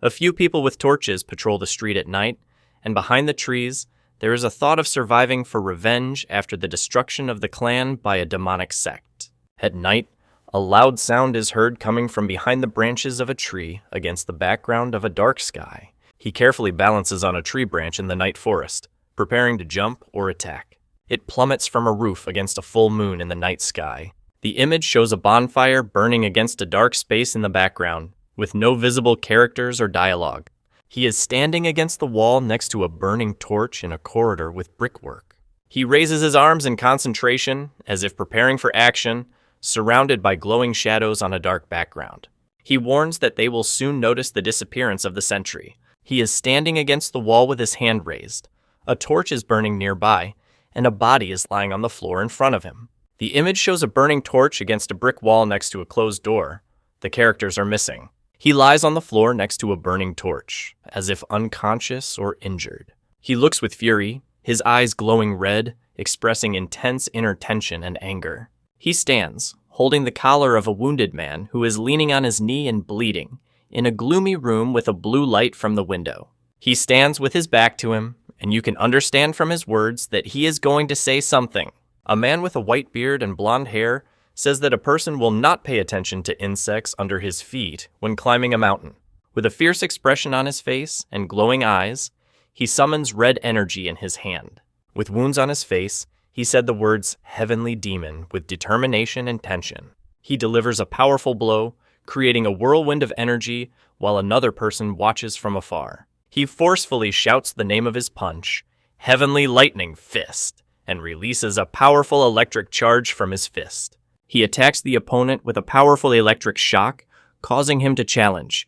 A few people with torches patrol the street at night, and behind the trees, there is a thought of surviving for revenge after the destruction of the clan by a demonic sect. At night, a loud sound is heard coming from behind the branches of a tree against the background of a dark sky. He carefully balances on a tree branch in the night forest, preparing to jump or attack. It plummets from a roof against a full moon in the night sky. The image shows a bonfire burning against a dark space in the background, with no visible characters or dialogue. He is standing against the wall next to a burning torch in a corridor with brickwork. He raises his arms in concentration, as if preparing for action, surrounded by glowing shadows on a dark background. He warns that they will soon notice the disappearance of the sentry. He is standing against the wall with his hand raised. A torch is burning nearby, and a body is lying on the floor in front of him. The image shows a burning torch against a brick wall next to a closed door. The characters are missing. He lies on the floor next to a burning torch, as if unconscious or injured. He looks with fury, his eyes glowing red, expressing intense inner tension and anger. He stands, holding the collar of a wounded man who is leaning on his knee and bleeding, in a gloomy room with a blue light from the window. He stands with his back to him, and you can understand from his words that he is going to say something. A man with a white beard and blonde hair says that a person will not pay attention to insects under his feet when climbing a mountain. With a fierce expression on his face and glowing eyes, he summons red energy in his hand. With wounds on his face, he said the words "heavenly demon" with determination and tension. He delivers a powerful blow, creating a whirlwind of energy while another person watches from afar. He forcefully shouts the name of his punch, "Heavenly Lightning Fist," and releases a powerful electric charge from his fist. He attacks the opponent with a powerful electric shock, causing him to challenge.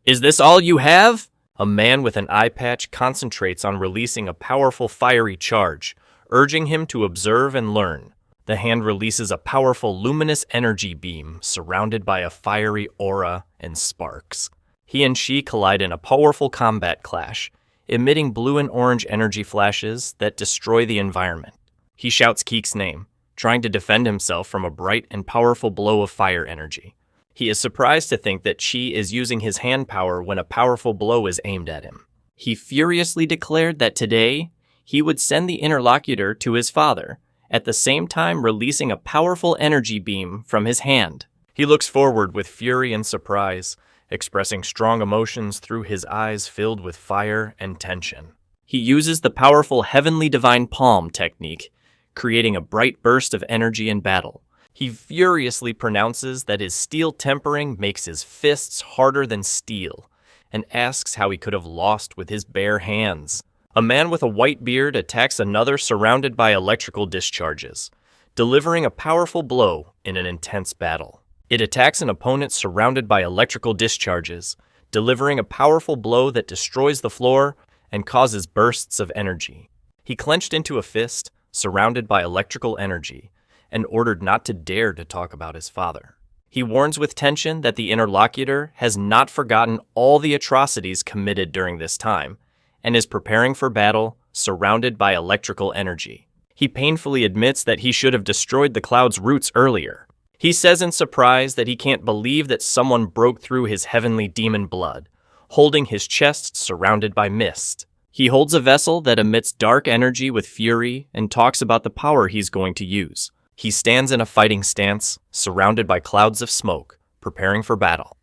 "Is this all you have?" A man with an eye patch concentrates on releasing a powerful fiery charge, urging him to observe and learn. The hand releases a powerful luminous energy beam surrounded by a fiery aura and sparks. He and she collide in a powerful combat clash, emitting blue and orange energy flashes that destroy the environment. He shouts Keek's name, trying to defend himself from a bright and powerful blow of fire energy. He is surprised to think that Chi is using his hand power when a powerful blow is aimed at him. He furiously declared that today, he would send the interlocutor to his father, at the same time releasing a powerful energy beam from his hand. He looks forward with fury and surprise, expressing strong emotions through his eyes filled with fire and tension. He uses the powerful Heavenly Divine Palm technique, creating a bright burst of energy in battle. He furiously pronounces that his steel tempering makes his fists harder than steel, and asks how he could have lost with his bare hands. A man with a white beard attacks another surrounded by electrical discharges, delivering a powerful blow in an intense battle. It attacks an opponent surrounded by electrical discharges, delivering a powerful blow that destroys the floor and causes bursts of energy. He clenched into a fist, surrounded by electrical energy, and ordered not to dare to talk about his father. He warns with tension that the interlocutor has not forgotten all the atrocities committed during this time, and is preparing for battle, surrounded by electrical energy. He painfully admits that he should have destroyed the cloud's roots earlier. He says in surprise that he can't believe that someone broke through his heavenly demon blood, holding his chest surrounded by mist. He holds a vessel that emits dark energy with fury and talks about the power he's going to use. He stands in a fighting stance, surrounded by clouds of smoke, preparing for battle.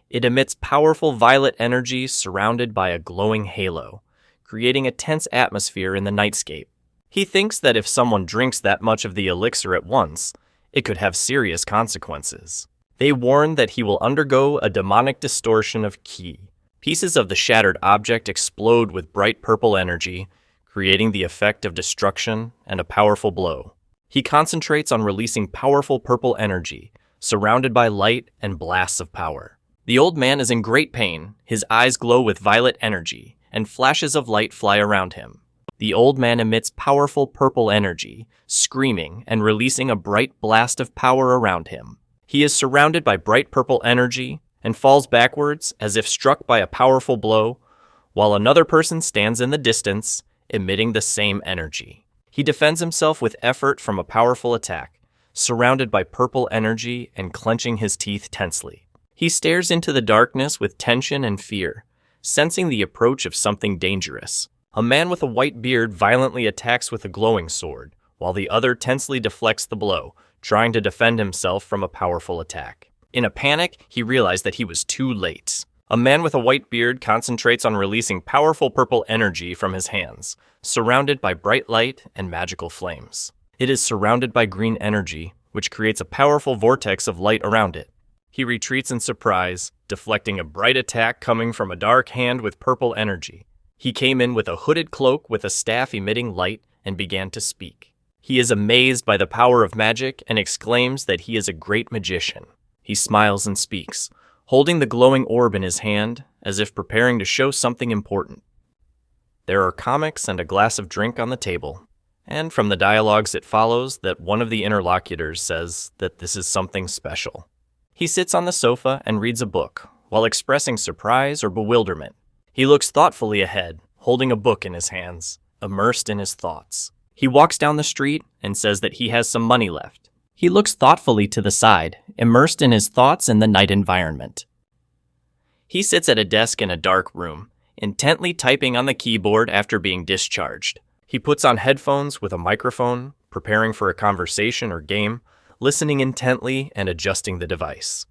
It emits powerful violet energy surrounded by a glowing halo, creating a tense atmosphere in the nightscape. He thinks that if someone drinks that much of the elixir at once, it could have serious consequences. They warn that he will undergo a demonic distortion of ki. Pieces of the shattered object explode with bright purple energy, creating the effect of destruction and a powerful blow. He concentrates on releasing powerful purple energy, surrounded by light and blasts of power. The old man is in great pain, his eyes glow with violet energy, and flashes of light fly around him. The old man emits powerful purple energy, screaming and releasing a bright blast of power around him. He is surrounded by bright purple energy, and falls backwards as if struck by a powerful blow, while another person stands in the distance, emitting the same energy. He defends himself with effort from a powerful attack, surrounded by purple energy and clenching his teeth tensely. He stares into the darkness with tension and fear, sensing the approach of something dangerous. A man with a white beard violently attacks with a glowing sword, while the other tensely deflects the blow, trying to defend himself from a powerful attack. In a panic, he realized that he was too late. A man with a white beard concentrates on releasing powerful purple energy from his hands, surrounded by bright light and magical flames. It is surrounded by green energy, which creates a powerful vortex of light around it. He retreats in surprise, deflecting a bright attack coming from a dark hand with purple energy. He came in with a hooded cloak with a staff emitting light and began to speak. He is amazed by the power of magic and exclaims that he is a great magician. He smiles and speaks, holding the glowing orb in his hand as if preparing to show something important. There are comics and a glass of drink on the table, and from the dialogues it follows that one of the interlocutors says that this is something special. He sits on the sofa and reads a book, while expressing surprise or bewilderment. He looks thoughtfully ahead, holding a book in his hands, immersed in his thoughts. He walks down the street and says that he has some money left. He looks thoughtfully to the side, immersed in his thoughts in the night environment. He sits at a desk in a dark room, intently typing on the keyboard after being discharged. He puts on headphones with a microphone, preparing for a conversation or game, listening intently and adjusting the device.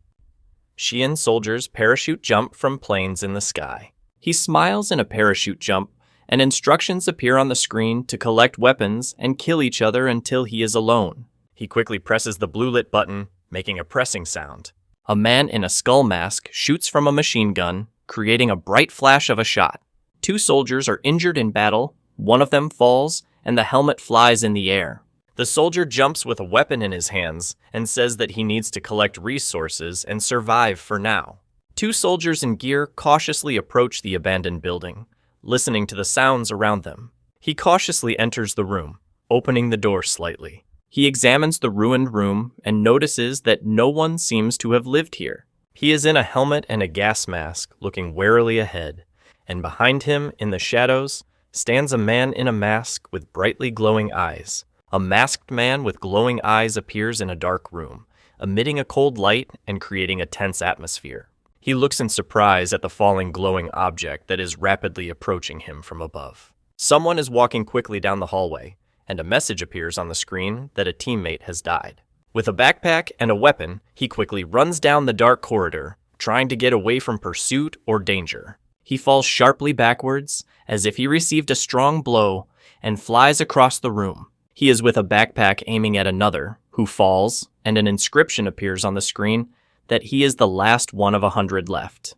Xian soldiers parachute jump from planes in the sky. He smiles in a parachute jump, and instructions appear on the screen to collect weapons and kill each other until he is alone. He quickly presses the blue lit button, making a pressing sound. A man in a skull mask shoots from a machine gun, creating a bright flash of a shot. 2 soldiers are injured in battle, one of them falls, and the helmet flies in the air. The soldier jumps with a weapon in his hands and says that he needs to collect resources and survive for now. 2 soldiers in gear cautiously approach the abandoned building, listening to the sounds around them. He cautiously enters the room, opening the door slightly. He examines the ruined room and notices that no one seems to have lived here. He is in a helmet and a gas mask, looking warily ahead, and behind him, in the shadows, stands a man in a mask with brightly glowing eyes. A masked man with glowing eyes appears in a dark room, emitting a cold light and creating a tense atmosphere. He looks in surprise at the falling glowing object that is rapidly approaching him from above. Someone is walking quickly down the hallway, and a message appears on the screen that a teammate has died. With a backpack and a weapon, he quickly runs down the dark corridor, trying to get away from pursuit or danger. He falls sharply backwards, as if he received a strong blow, and flies across the room. He is with a backpack aiming at another, who falls, and an inscription appears on the screen that he is the last one of 100 left.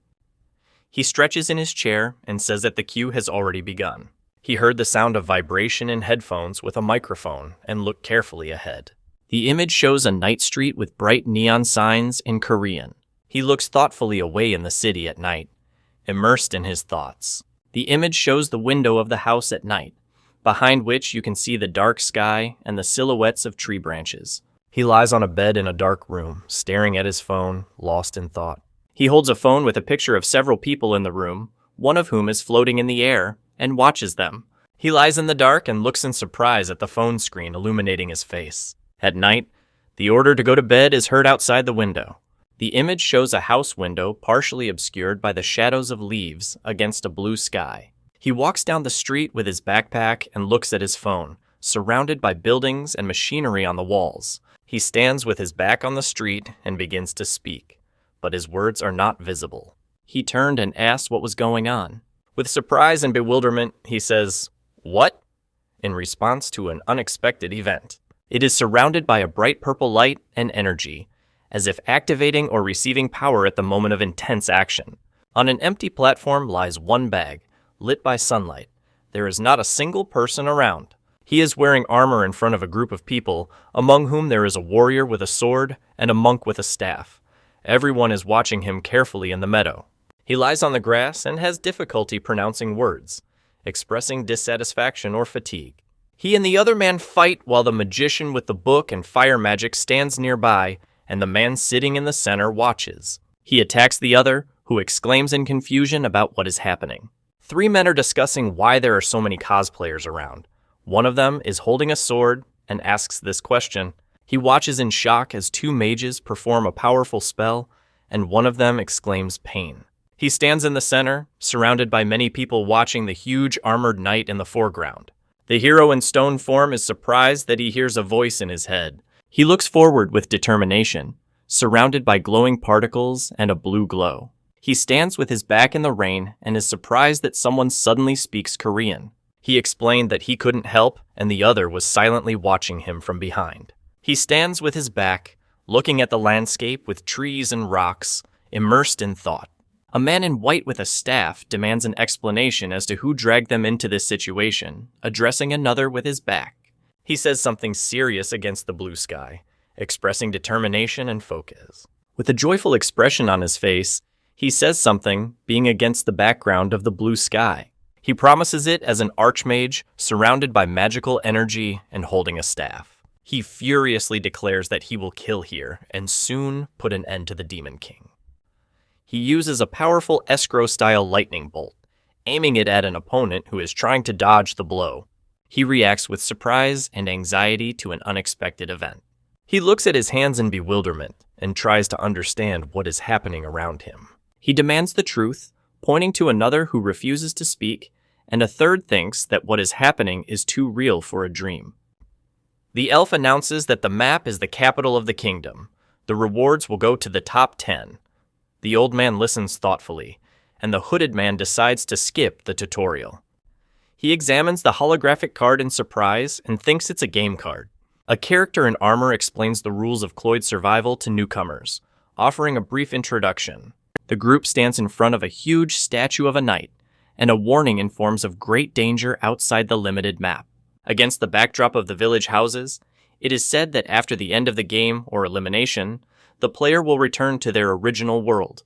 He stretches in his chair and says that the queue has already begun. He heard the sound of vibration in headphones with a microphone and looked carefully ahead. The image shows a night street with bright neon signs in Korean. He looks thoughtfully away in the city at night, immersed in his thoughts. The image shows the window of the house at night, behind which you can see the dark sky and the silhouettes of tree branches. He lies on a bed in a dark room, staring at his phone, lost in thought. He holds a phone with a picture of several people in the room, one of whom is floating in the air, and watches them. He lies in the dark and looks in surprise at the phone screen illuminating his face. At night, the order to go to bed is heard outside the window. The image shows a house window partially obscured by the shadows of leaves against a blue sky. He walks down the street with his backpack and looks at his phone, surrounded by buildings and machinery on the walls. He stands with his back on the street and begins to speak, but his words are not visible. He turned and asked what was going on. With surprise and bewilderment, he says, "What?" in response to an unexpected event. It is surrounded by a bright purple light and energy, as if activating or receiving power at the moment of intense action. On an empty platform lies one bag, lit by sunlight. There is not a single person around. He is wearing armor in front of a group of people, among whom there is a warrior with a sword and a monk with a staff. Everyone is watching him carefully in the meadow. He lies on the grass and has difficulty pronouncing words, expressing dissatisfaction or fatigue. He and the other man fight while the magician with the book and fire magic stands nearby, and the man sitting in the center watches. He attacks the other, who exclaims in confusion about what is happening. 3 men are discussing why there are so many cosplayers around. One of them is holding a sword and asks this question. He watches in shock as 2 mages perform a powerful spell, and one of them exclaims pain. He stands in the center, surrounded by many people watching the huge armored knight in the foreground. The hero in stone form is surprised that he hears a voice in his head. He looks forward with determination, surrounded by glowing particles and a blue glow. He stands with his back in the rain and is surprised that someone suddenly speaks Korean. He explained that he couldn't help and the other was silently watching him from behind. He stands with his back, looking at the landscape with trees and rocks, immersed in thought. A man in white with a staff demands an explanation as to who dragged them into this situation, addressing another with his back. He says something serious against the blue sky, expressing determination and focus. With a joyful expression on his face, he says something, being against the background of the blue sky. He promises it as an archmage, surrounded by magical energy and holding a staff. He furiously declares that he will kill here and soon put an end to the Demon King. He uses a powerful escrow-style lightning bolt, aiming it at an opponent who is trying to dodge the blow. He reacts with surprise and anxiety to an unexpected event. He looks at his hands in bewilderment and tries to understand what is happening around him. He demands the truth, pointing to another who refuses to speak, and a third thinks that what is happening is too real for a dream. The elf announces that the map is the capital of the kingdom. The rewards will go to the top 10. The old man listens thoughtfully, and the hooded man decides to skip the tutorial. He examines the holographic card in surprise and thinks it's a game card. A character in armor explains the rules of Cloyd survival to newcomers, offering a brief introduction. The group stands in front of a huge statue of a knight, and a warning informs of great danger outside the limited map. Against the backdrop of the village houses, it is said that after the end of the game or elimination, the player will return to their original world.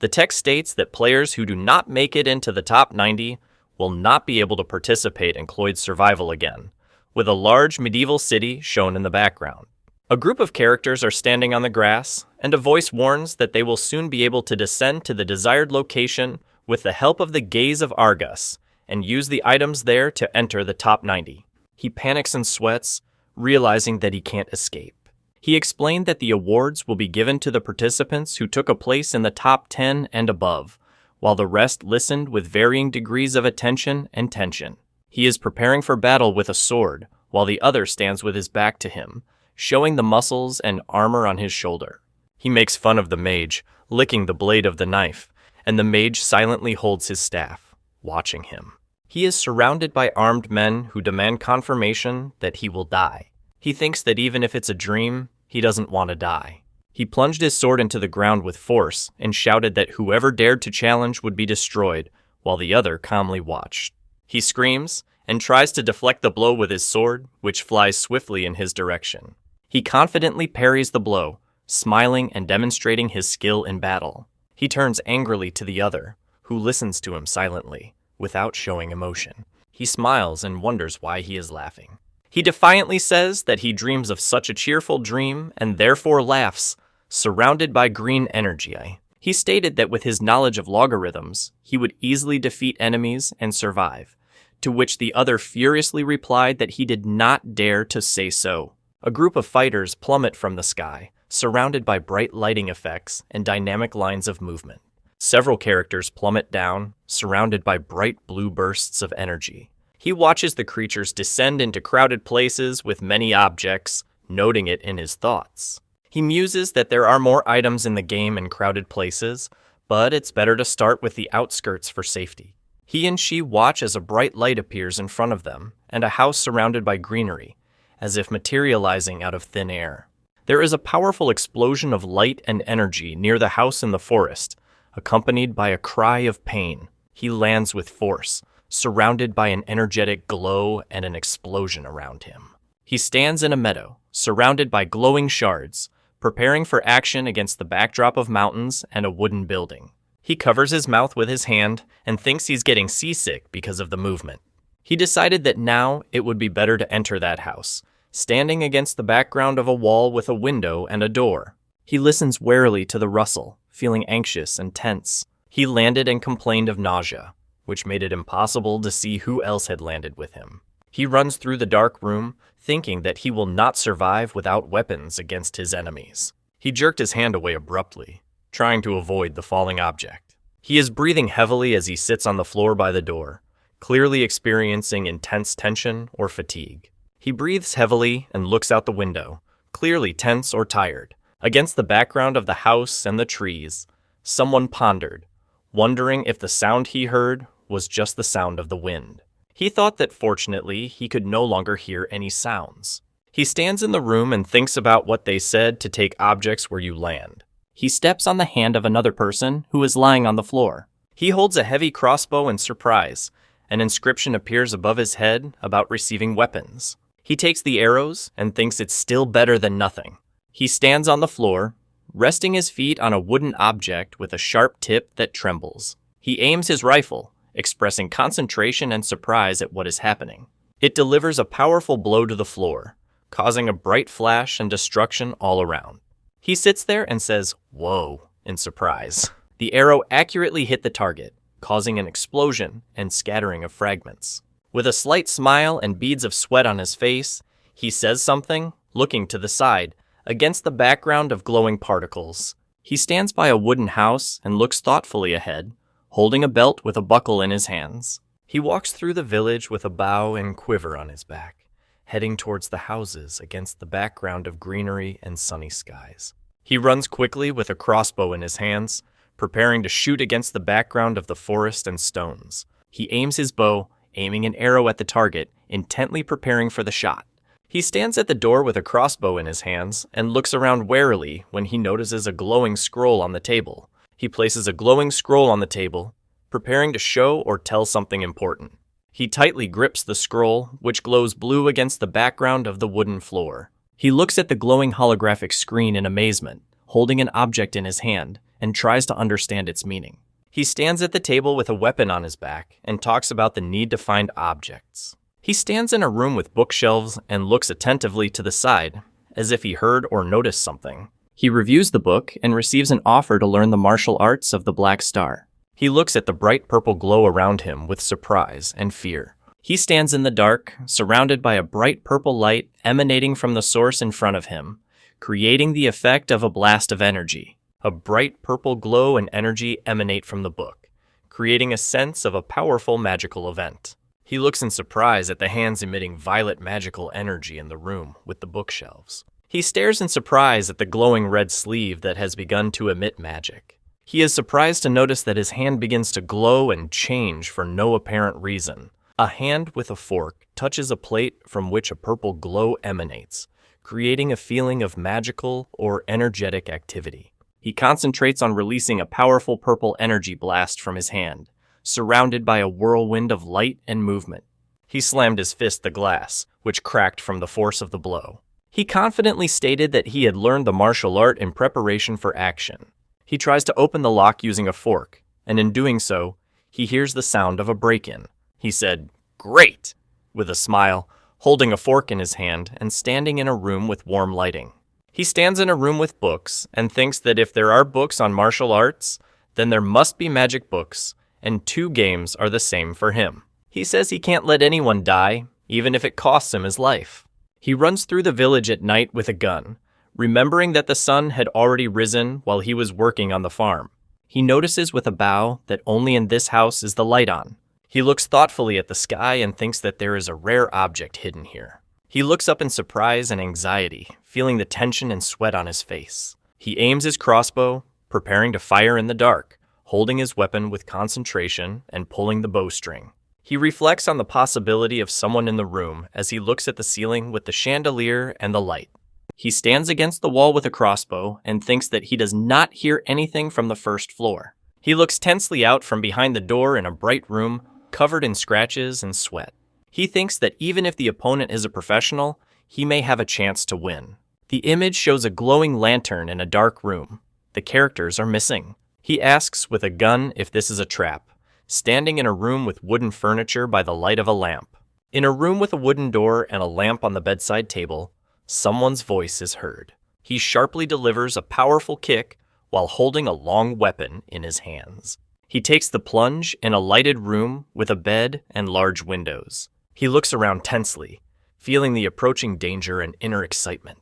The text states that players who do not make it into the top 90 will not be able to participate in Cloyd's survival again, with a large medieval city shown in the background. A group of characters are standing on the grass, and a voice warns that they will soon be able to descend to the desired location with the help of the Gaze of Argus, and use the items there to enter the top 90. He panics and sweats, realizing that he can't escape. He explained that the awards will be given to the participants who took a place in the top 10 and above, while the rest listened with varying degrees of attention and tension. He is preparing for battle with a sword, while the other stands with his back to him, showing the muscles and armor on his shoulder. He makes fun of the mage, licking the blade of the knife, and the mage silently holds his staff, watching him. He is surrounded by armed men who demand confirmation that he will die. He thinks that even if it's a dream, he doesn't want to die. He plunged his sword into the ground with force and shouted that whoever dared to challenge would be destroyed, while the other calmly watched. He screams and tries to deflect the blow with his sword, which flies swiftly in his direction. He confidently parries the blow, smiling and demonstrating his skill in battle. He turns angrily to the other, who listens to him silently, without showing emotion. He smiles and wonders why he is laughing. He defiantly says that he dreams of such a cheerful dream and therefore laughs, surrounded by green energy. He stated that with his knowledge of logarithms, he would easily defeat enemies and survive, to which the other furiously replied that he did not dare to say so. A group of fighters plummet from the sky, surrounded by bright lighting effects and dynamic lines of movement. Several characters plummet down, surrounded by bright blue bursts of energy. He watches the creatures descend into crowded places with many objects, noting it in his thoughts. He muses that there are more items in the game in crowded places, but it's better to start with the outskirts for safety. He and she watch as a bright light appears in front of them, and a house surrounded by greenery, as if materializing out of thin air. There is a powerful explosion of light and energy near the house in the forest, accompanied by a cry of pain. He lands with force, surrounded by an energetic glow and an explosion around him. He stands in a meadow, surrounded by glowing shards, preparing for action against the backdrop of mountains and a wooden building. He covers his mouth with his hand and thinks he's getting seasick because of the movement. He decided that now it would be better to enter that house, standing against the background of a wall with a window and a door. He listens warily to the rustle, feeling anxious and tense. He landed and complained of nausea, which made it impossible to see who else had landed with him. He runs through the dark room, thinking that he will not survive without weapons against his enemies. He jerked his hand away abruptly, trying to avoid the falling object. He is breathing heavily as he sits on the floor by the door, clearly experiencing intense tension or fatigue. He breathes heavily and looks out the window, clearly tense or tired. Against the background of the house and the trees, someone pondered, wondering if the sound he heard was just the sound of the wind. He thought that fortunately he could no longer hear any sounds. He stands in the room and thinks about what they said to take objects where you land. He steps on the hand of another person who is lying on the floor. He holds a heavy crossbow in surprise. An inscription appears above his head about receiving weapons. He takes the arrows and thinks it's still better than nothing. He stands on the floor, resting his feet on a wooden object with a sharp tip that trembles. He aims his rifle, expressing concentration and surprise at what is happening. It delivers a powerful blow to the floor, causing a bright flash and destruction all around. He sits there and says, "Whoa," in surprise. The arrow accurately hit the target, causing an explosion and scattering of fragments. With a slight smile and beads of sweat on his face, he says something, looking to the side, against the background of glowing particles. He stands by a wooden house and looks thoughtfully ahead, holding a belt with a buckle in his hands. He walks through the village with a bow and quiver on his back, heading towards the houses against the background of greenery and sunny skies. He runs quickly with a crossbow in his hands, preparing to shoot against the background of the forest and stones. He aims his bow, aiming an arrow at the target, intently preparing for the shot. He stands at the door with a crossbow in his hands and looks around warily when he notices a glowing scroll on the table. He places a glowing scroll on the table, preparing to show or tell something important. He tightly grips the scroll, which glows blue against the background of the wooden floor. He looks at the glowing holographic screen in amazement, holding an object in his hand, and tries to understand its meaning. He stands at the table with a weapon on his back and talks about the need to find objects. He stands in a room with bookshelves and looks attentively to the side, as if he heard or noticed something. He reviews the book and receives an offer to learn the martial arts of the Black Star. He looks at the bright purple glow around him with surprise and fear. He stands in the dark, surrounded by a bright purple light emanating from the source in front of him, creating the effect of a blast of energy. A bright purple glow and energy emanate from the book, creating a sense of a powerful magical event. He looks in surprise at the hands emitting violet magical energy in the room with the bookshelves. He stares in surprise at the glowing red sleeve that has begun to emit magic. He is surprised to notice that his hand begins to glow and change for no apparent reason. A hand with a fork touches a plate from which a purple glow emanates, creating a feeling of magical or energetic activity. He concentrates on releasing a powerful purple energy blast from his hand, surrounded by a whirlwind of light and movement. He slammed his fist the glass, which cracked from the force of the blow. He confidently stated that he had learned the martial art in preparation for action. He tries to open the lock using a fork, and in doing so, he hears the sound of a break-in. He said, "Great!" with a smile, holding a fork in his hand and standing in a room with warm lighting. He stands in a room with books and thinks that if there are books on martial arts, then there must be magic books, and 2 games are the same for him. He says he can't let anyone die, even if it costs him his life. He runs through the village at night with a gun, remembering that the sun had already risen while he was working on the farm. He notices with a bow that only in this house is the light on. He looks thoughtfully at the sky and thinks that there is a rare object hidden here. He looks up in surprise and anxiety, feeling the tension and sweat on his face. He aims his crossbow, preparing to fire in the dark, holding his weapon with concentration and pulling the bowstring. He reflects on the possibility of someone in the room as he looks at the ceiling with the chandelier and the light. He stands against the wall with a crossbow and thinks that he does not hear anything from the first floor. He looks tensely out from behind the door in a bright room covered in scratches and sweat. He thinks that even if the opponent is a professional, he may have a chance to win. The image shows a glowing lantern in a dark room. The characters are missing. He asks with a gun if this is a trap, standing in a room with wooden furniture by the light of a lamp. In a room with a wooden door and a lamp on the bedside table, someone's voice is heard. He sharply delivers a powerful kick while holding a long weapon in his hands. He takes the plunge in a lighted room with a bed and large windows. He looks around tensely, feeling the approaching danger and inner excitement.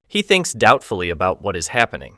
He thinks doubtfully about what is happening,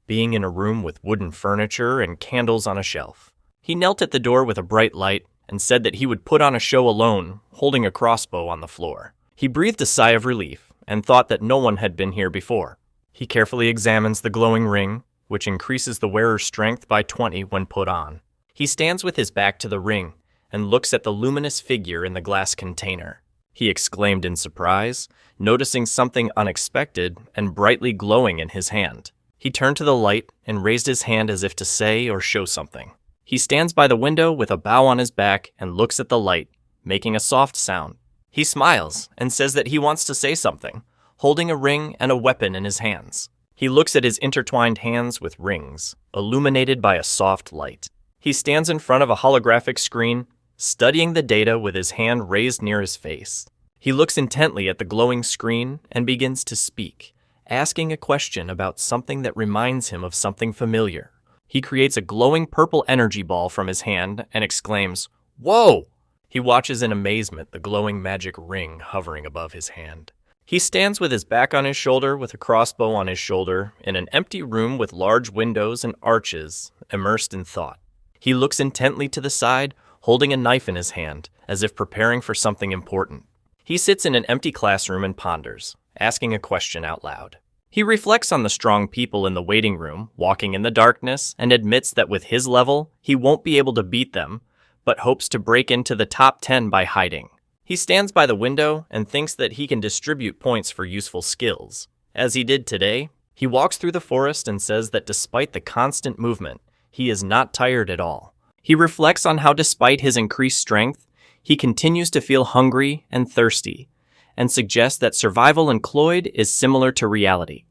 being in a room with wooden furniture and candles on a shelf. He knelt at the door with a bright light and said that he would put on a show alone, holding a crossbow on the floor. He breathed a sigh of relief and thought that no one had been here before. He carefully examines the glowing ring, which increases the wearer's strength by 20 when put on. He stands with his back to the ring and looks at the luminous figure in the glass container. He exclaimed in surprise, noticing something unexpected and brightly glowing in his hand. He turned to the light and raised his hand as if to say or show something. He stands by the window with a bow on his back and looks at the light, making a soft sound. He smiles and says that he wants to say something, holding a ring and a weapon in his hands. He looks at his intertwined hands with rings, illuminated by a soft light. He stands in front of a holographic screen, studying the data with his hand raised near his face. He looks intently at the glowing screen and begins to speak, asking a question about something that reminds him of something familiar. He creates a glowing purple energy ball from his hand and exclaims, "Whoa!" He watches in amazement the glowing magic ring hovering above his hand. He stands with his back on his shoulder with a crossbow on his shoulder in an empty room with large windows and arches, immersed in thought. He looks intently to the side, holding a knife in his hand, as if preparing for something important. He sits in an empty classroom and ponders, asking a question out loud. He reflects on the strong people in the waiting room, walking in the darkness, and admits that with his level, he won't be able to beat them, but hopes to break into the top 10 by hiding. He stands by the window and thinks that he can distribute points for useful skills. As he did today, he walks through the forest and says that despite the constant movement, he is not tired at all. He reflects on how despite his increased strength, he continues to feel hungry and thirsty, and suggests that survival in Cloyd is similar to reality.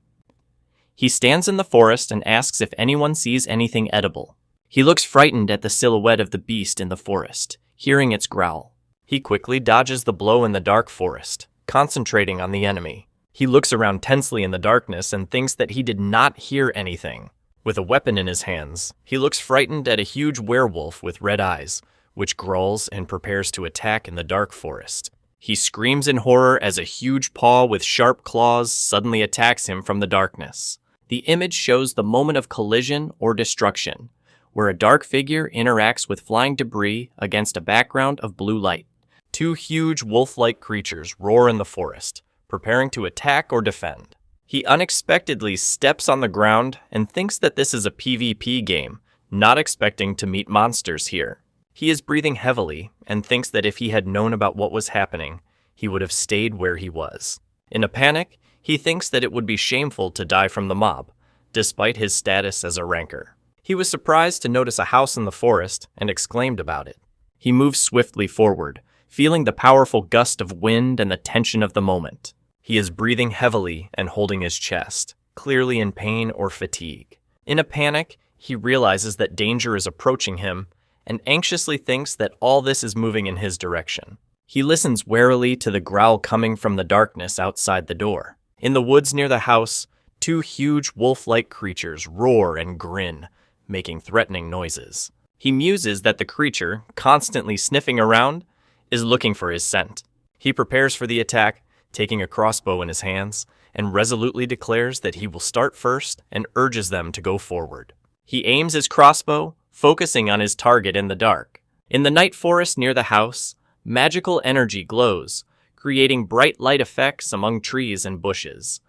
He stands in the forest and asks if anyone sees anything edible. He looks frightened at the silhouette of the beast in the forest, hearing its growl. He quickly dodges the blow in the dark forest, concentrating on the enemy. He looks around tensely in the darkness and thinks that he did not hear anything. With a weapon in his hands, he looks frightened at a huge werewolf with red eyes, which growls and prepares to attack in the dark forest. He screams in horror as a huge paw with sharp claws suddenly attacks him from the darkness. The image shows the moment of collision or destruction, where a dark figure interacts with flying debris against a background of blue light. Two huge wolf-like creatures roar in the forest, preparing to attack or defend. He unexpectedly steps on the ground and thinks that this is a PvP game, not expecting to meet monsters here. He is breathing heavily and thinks that if he had known about what was happening, he would have stayed where he was. In a panic, he thinks that it would be shameful to die from the mob, despite his status as a ranker. He was surprised to notice a house in the forest and exclaimed about it. He moves swiftly forward, feeling the powerful gust of wind and the tension of the moment. He is breathing heavily and holding his chest, clearly in pain or fatigue. In a panic, he realizes that danger is approaching him and anxiously thinks that all this is moving in his direction. He listens warily to the growl coming from the darkness outside the door. In the woods near the house, two huge wolf-like creatures roar and grin, making threatening noises. He muses that the creature, constantly sniffing around, is looking for his scent. He prepares for the attack, taking a crossbow in his hands, and resolutely declares that he will start first and urges them to go forward. He aims his crossbow, focusing on his target in the dark. In the night forest near the house, magical energy glows, creating bright light effects among trees and bushes.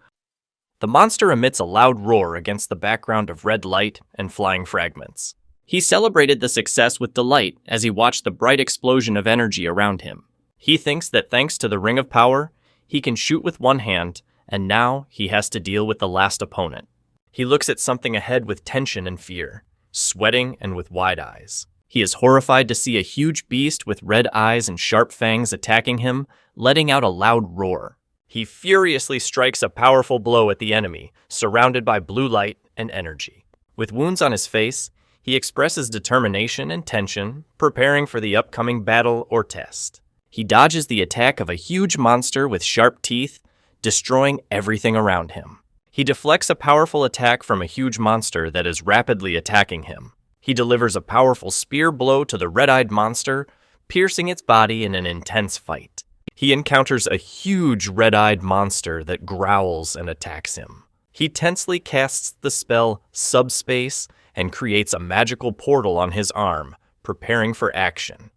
The monster emits a loud roar against the background of red light and flying fragments. He celebrated the success with delight as he watched the bright explosion of energy around him. He thinks that thanks to the Ring of Power, he can shoot with one hand, and now he has to deal with the last opponent. He looks at something ahead with tension and fear, sweating and with wide eyes. He is horrified to see a huge beast with red eyes and sharp fangs attacking him, letting out a loud roar. He furiously strikes a powerful blow at the enemy, surrounded by blue light and energy. With wounds on his face, he expresses determination and tension, preparing for the upcoming battle or test. He dodges the attack of a huge monster with sharp teeth, destroying everything around him. He deflects a powerful attack from a huge monster that is rapidly attacking him. He delivers a powerful spear blow to the red-eyed monster, piercing its body in an intense fight. He encounters a huge red-eyed monster that growls and attacks him. He tensely casts the spell Subspace and creates a magical portal on his arm, preparing for action.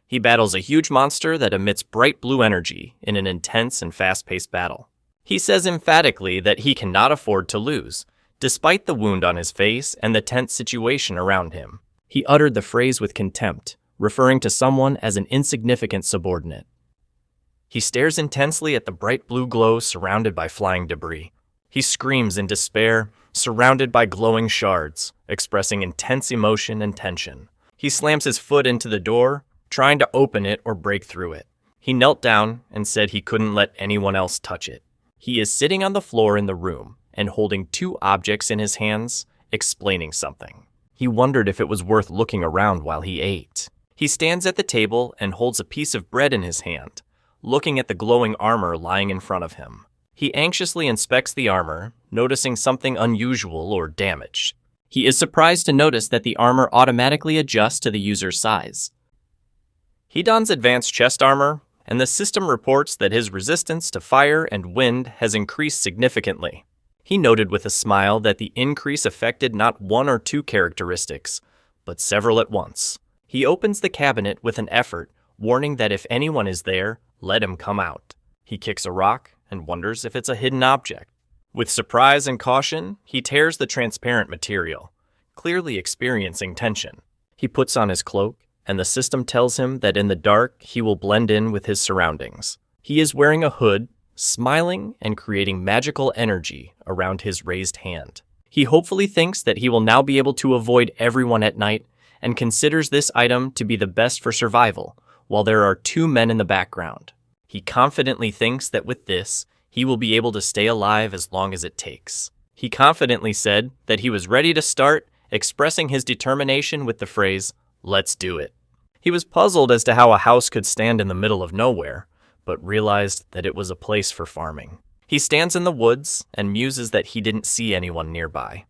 He battles a huge monster that emits bright blue energy in an intense and fast-paced battle. He says emphatically that he cannot afford to lose, despite the wound on his face and the tense situation around him. He uttered the phrase with contempt, referring to someone as an insignificant subordinate. He stares intensely at the bright blue glow surrounded by flying debris. He screams in despair, surrounded by glowing shards, expressing intense emotion and tension. He slams his foot into the door, trying to open it or break through it. He knelt down and said he couldn't let anyone else touch it. He is sitting on the floor in the room and holding two objects in his hands, explaining something. He wondered if it was worth looking around while he ate. He stands at the table and holds a piece of bread in his hand, looking at the glowing armor lying in front of him. He anxiously inspects the armor, noticing something unusual or damaged. He is surprised to notice that the armor automatically adjusts to the user's size. He dons advanced chest armor, and the system reports that his resistance to fire and wind has increased significantly. He noted with a smile that the increase affected not one or two characteristics, but several at once. He opens the cabinet with an effort, warning that if anyone is there, let him come out. He kicks a rock and wonders if it's a hidden object. With surprise and caution, he tears the transparent material, clearly experiencing tension. He puts on his cloak, and the system tells him that in the dark he will blend in with his surroundings. He is wearing a hood, smiling and creating magical energy around his raised hand. He hopefully thinks that he will now be able to avoid everyone at night and considers this item to be the best for survival, while there are two men in the background. He confidently thinks that with this, he will be able to stay alive as long as it takes. He confidently said that he was ready to start, expressing his determination with the phrase, "Let's do it." He was puzzled as to how a house could stand in the middle of nowhere, but realized that it was a place for farming. He stands in the woods and muses that he didn't see anyone nearby,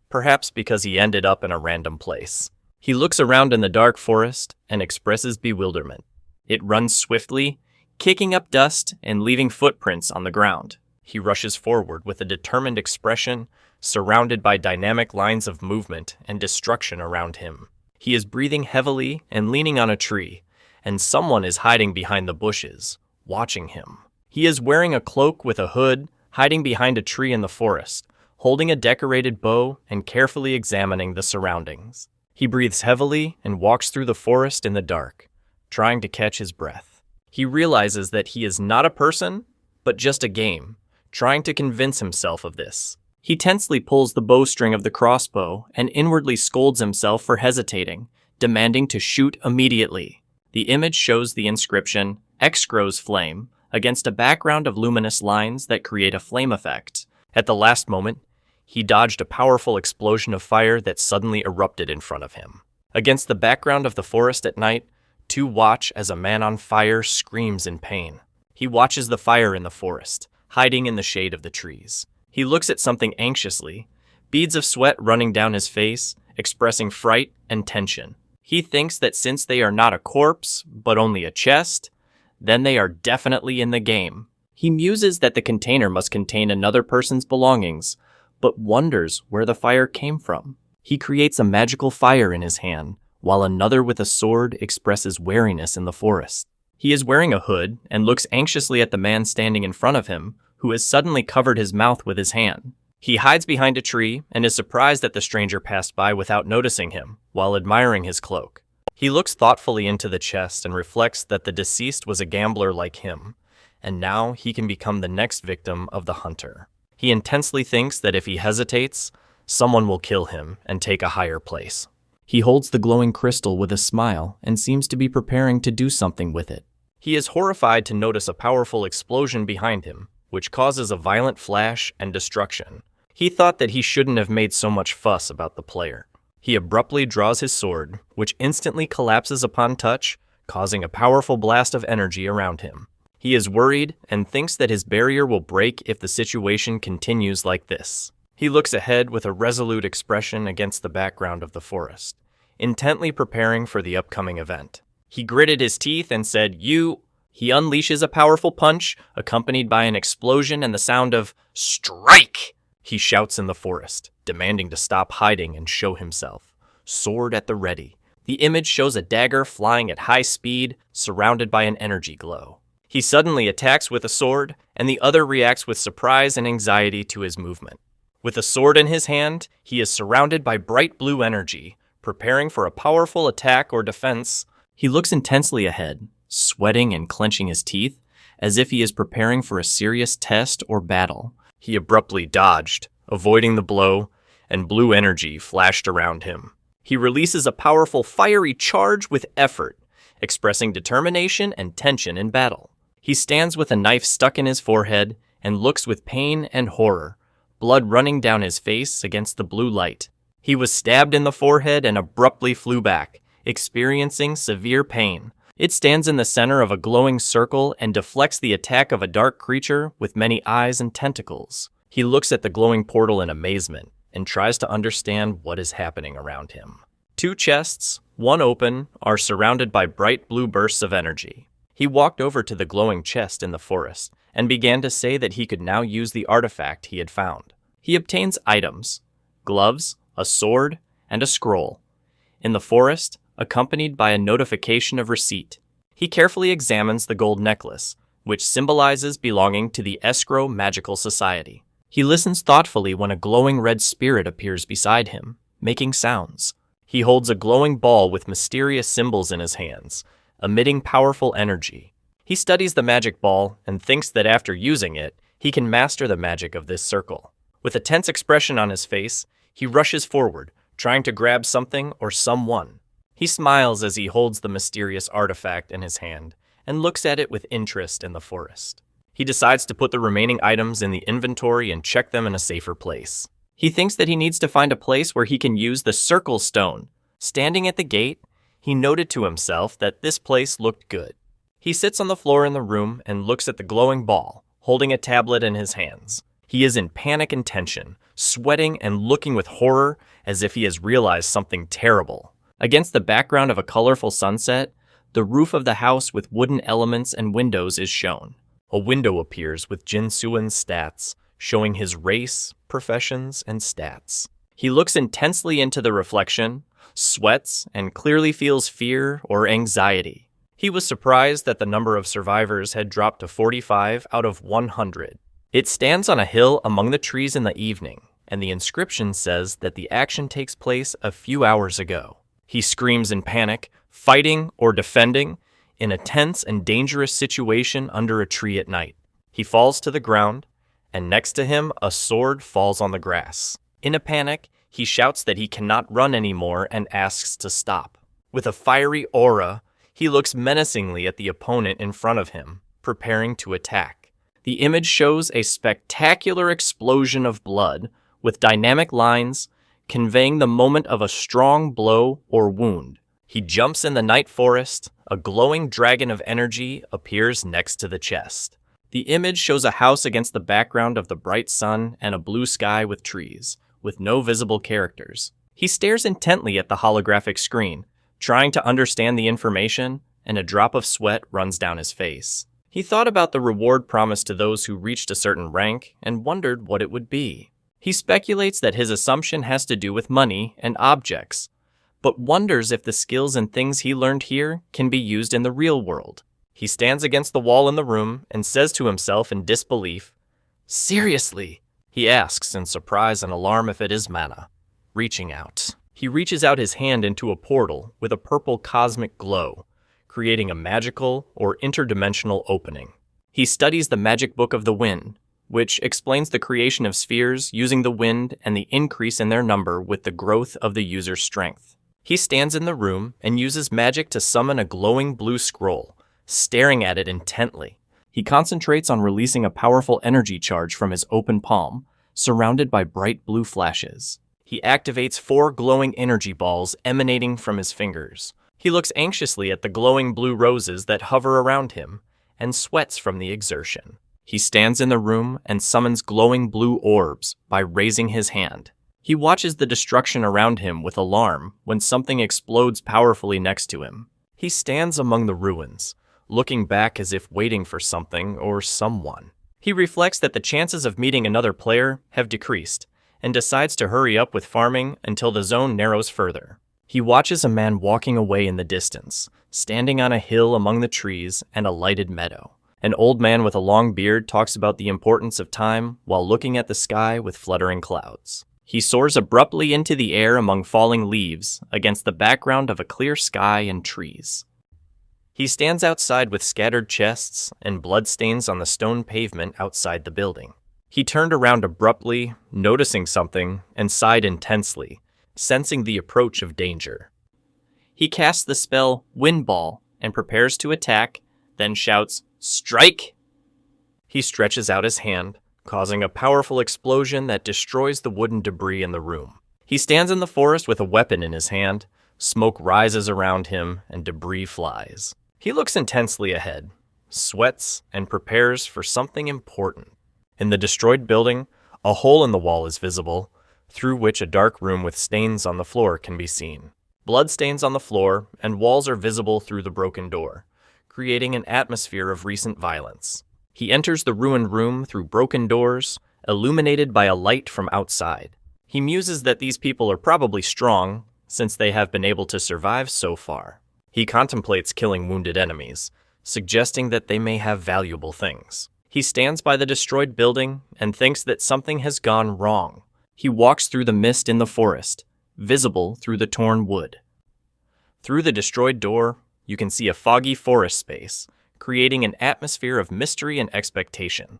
perhaps because he ended up in a random place. He looks around in the dark forest and expresses bewilderment. It runs swiftly, kicking up dust and leaving footprints on the ground. He rushes forward with a determined expression, surrounded by dynamic lines of movement and destruction around him. He is breathing heavily and leaning on a tree, and someone is hiding behind the bushes, watching him. He is wearing a cloak with a hood, hiding behind a tree in the forest, holding a decorated bow and carefully examining the surroundings. He breathes heavily and walks through the forest in the dark, trying to catch his breath. He realizes that he is not a person, but just a game, trying to convince himself of this. He tensely pulls the bowstring of the crossbow and inwardly scolds himself for hesitating, demanding to shoot immediately. The image shows the inscription, "X-Grows Flame," against a background of luminous lines that create a flame effect. At the last moment, he dodged a powerful explosion of fire that suddenly erupted in front of him. Against the background of the forest at night, two watch as a man on fire screams in pain. He watches the fire in the forest, hiding in the shade of the trees. He looks at something anxiously, beads of sweat running down his face, expressing fright and tension. He thinks that since they are not a corpse, but only a chest, then they are definitely in the game. He muses that the container must contain another person's belongings, but wonders where the fire came from. He creates a magical fire in his hand, while another with a sword expresses wariness in the forest. He is wearing a hood and looks anxiously at the man standing in front of him, who has suddenly covered his mouth with his hand. He hides behind a tree and is surprised that the stranger passed by without noticing him, while admiring his cloak. He looks thoughtfully into the chest and reflects that the deceased was a gambler like him, and now he can become the next victim of the hunter. He intensely thinks that if he hesitates, someone will kill him and take a higher place. He holds the glowing crystal with a smile and seems to be preparing to do something with it. He is horrified to notice a powerful explosion behind him, which causes a violent flash and destruction. He thought that he shouldn't have made so much fuss about the player. He abruptly draws his sword, which instantly collapses upon touch, causing a powerful blast of energy around him. He is worried and thinks that his barrier will break if the situation continues like this. He looks ahead with a resolute expression against the background of the forest, intently preparing for the upcoming event. He gritted his teeth and said, "You..." He unleashes a powerful punch, accompanied by an explosion and the sound of "Strike!" He shouts in the forest, demanding to stop hiding and show himself, sword at the ready. The image shows a dagger flying at high speed, surrounded by an energy glow. He suddenly attacks with a sword, and the other reacts with surprise and anxiety to his movement. With a sword in his hand, he is surrounded by bright blue energy, preparing for a powerful attack or defense. He looks intensely ahead, sweating and clenching his teeth, as if he is preparing for a serious test or battle. He abruptly dodged, avoiding the blow, and blue energy flashed around him. He releases a powerful fiery charge with effort, expressing determination and tension in battle. He stands with a knife stuck in his forehead and looks with pain and horror, blood running down his face against the blue light. He was stabbed in the forehead and abruptly flew back, experiencing severe pain. It stands in the center of a glowing circle and deflects the attack of a dark creature with many eyes and tentacles. He looks at the glowing portal in amazement and tries to understand what is happening around him. Two chests, one open, are surrounded by bright blue bursts of energy. He walked over to the glowing chest in the forest and began to say that he could now use the artifact he had found. He obtains items, gloves, a sword, and a scroll. In the forest, accompanied by a notification of receipt. He carefully examines the gold necklace, which symbolizes belonging to the Escrow Magical Society. He listens thoughtfully when a glowing red spirit appears beside him, making sounds. He holds a glowing ball with mysterious symbols in his hands, emitting powerful energy. He studies the magic ball and thinks that after using it, he can master the magic of this circle. With a tense expression on his face, he rushes forward, trying to grab something or someone. He smiles as he holds the mysterious artifact in his hand and looks at it with interest in the forest. He decides to put the remaining items in the inventory and check them in a safer place. He thinks that he needs to find a place where he can use the circle stone. Standing at the gate, he noted to himself that this place looked good. He sits on the floor in the room and looks at the glowing ball, holding a tablet in his hands. He is in panic and tension, sweating and looking with horror as if he has realized something terrible. Against the background of a colorful sunset, the roof of the house with wooden elements and windows is shown. A window appears with Jin Suan's stats, showing his race, professions, and stats. He looks intensely into the reflection, sweats, and clearly feels fear or anxiety. He was surprised that the number of survivors had dropped to 45 out of 100. It stands on a hill among the trees in the evening, and the inscription says that the action takes place a few hours ago. He screams in panic, fighting or defending, in a tense and dangerous situation under a tree at night. He falls to the ground, and next to him a sword falls on the grass. In a panic, he shouts that he cannot run anymore and asks to stop. With a fiery aura, he looks menacingly at the opponent in front of him, preparing to attack. The image shows a spectacular explosion of blood, with dynamic lines, conveying the moment of a strong blow or wound. He jumps in the night forest. A glowing dragon of energy appears next to the chest. The image shows a house against the background of the bright sun and a blue sky with trees, with no visible characters. He stares intently at the holographic screen, trying to understand the information, and a drop of sweat runs down his face. He thought about the reward promised to those who reached a certain rank and wondered what it would be. He speculates that his assumption has to do with money and objects, but wonders if the skills and things he learned here can be used in the real world. He stands against the wall in the room and says to himself in disbelief, "Seriously?" He asks in surprise and alarm if it is mana. Reaching out. He reaches out his hand into a portal with a purple cosmic glow, creating a magical or interdimensional opening. He studies the magic book of the wind, which explains the creation of spheres using the wind and the increase in their number with the growth of the user's strength. He stands in the room and uses magic to summon a glowing blue scroll, staring at it intently. He concentrates on releasing a powerful energy charge from his open palm, surrounded by bright blue flashes. He activates 4 glowing energy balls emanating from his fingers. He looks anxiously at the glowing blue roses that hover around him and sweats from the exertion. He stands in the room and summons glowing blue orbs by raising his hand. He watches the destruction around him with alarm when something explodes powerfully next to him. He stands among the ruins, looking back as if waiting for something or someone. He reflects that the chances of meeting another player have decreased, and decides to hurry up with farming until the zone narrows further. He watches a man walking away in the distance, standing on a hill among the trees and a lighted meadow. An old man with a long beard talks about the importance of time while looking at the sky with fluttering clouds. He soars abruptly into the air among falling leaves against the background of a clear sky and trees. He stands outside with scattered chests and bloodstains on the stone pavement outside the building. He turned around abruptly, noticing something, and sighed intensely, sensing the approach of danger. He casts the spell Windball and prepares to attack, then shouts, "Strike!" He stretches out his hand, causing a powerful explosion that destroys the wooden debris in the room. He stands in the forest with a weapon in his hand. Smoke rises around him and debris flies. He looks intensely ahead, sweats, and prepares for something important. In the destroyed building, a hole in the wall is visible, through which a dark room with stains on the floor can be seen. Blood stains on the floor, and walls are visible through the broken door, creating an atmosphere of recent violence. He enters the ruined room through broken doors, illuminated by a light from outside. He muses that these people are probably strong, since they have been able to survive so far. He contemplates killing wounded enemies, suggesting that they may have valuable things. He stands by the destroyed building and thinks that something has gone wrong. He walks through the mist in the forest, visible through the torn wood. Through the destroyed door, you can see a foggy forest space, creating an atmosphere of mystery and expectation.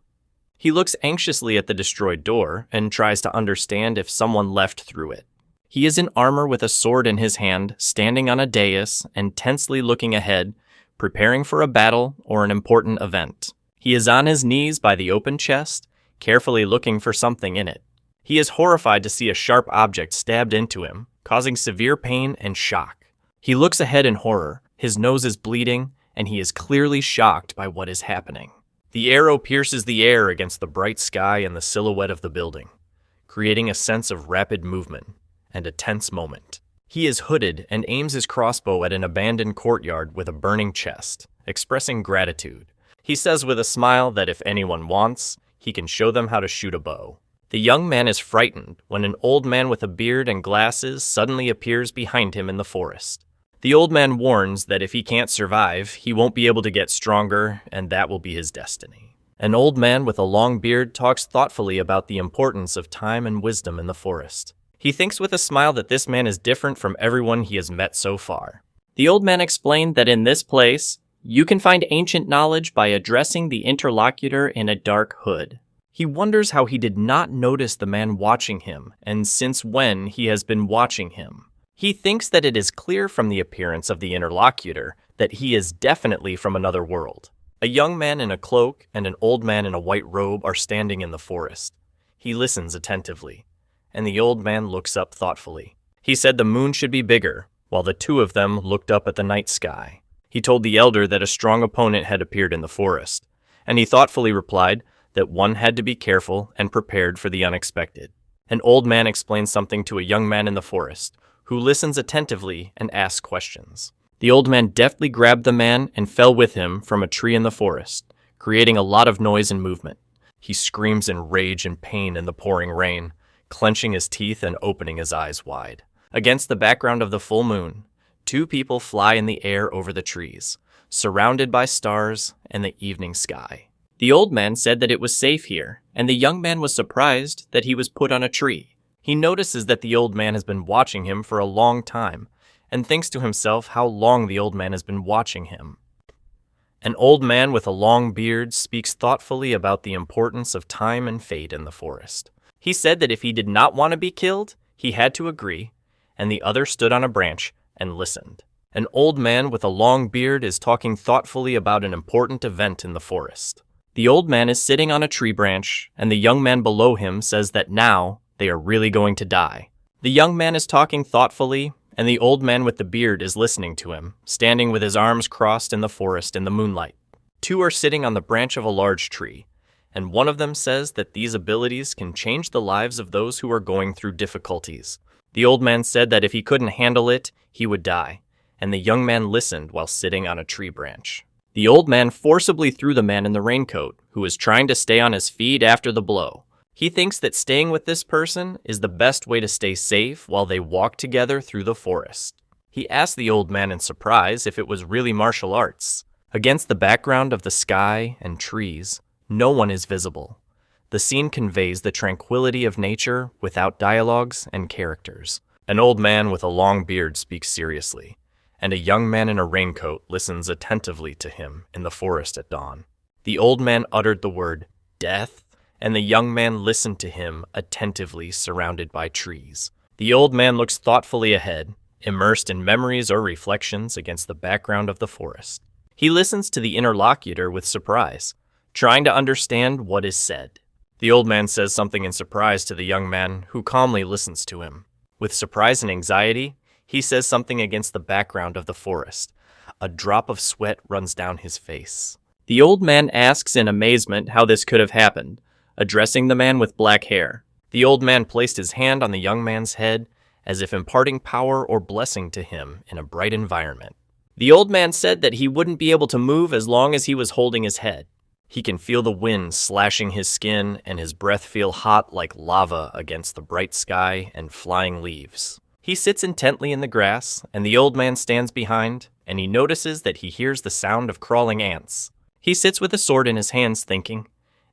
He looks anxiously at the destroyed door and tries to understand if someone left through it. He is in armor with a sword in his hand, standing on a dais and tensely looking ahead, preparing for a battle or an important event. He is on his knees by the open chest, carefully looking for something in it. He is horrified to see a sharp object stabbed into him, causing severe pain and shock. He looks ahead in horror, his nose is bleeding, and he is clearly shocked by what is happening. The arrow pierces the air against the bright sky and the silhouette of the building, creating a sense of rapid movement and a tense moment. He is hooded and aims his crossbow at an abandoned courtyard with a burning chest, expressing gratitude. He says with a smile that if anyone wants, he can show them how to shoot a bow. The young man is frightened when an old man with a beard and glasses suddenly appears behind him in the forest. The old man warns that if he can't survive, he won't be able to get stronger, and that will be his destiny. An old man with a long beard talks thoughtfully about the importance of time and wisdom in the forest. He thinks with a smile that this man is different from everyone he has met so far. The old man explained that in this place, you can find ancient knowledge by addressing the interlocutor in a dark hood. He wonders how he did not notice the man watching him, and since when he has been watching him. He thinks that it is clear from the appearance of the interlocutor that he is definitely from another world. A young man in a cloak and an old man in a white robe are standing in the forest. He listens attentively, and the old man looks up thoughtfully. He said the moon should be bigger, while the two of them looked up at the night sky. He told the elder that a strong opponent had appeared in the forest, and he thoughtfully replied that one had to be careful and prepared for the unexpected. An old man explains something to a young man in the forest, who listens attentively and asks questions. The old man deftly grabbed the man and fell with him from a tree in the forest, creating a lot of noise and movement. He screams in rage and pain in the pouring rain, clenching his teeth and opening his eyes wide. Against the background of the full moon, two people fly in the air over the trees, surrounded by stars and the evening sky. The old man said that it was safe here, and the young man was surprised that he was put on a tree. He notices that the old man has been watching him for a long time, and thinks to himself how long the old man has been watching him. An old man with a long beard speaks thoughtfully about the importance of time and fate in the forest. He said that if he did not want to be killed, he had to agree, and the other stood on a branch and listened. An old man with a long beard is talking thoughtfully about an important event in the forest. The old man is sitting on a tree branch, and the young man below him says that now they are really going to die. The young man is talking thoughtfully, and the old man with the beard is listening to him, standing with his arms crossed in the forest in the moonlight. Two are sitting on the branch of a large tree, and one of them says that these abilities can change the lives of those who are going through difficulties. The old man said that if he couldn't handle it, he would die, and the young man listened while sitting on a tree branch. The old man forcibly threw the man in the raincoat, who was trying to stay on his feet after the blow. He thinks that staying with this person is the best way to stay safe while they walk together through the forest. He asked the old man in surprise if it was really martial arts. Against the background of the sky and trees, no one is visible. The scene conveys the tranquility of nature without dialogues and characters. An old man with a long beard speaks seriously, and a young man in a raincoat listens attentively to him in the forest at dawn. The old man uttered the word, "death," and the young man listened to him attentively surrounded by trees. The old man looks thoughtfully ahead, immersed in memories or reflections against the background of the forest. He listens to the interlocutor with surprise, trying to understand what is said. The old man says something in surprise to the young man, who calmly listens to him. With surprise and anxiety, he says something against the background of the forest. A drop of sweat runs down his face. The old man asks in amazement how this could have happened, addressing the man with black hair. The old man placed his hand on the young man's head, as if imparting power or blessing to him in a bright environment. The old man said that he wouldn't be able to move as long as he was holding his head. He can feel the wind slashing his skin and his breath feel hot like lava against the bright sky and flying leaves. He sits intently in the grass, and the old man stands behind, and he notices that he hears the sound of crawling ants. He sits with a sword in his hands thinking,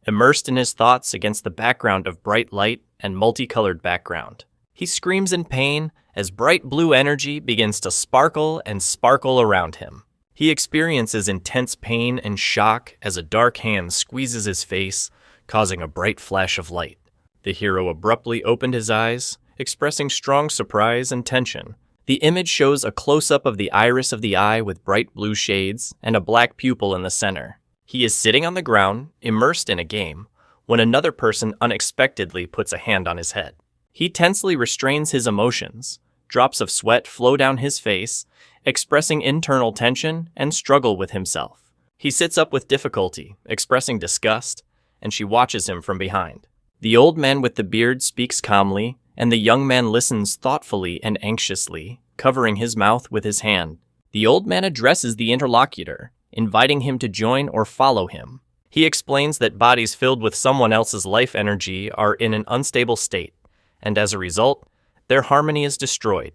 immersed in his thoughts against the background of bright light and multicolored background. He screams in pain as bright blue energy begins to sparkle and sparkle around him. He experiences intense pain and shock as a dark hand squeezes his face, causing a bright flash of light. The hero abruptly opened his eyes, expressing strong surprise and tension. The image shows a close-up of the iris of the eye with bright blue shades and a black pupil in the center. He is sitting on the ground, immersed in a game, when another person unexpectedly puts a hand on his head. He tensely restrains his emotions. Drops of sweat flow down his face, expressing internal tension and struggle with himself. He sits up with difficulty, expressing disgust, and she watches him from behind. The old man with the beard speaks calmly, and the young man listens thoughtfully and anxiously, covering his mouth with his hand. The old man addresses the interlocutor, inviting him to join or follow him. He explains that bodies filled with someone else's life energy are in an unstable state, and as a result, their harmony is destroyed,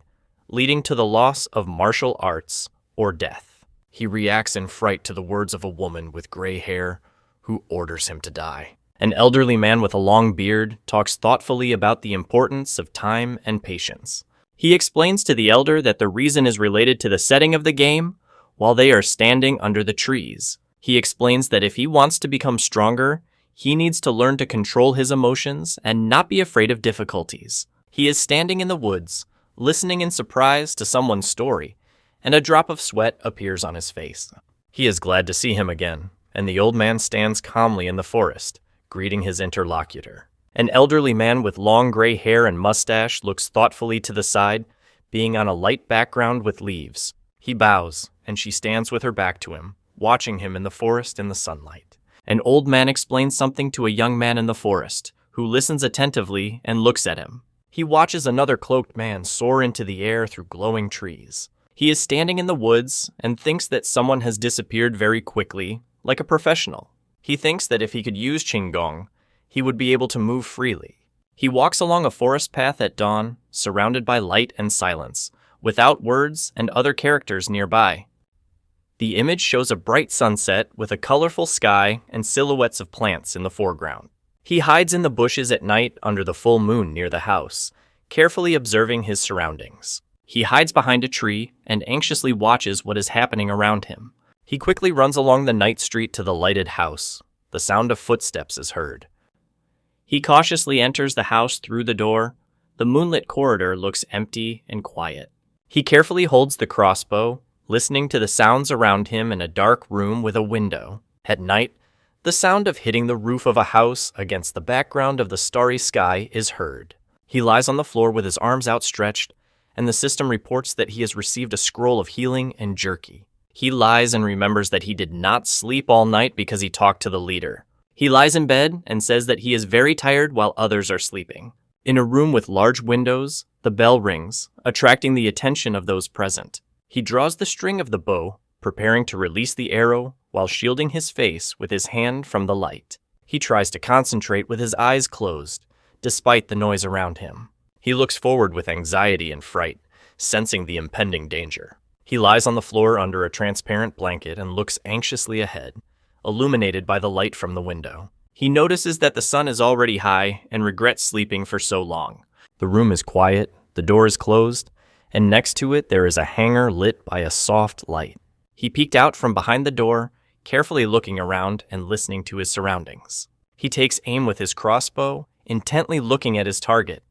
leading to the loss of martial arts or death. He reacts in fright to the words of a woman with gray hair who orders him to die. An elderly man with a long beard talks thoughtfully about the importance of time and patience. He explains to the elder that the reason is related to the setting of the game while they are standing under the trees. He explains that if he wants to become stronger, he needs to learn to control his emotions and not be afraid of difficulties. He is standing in the woods, listening in surprise to someone's story, and a drop of sweat appears on his face. He is glad to see him again, and the old man stands calmly in the forest, greeting his interlocutor. An elderly man with long gray hair and mustache looks thoughtfully to the side, being on a light background with leaves. He bows, and she stands with her back to him, watching him in the forest in the sunlight. An old man explains something to a young man in the forest, who listens attentively and looks at him. He watches another cloaked man soar into the air through glowing trees. He is standing in the woods and thinks that someone has disappeared very quickly, like a professional. He thinks that if he could use Qigong, he would be able to move freely. He walks along a forest path at dawn, surrounded by light and silence, without words and other characters nearby. The image shows a bright sunset with a colorful sky and silhouettes of plants in the foreground. He hides in the bushes at night under the full moon near the house, carefully observing his surroundings. He hides behind a tree and anxiously watches what is happening around him. He quickly runs along the night street to the lighted house. The sound of footsteps is heard. He cautiously enters the house through the door. The moonlit corridor looks empty and quiet. He carefully holds the crossbow, listening to the sounds around him in a dark room with a window. At night, the sound of hitting the roof of a house against the background of the starry sky is heard. He lies on the floor with his arms outstretched, and the system reports that he has received a scroll of healing and jerky. He lies and remembers that he did not sleep all night because he talked to the leader. He lies in bed and says that he is very tired while others are sleeping. In a room with large windows, the bell rings, attracting the attention of those present. He draws the string of the bow, preparing to release the arrow while shielding his face with his hand from the light. He tries to concentrate with his eyes closed, despite the noise around him. He looks forward with anxiety and fright, sensing the impending danger. He lies on the floor under a transparent blanket and looks anxiously ahead, illuminated by the light from the window. He notices that the sun is already high and regrets sleeping for so long. The room is quiet, the door is closed, and next to it there is a hanger lit by a soft light. He peeked out from behind the door, carefully looking around and listening to his surroundings. He takes aim with his crossbow, intently looking at his target,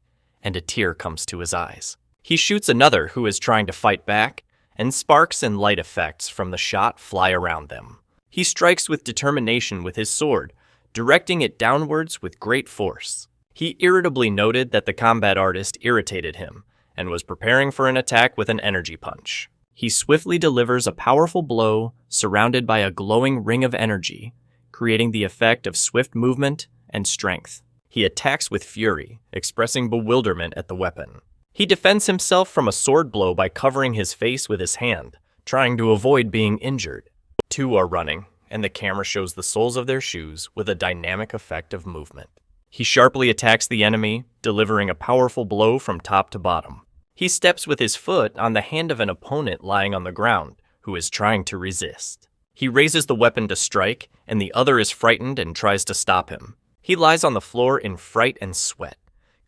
and a tear comes to his eyes. He shoots another who is trying to fight back, and sparks and light effects from the shot fly around them. He strikes with determination with his sword, directing it downwards with great force. He irritably noted that the combat artist irritated him, and was preparing for an attack with an energy punch. He swiftly delivers a powerful blow surrounded by a glowing ring of energy, creating the effect of swift movement and strength. He attacks with fury, expressing bewilderment at the weapon. He defends himself from a sword blow by covering his face with his hand, trying to avoid being injured. Two are running, and the camera shows the soles of their shoes with a dynamic effect of movement. He sharply attacks the enemy, delivering a powerful blow from top to bottom. He steps with his foot on the hand of an opponent lying on the ground, who is trying to resist. He raises the weapon to strike, and the other is frightened and tries to stop him. He lies on the floor in fright and sweat,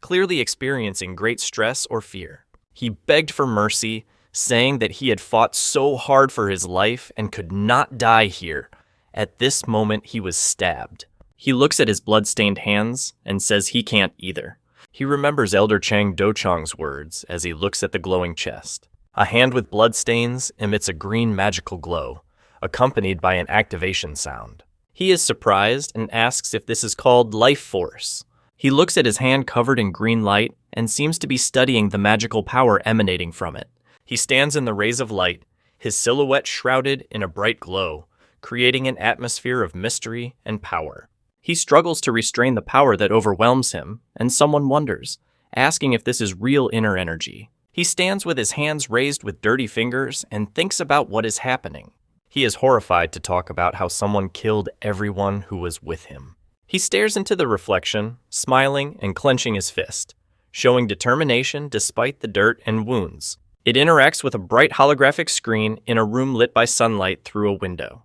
clearly experiencing great stress or fear. He begged for mercy, saying that he had fought so hard for his life and could not die here. At this moment, he was stabbed. He looks at his blood-stained hands and says he can't either. He remembers Elder Chang Dochong's words as he looks at the glowing chest. A hand with bloodstains emits a green magical glow, accompanied by an activation sound. He is surprised and asks if this is called life force. He looks at his hand covered in green light and seems to be studying the magical power emanating from it. He stands in the rays of light, his silhouette shrouded in a bright glow, creating an atmosphere of mystery and power. He struggles to restrain the power that overwhelms him, and someone wonders, asking if this is real inner energy. He stands with his hands raised with dirty fingers and thinks about what is happening. He is horrified to talk about how someone killed everyone who was with him. He stares into the reflection, smiling and clenching his fist, showing determination despite the dirt and wounds. It interacts with a bright holographic screen in a room lit by sunlight through a window.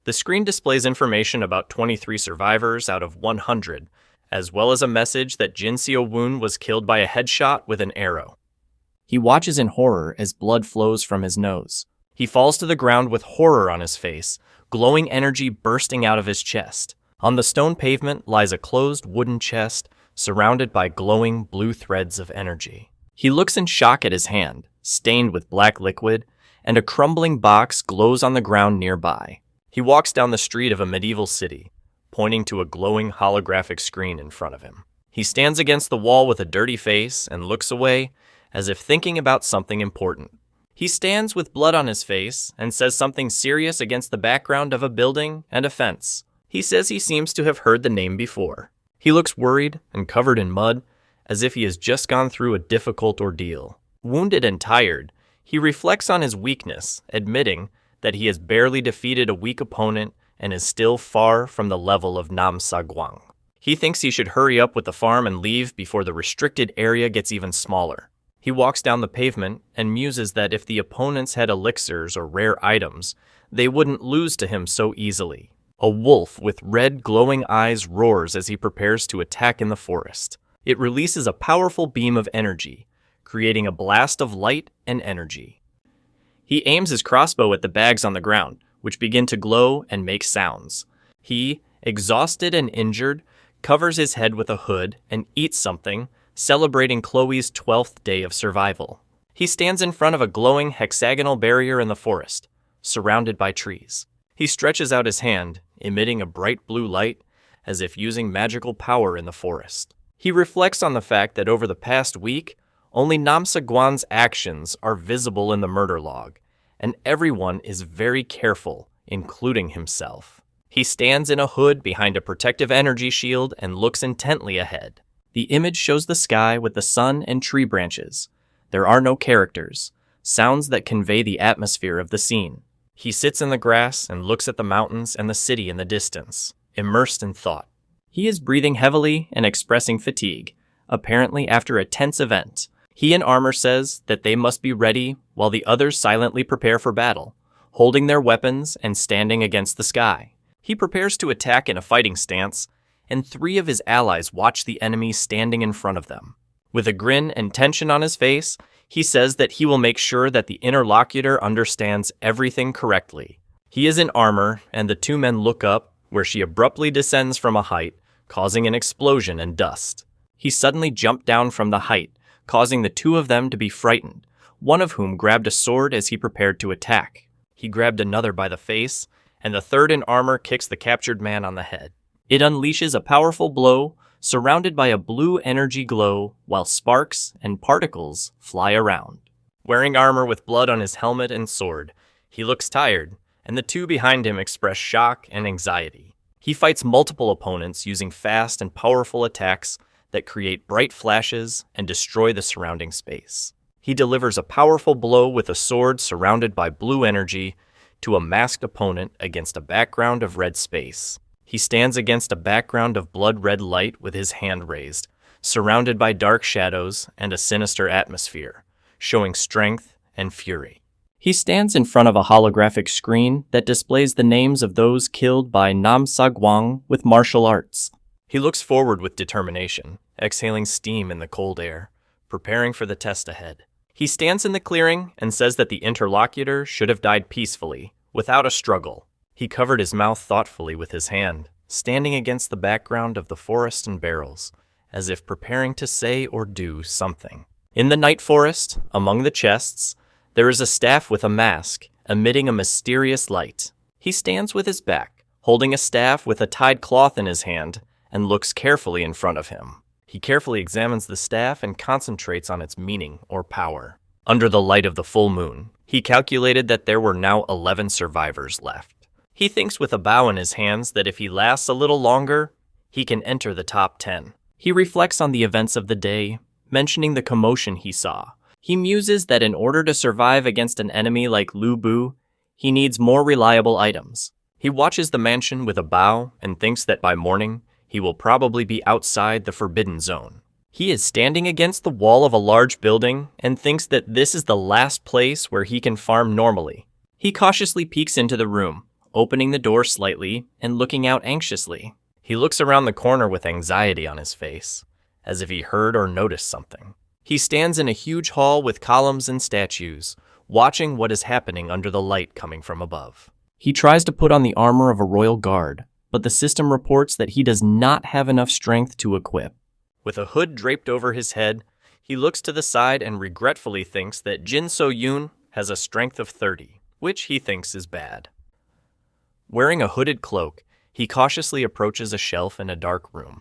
The screen displays information about 23 survivors out of 100, as well as a message that Jin Seo-woon was killed by a headshot with an arrow. He watches in horror as blood flows from his nose. He falls to the ground with horror on his face, glowing energy bursting out of his chest. On the stone pavement lies a closed wooden chest surrounded by glowing blue threads of energy. He looks in shock at his hand, stained with black liquid, and a crumbling box glows on the ground nearby. He walks down the street of a medieval city, pointing to a glowing holographic screen in front of him. He stands against the wall with a dirty face and looks away, as if thinking about something important. He stands with blood on his face and says something serious against the background of a building and a fence. He says he seems to have heard the name before. He looks worried and covered in mud, as if he has just gone through a difficult ordeal. Wounded and tired, he reflects on his weakness, admitting that he has barely defeated a weak opponent and is still far from the level of Nam Sa-gwang. He thinks he should hurry up with the farm and leave before the restricted area gets even smaller. He walks down the pavement and muses that if the opponents had elixirs or rare items, they wouldn't lose to him so easily. A wolf with red glowing eyes roars as he prepares to attack in the forest. It releases a powerful beam of energy, creating a blast of light and energy. He aims his crossbow at the bags on the ground, which begin to glow and make sounds. He, exhausted and injured, covers his head with a hood and eats something, celebrating Chloe's 12th day of survival. He stands in front of a glowing hexagonal barrier in the forest, surrounded by trees. He stretches out his hand, emitting a bright blue light, as if using magical power in the forest. He reflects on the fact that over the past week, only Nam Sa-gwan's actions are visible in the murder log, and everyone is very careful, including himself. He stands in a hood behind a protective energy shield and looks intently ahead. The image shows the sky with the sun and tree branches. There are no characters, sounds that convey the atmosphere of the scene. He sits in the grass and looks at the mountains and the city in the distance, immersed in thought. He is breathing heavily and expressing fatigue, apparently after a tense event. He in armor says that they must be ready while the others silently prepare for battle, holding their weapons and standing against the sky. He prepares to attack in a fighting stance, and 3 of his allies watch the enemy standing in front of them. With a grin and tension on his face, he says that he will make sure that the interlocutor understands everything correctly. He is in armor, and the 2 men look up, where she abruptly descends from a height, causing an explosion and dust. He suddenly jumped down from the height, causing the 2 of them to be frightened, one of whom grabbed a sword as he prepared to attack. He grabbed another by the face, and the 3rd in armor kicks the captured man on the head. It unleashes a powerful blow, surrounded by a blue energy glow, while sparks and particles fly around. Wearing armor with blood on his helmet and sword, he looks tired, and the 2 behind him express shock and anxiety. He fights multiple opponents using fast and powerful attacks that create bright flashes and destroy the surrounding space. He delivers a powerful blow with a sword surrounded by blue energy to a masked opponent against a background of red space. He stands against a background of blood-red light with his hand raised, surrounded by dark shadows and a sinister atmosphere, showing strength and fury. He stands in front of a holographic screen that displays the names of those killed by Nam Sagwang with martial arts. He looks forward with determination, exhaling steam in the cold air, preparing for the test ahead. He stands in the clearing and says that the interlocutor should have died peacefully, without a struggle. He covered his mouth thoughtfully with his hand, standing against the background of the forest and barrels, as if preparing to say or do something. In the night forest, among the chests, there is a staff with a mask, emitting a mysterious light. He stands with his back, holding a staff with a tied cloth in his hand, and looks carefully in front of him. He carefully examines the staff and concentrates on its meaning or power. Under the light of the full moon, he calculated that there were now 11 survivors left. He thinks with a bow in his hands that if he lasts a little longer, he can enter the top 10. He reflects on the events of the day, mentioning the commotion he saw. He muses that in order to survive against an enemy like Lu Bu, he needs more reliable items. He watches the mansion with a bow and thinks that by morning, he will probably be outside the forbidden zone. He is standing against the wall of a large building and thinks that this is the last place where he can farm normally. He cautiously peeks into the room, opening the door slightly and looking out anxiously. He looks around the corner with anxiety on his face, as if he heard or noticed something. He stands in a huge hall with columns and statues, watching what is happening under the light coming from above. He tries to put on the armor of a royal guard, but the system reports that he does not have enough strength to equip. With a hood draped over his head, he looks to the side and regretfully thinks that Jin So-yoon has a strength of 30, which he thinks is bad. Wearing a hooded cloak, he cautiously approaches a shelf in a dark room,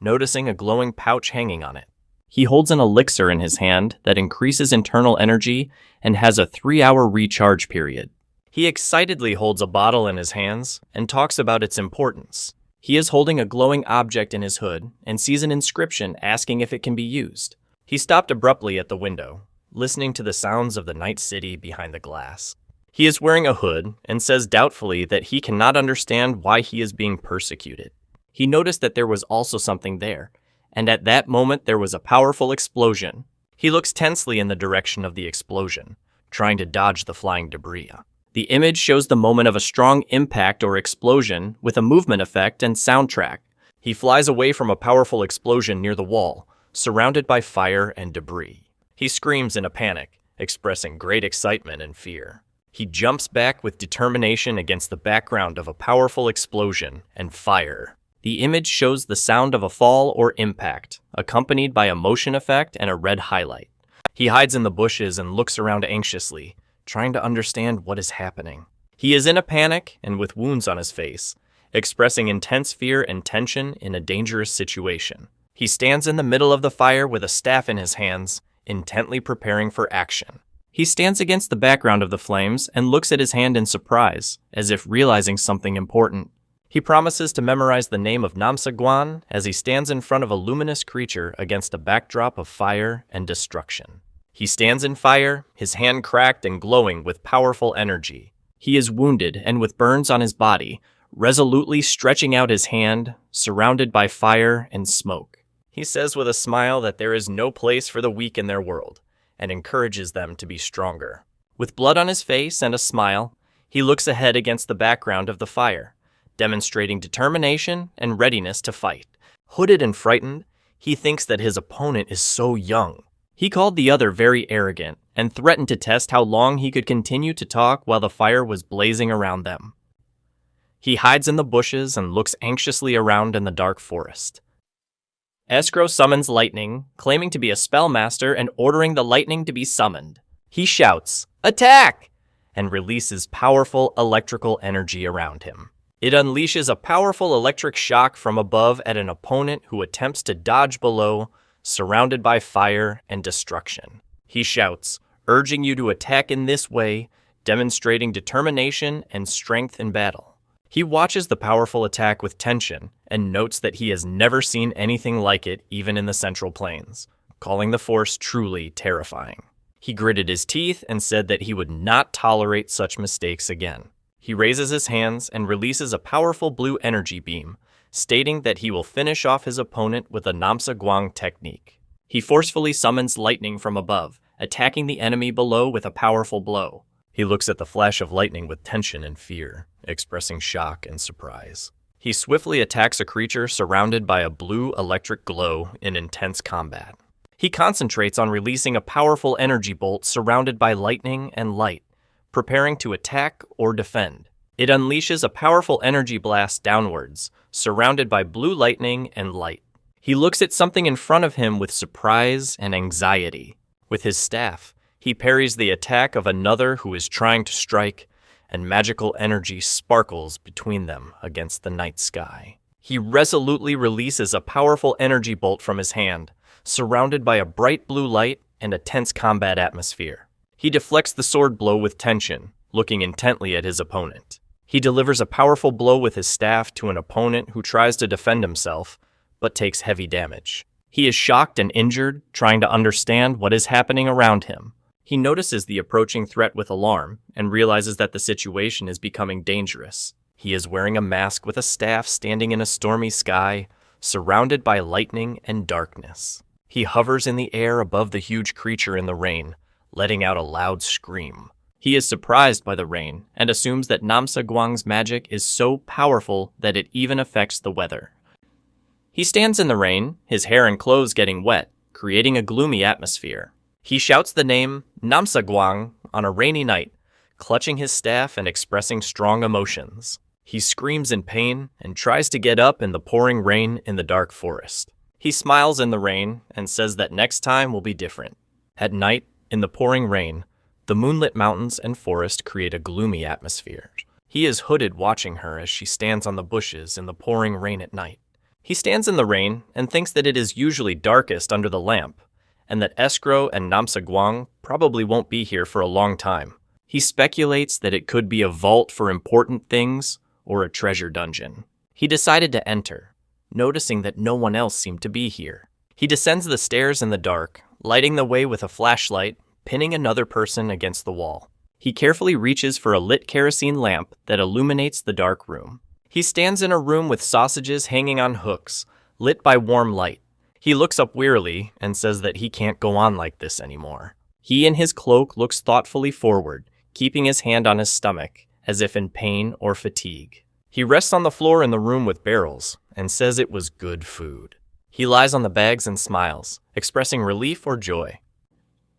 noticing a glowing pouch hanging on it. He holds an elixir in his hand that increases internal energy and has a 3-hour recharge period. He excitedly holds a bottle in his hands and talks about its importance. He is holding a glowing object in his hood and sees an inscription asking if it can be used. He stopped abruptly at the window, listening to the sounds of the night city behind the glass. He is wearing a hood and says doubtfully that he cannot understand why he is being persecuted. He noticed that there was also something there, and at that moment there was a powerful explosion. He looks tensely in the direction of the explosion, trying to dodge the flying debris. The image shows the moment of a strong impact or explosion with a movement effect and soundtrack. He flies away from a powerful explosion near the wall, surrounded by fire and debris. He screams in a panic, expressing great excitement and fear. He jumps back with determination against the background of a powerful explosion and fire. The image shows the sound of a fall or impact, accompanied by a motion effect and a red highlight. He hides in the bushes and looks around anxiously, trying to understand what is happening. He is in a panic and with wounds on his face, expressing intense fear and tension in a dangerous situation. He stands in the middle of the fire with a staff in his hands, intently preparing for action. He stands against the background of the flames and looks at his hand in surprise, as if realizing something important. He promises to memorize the name of Namsagwan as he stands in front of a luminous creature against a backdrop of fire and destruction. He stands in fire, his hand cracked and glowing with powerful energy. He is wounded and with burns on his body, resolutely stretching out his hand, surrounded by fire and smoke. He says with a smile that there is no place for the weak in their world, and encourages them to be stronger. With blood on his face and a smile, he looks ahead against the background of the fire, demonstrating determination and readiness to fight. Hooded and frightened, he thinks that his opponent is so young. He called the other very arrogant and threatened to test how long he could continue to talk while the fire was blazing around them. He hides in the bushes and looks anxiously around in the dark forest. Escrow summons lightning, claiming to be a spellmaster and ordering the lightning to be summoned. He shouts, "Attack!" and releases powerful electrical energy around him. It unleashes a powerful electric shock from above at an opponent who attempts to dodge below, surrounded by fire and destruction. He shouts, urging you to attack in this way, demonstrating determination and strength in battle. He watches the powerful attack with tension and notes that he has never seen anything like it even in the Central Plains, calling the force truly terrifying. He gritted his teeth and said that he would not tolerate such mistakes again. He raises his hands and releases a powerful blue energy beam, stating that he will finish off his opponent with a Namsa Guang technique. He forcefully summons lightning from above, attacking the enemy below with a powerful blow. He looks at the flash of lightning with tension and fear, expressing shock and surprise. He swiftly attacks a creature surrounded by a blue electric glow in intense combat. He concentrates on releasing a powerful energy bolt surrounded by lightning and light, preparing to attack or defend. It unleashes a powerful energy blast downwards, surrounded by blue lightning and light. He looks at something in front of him with surprise and anxiety. With his staff, he parries the attack of another who is trying to strike, and magical energy sparkles between them against the night sky. He resolutely releases a powerful energy bolt from his hand, surrounded by a bright blue light and a tense combat atmosphere. He deflects the sword blow with tension, looking intently at his opponent. He delivers a powerful blow with his staff to an opponent who tries to defend himself, but takes heavy damage. He is shocked and injured, trying to understand what is happening around him. He notices the approaching threat with alarm and realizes that the situation is becoming dangerous. He is wearing a mask with a staff standing in a stormy sky, surrounded by lightning and darkness. He hovers in the air above the huge creature in the rain, letting out a loud scream. He is surprised by the rain and assumes that Namsa Guang's magic is so powerful that it even affects the weather. He stands in the rain, his hair and clothes getting wet, creating a gloomy atmosphere. He shouts the name Namsa Guang on a rainy night, clutching his staff and expressing strong emotions. He screams in pain and tries to get up in the pouring rain in the dark forest. He smiles in the rain and says that next time will be different. At night, in the pouring rain, the moonlit mountains and forest create a gloomy atmosphere. He is hooded watching her as she stands on the bushes in the pouring rain at night. He stands in the rain and thinks that it is usually darkest under the lamp, and that Escrow and Namsa Guang probably won't be here for a long time. He speculates that it could be a vault for important things or a treasure dungeon. He decided to enter, noticing that no one else seemed to be here. He descends the stairs in the dark, lighting the way with a flashlight, pinning another person against the wall. He carefully reaches for a lit kerosene lamp that illuminates the dark room. He stands in a room with sausages hanging on hooks, lit by warm light. He looks up wearily and says that he can't go on like this anymore. He in his cloak looks thoughtfully forward, keeping his hand on his stomach, as if in pain or fatigue. He rests on the floor in the room with barrels and says it was good food. He lies on the bags and smiles, expressing relief or joy.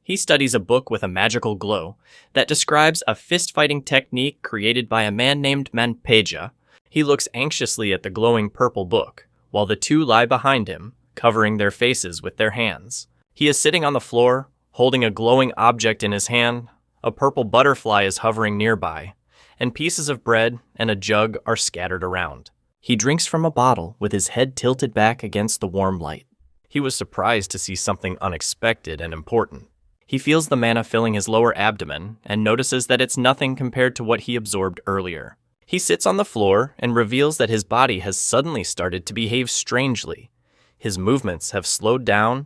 He studies a book with a magical glow that describes a fist-fighting technique created by a man named Manpeja. He looks anxiously at the glowing purple book, while the two lie behind him, covering their faces with their hands. He is sitting on the floor, holding a glowing object in his hand. A purple butterfly is hovering nearby, and pieces of bread and a jug are scattered around. He drinks from a bottle with his head tilted back against the warm light. He was surprised to see something unexpected and important. He feels the mana filling his lower abdomen and notices that it's nothing compared to what he absorbed earlier. He sits on the floor and reveals that his body has suddenly started to behave strangely. His movements have slowed down,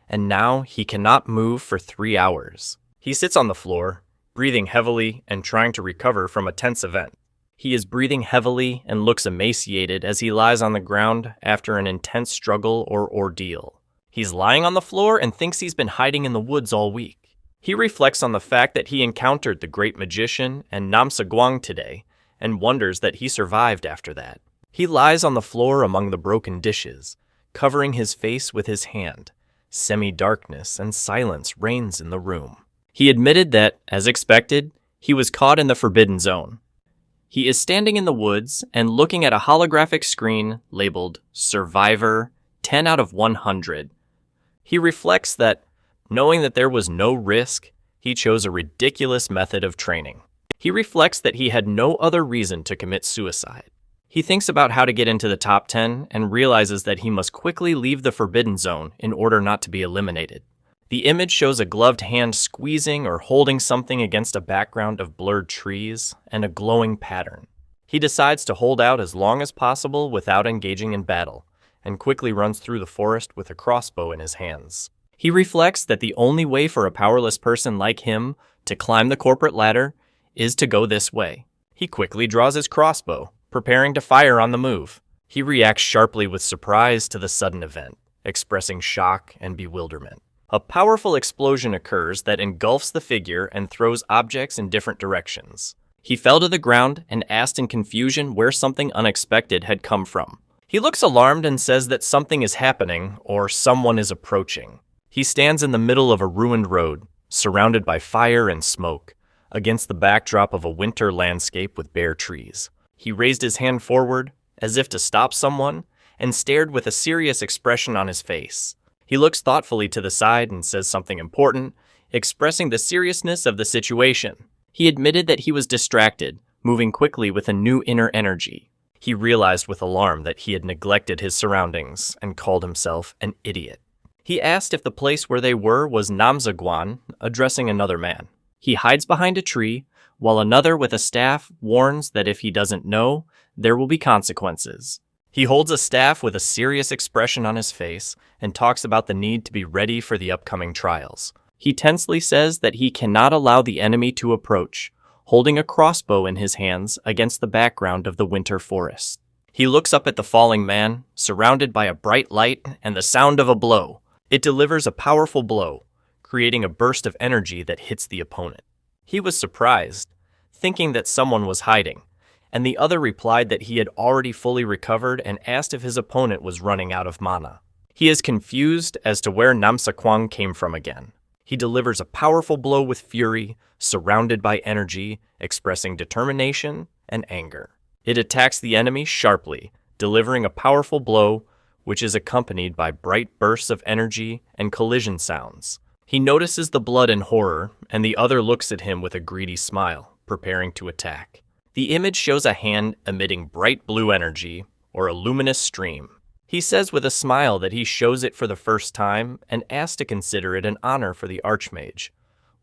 and now he cannot move for 3 hours. He sits on the floor, breathing heavily and trying to recover from a tense event. He is breathing heavily and looks emaciated as he lies on the ground after an intense struggle or ordeal. He's lying on the floor and thinks he's been hiding in the woods all week. He reflects on the fact that he encountered the great magician and Namsaguang today and wonders that he survived after that. He lies on the floor among the broken dishes, covering his face with his hand. Semi-darkness and silence reigns in the room. He admitted that, as expected, he was caught in the forbidden zone. He is standing in the woods and looking at a holographic screen labeled Survivor 10 out of 100. He reflects that, knowing that there was no risk, he chose a ridiculous method of training. He reflects that he had no other reason to commit suicide. He thinks about how to get into the top 10 and realizes that he must quickly leave the forbidden zone in order not to be eliminated. The image shows a gloved hand squeezing or holding something against a background of blurred trees and a glowing pattern. He decides to hold out as long as possible without engaging in battle, and quickly runs through the forest with a crossbow in his hands. He reflects that the only way for a powerless person like him to climb the corporate ladder is to go this way. He quickly draws his crossbow, preparing to fire on the move. He reacts sharply with surprise to the sudden event, expressing shock and bewilderment. A powerful explosion occurs that engulfs the figure and throws objects in different directions. He fell to the ground and asked in confusion where something unexpected had come from. He looks alarmed and says that something is happening or someone is approaching. He stands in the middle of a ruined road, surrounded by fire and smoke, against the backdrop of a winter landscape with bare trees. He raised his hand forward, as if to stop someone, and stared with a serious expression on his face. He looks thoughtfully to the side and says something important, expressing the seriousness of the situation. He admitted that he was distracted, moving quickly with a new inner energy. He realized with alarm that he had neglected his surroundings and called himself an idiot. He asked if the place where they were was Namsaguan, addressing another man. He hides behind a tree, while another with a staff warns that if he doesn't know, there will be consequences. He holds a staff with a serious expression on his face and talks about the need to be ready for the upcoming trials. He tensely says that he cannot allow the enemy to approach, holding a crossbow in his hands against the background of the winter forest. He looks up at the falling man, surrounded by a bright light and the sound of a blow. It delivers a powerful blow, creating a burst of energy that hits the opponent. He was surprised, thinking that someone was hiding, and the other replied that he had already fully recovered and asked if his opponent was running out of mana. He is confused as to where Namsaguang came from again. He delivers a powerful blow with fury, surrounded by energy, expressing determination and anger. It attacks the enemy sharply, delivering a powerful blow, which is accompanied by bright bursts of energy and collision sounds. He notices the blood in horror, and the other looks at him with a greedy smile, preparing to attack. The image shows a hand emitting bright blue energy, or a luminous stream. He says with a smile that he shows it for the first time and asks to consider it an honor for the Archmage,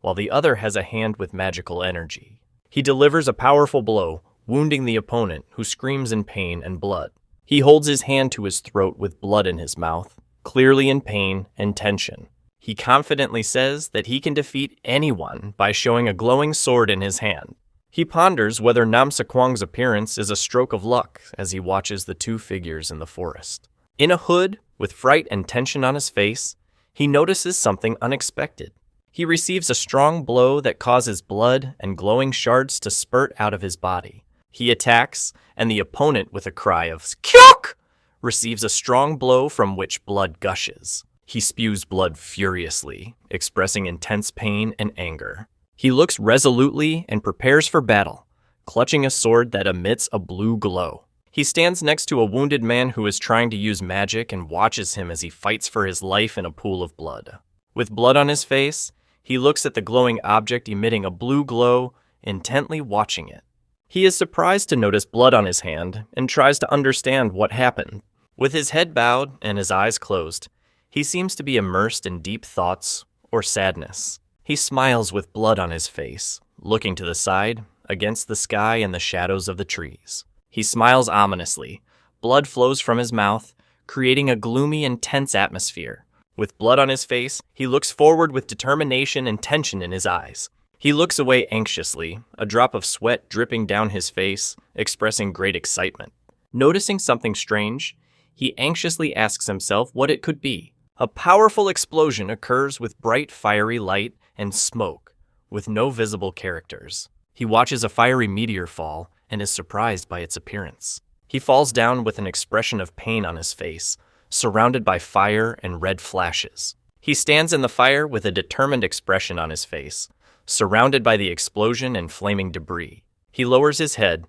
while the other has a hand with magical energy. He delivers a powerful blow, wounding the opponent, who screams in pain and blood. He holds his hand to his throat with blood in his mouth, clearly in pain and tension. He confidently says that he can defeat anyone by showing a glowing sword in his hand. He ponders whether Namsaguang's appearance is a stroke of luck as he watches the two figures in the forest. In a hood, with fright and tension on his face, he notices something unexpected. He receives a strong blow that causes blood and glowing shards to spurt out of his body. He attacks, and the opponent, with a cry of "Kyok!" receives a strong blow from which blood gushes. He spews blood furiously, expressing intense pain and anger. He looks resolutely and prepares for battle, clutching a sword that emits a blue glow. He stands next to a wounded man who is trying to use magic and watches him as he fights for his life in a pool of blood. With blood on his face, he looks at the glowing object emitting a blue glow, intently watching it. He is surprised to notice blood on his hand and tries to understand what happened. With his head bowed and his eyes closed, he seems to be immersed in deep thoughts or sadness. He smiles with blood on his face, looking to the side, against the sky and the shadows of the trees. He smiles ominously. Blood flows from his mouth, creating a gloomy and tense atmosphere. With blood on his face, he looks forward with determination and tension in his eyes. He looks away anxiously, a drop of sweat dripping down his face, expressing great excitement. Noticing something strange, he anxiously asks himself what it could be. A powerful explosion occurs with bright fiery light and smoke, with no visible characters. He watches a fiery meteor fall and is surprised by its appearance. He falls down with an expression of pain on his face, surrounded by fire and red flashes. He stands in the fire with a determined expression on his face, surrounded by the explosion and flaming debris. He lowers his head,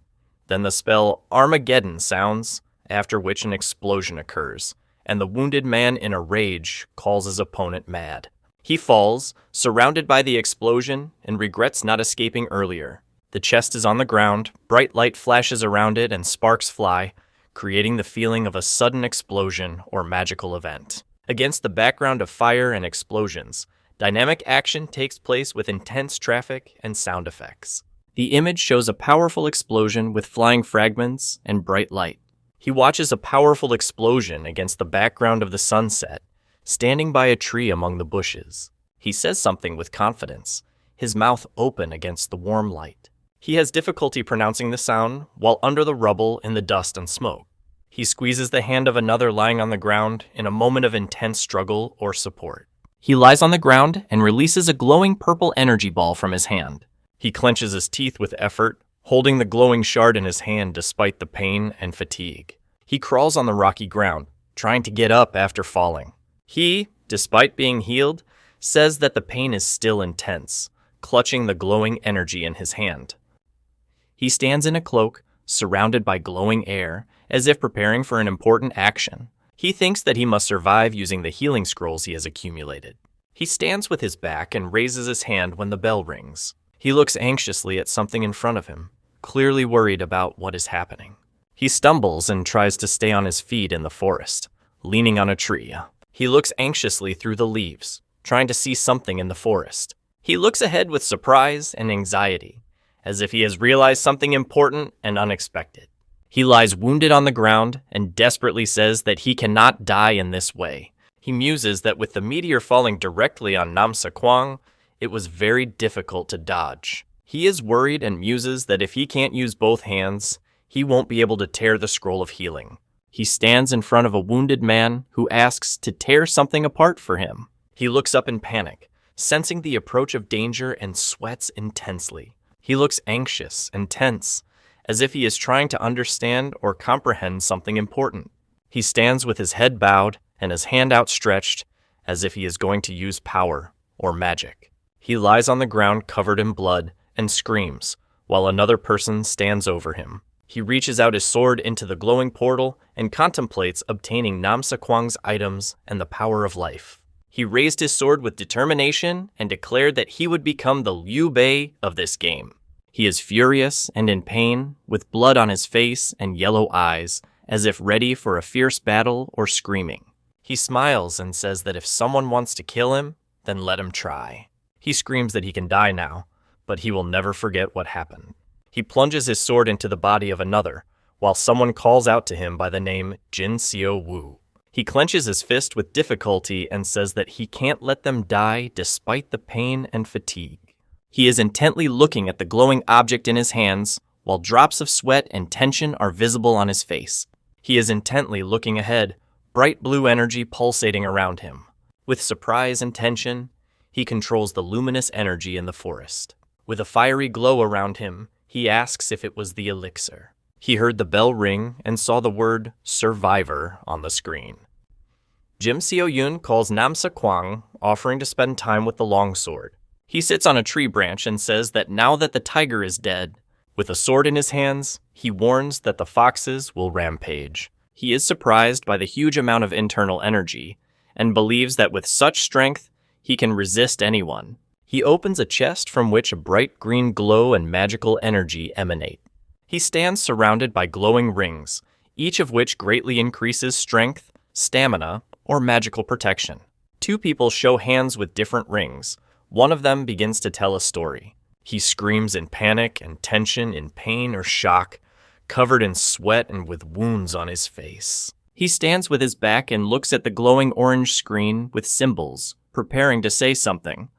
then the spell Armageddon sounds, after which an explosion occurs, and the wounded man in a rage calls his opponent mad. He falls, surrounded by the explosion, and regrets not escaping earlier. The chest is on the ground, bright light flashes around it and sparks fly, creating the feeling of a sudden explosion or magical event. Against the background of fire and explosions, dynamic action takes place with intense traffic and sound effects. The image shows a powerful explosion with flying fragments and bright light. He watches a powerful explosion against the background of the sunset, standing by a tree among the bushes. He says something with confidence, his mouth open against the warm light. He has difficulty pronouncing the sound while under the rubble in the dust and smoke. He squeezes the hand of another lying on the ground in a moment of intense struggle or support. He lies on the ground and releases a glowing purple energy ball from his hand. He clenches his teeth with effort, holding the glowing shard in his hand despite the pain and fatigue. He crawls on the rocky ground, trying to get up after falling. He, despite being healed, says that the pain is still intense, clutching the glowing energy in his hand. He stands in a cloak, surrounded by glowing air, as if preparing for an important action. He thinks that he must survive using the healing scrolls he has accumulated. He stands with his back and raises his hand when the bell rings. He looks anxiously at something in front of him, clearly worried about what is happening. He stumbles and tries to stay on his feet in the forest, leaning on a tree. He looks anxiously through the leaves, trying to see something in the forest. He looks ahead with surprise and anxiety, as if he has realized something important and unexpected. He lies wounded on the ground and desperately says that he cannot die in this way. He muses that with the meteor falling directly on Namsa Kwang, it was very difficult to dodge. He is worried and muses that if he can't use both hands, he won't be able to tear the scroll of healing. He stands in front of a wounded man who asks to tear something apart for him. He looks up in panic, sensing the approach of danger and sweats intensely. He looks anxious and tense, as if he is trying to understand or comprehend something important. He stands with his head bowed and his hand outstretched, as if he is going to use power or magic. He lies on the ground covered in blood and screams, while another person stands over him. He reaches out his sword into the glowing portal and contemplates obtaining Namsa Kwang's items and the power of life. He raised his sword with determination and declared that he would become the Liu Bei of this game. He is furious and in pain, with blood on his face and yellow eyes, as if ready for a fierce battle or screaming. He smiles and says that if someone wants to kill him, then let him try. He screams that he can die now, but he will never forget what happened. He plunges his sword into the body of another, while someone calls out to him by the name Jin Xiao Wu. He clenches his fist with difficulty and says that he can't let them die despite the pain and fatigue. He is intently looking at the glowing object in his hands, while drops of sweat and tension are visible on his face. He is intently looking ahead, bright blue energy pulsating around him. With surprise and tension, he controls the luminous energy in the forest. With a fiery glow around him, he asks if it was the elixir. He heard the bell ring and saw the word survivor on the screen. Jim Seo-yun calls Namsa Kwang, offering to spend time with the longsword. He sits on a tree branch and says that now that the tiger is dead, with a sword in his hands, he warns that the foxes will rampage. He is surprised by the huge amount of internal energy and believes that with such strength, he can resist anyone. He opens a chest from which a bright green glow and magical energy emanate. He stands surrounded by glowing rings, each of which greatly increases strength, stamina, or magical protection. Two people show hands with different rings. One of them begins to tell a story. He screams in panic and tension, in pain or shock, covered in sweat and with wounds on his face. He stands with his back and looks at the glowing orange screen with symbols, preparing to say something.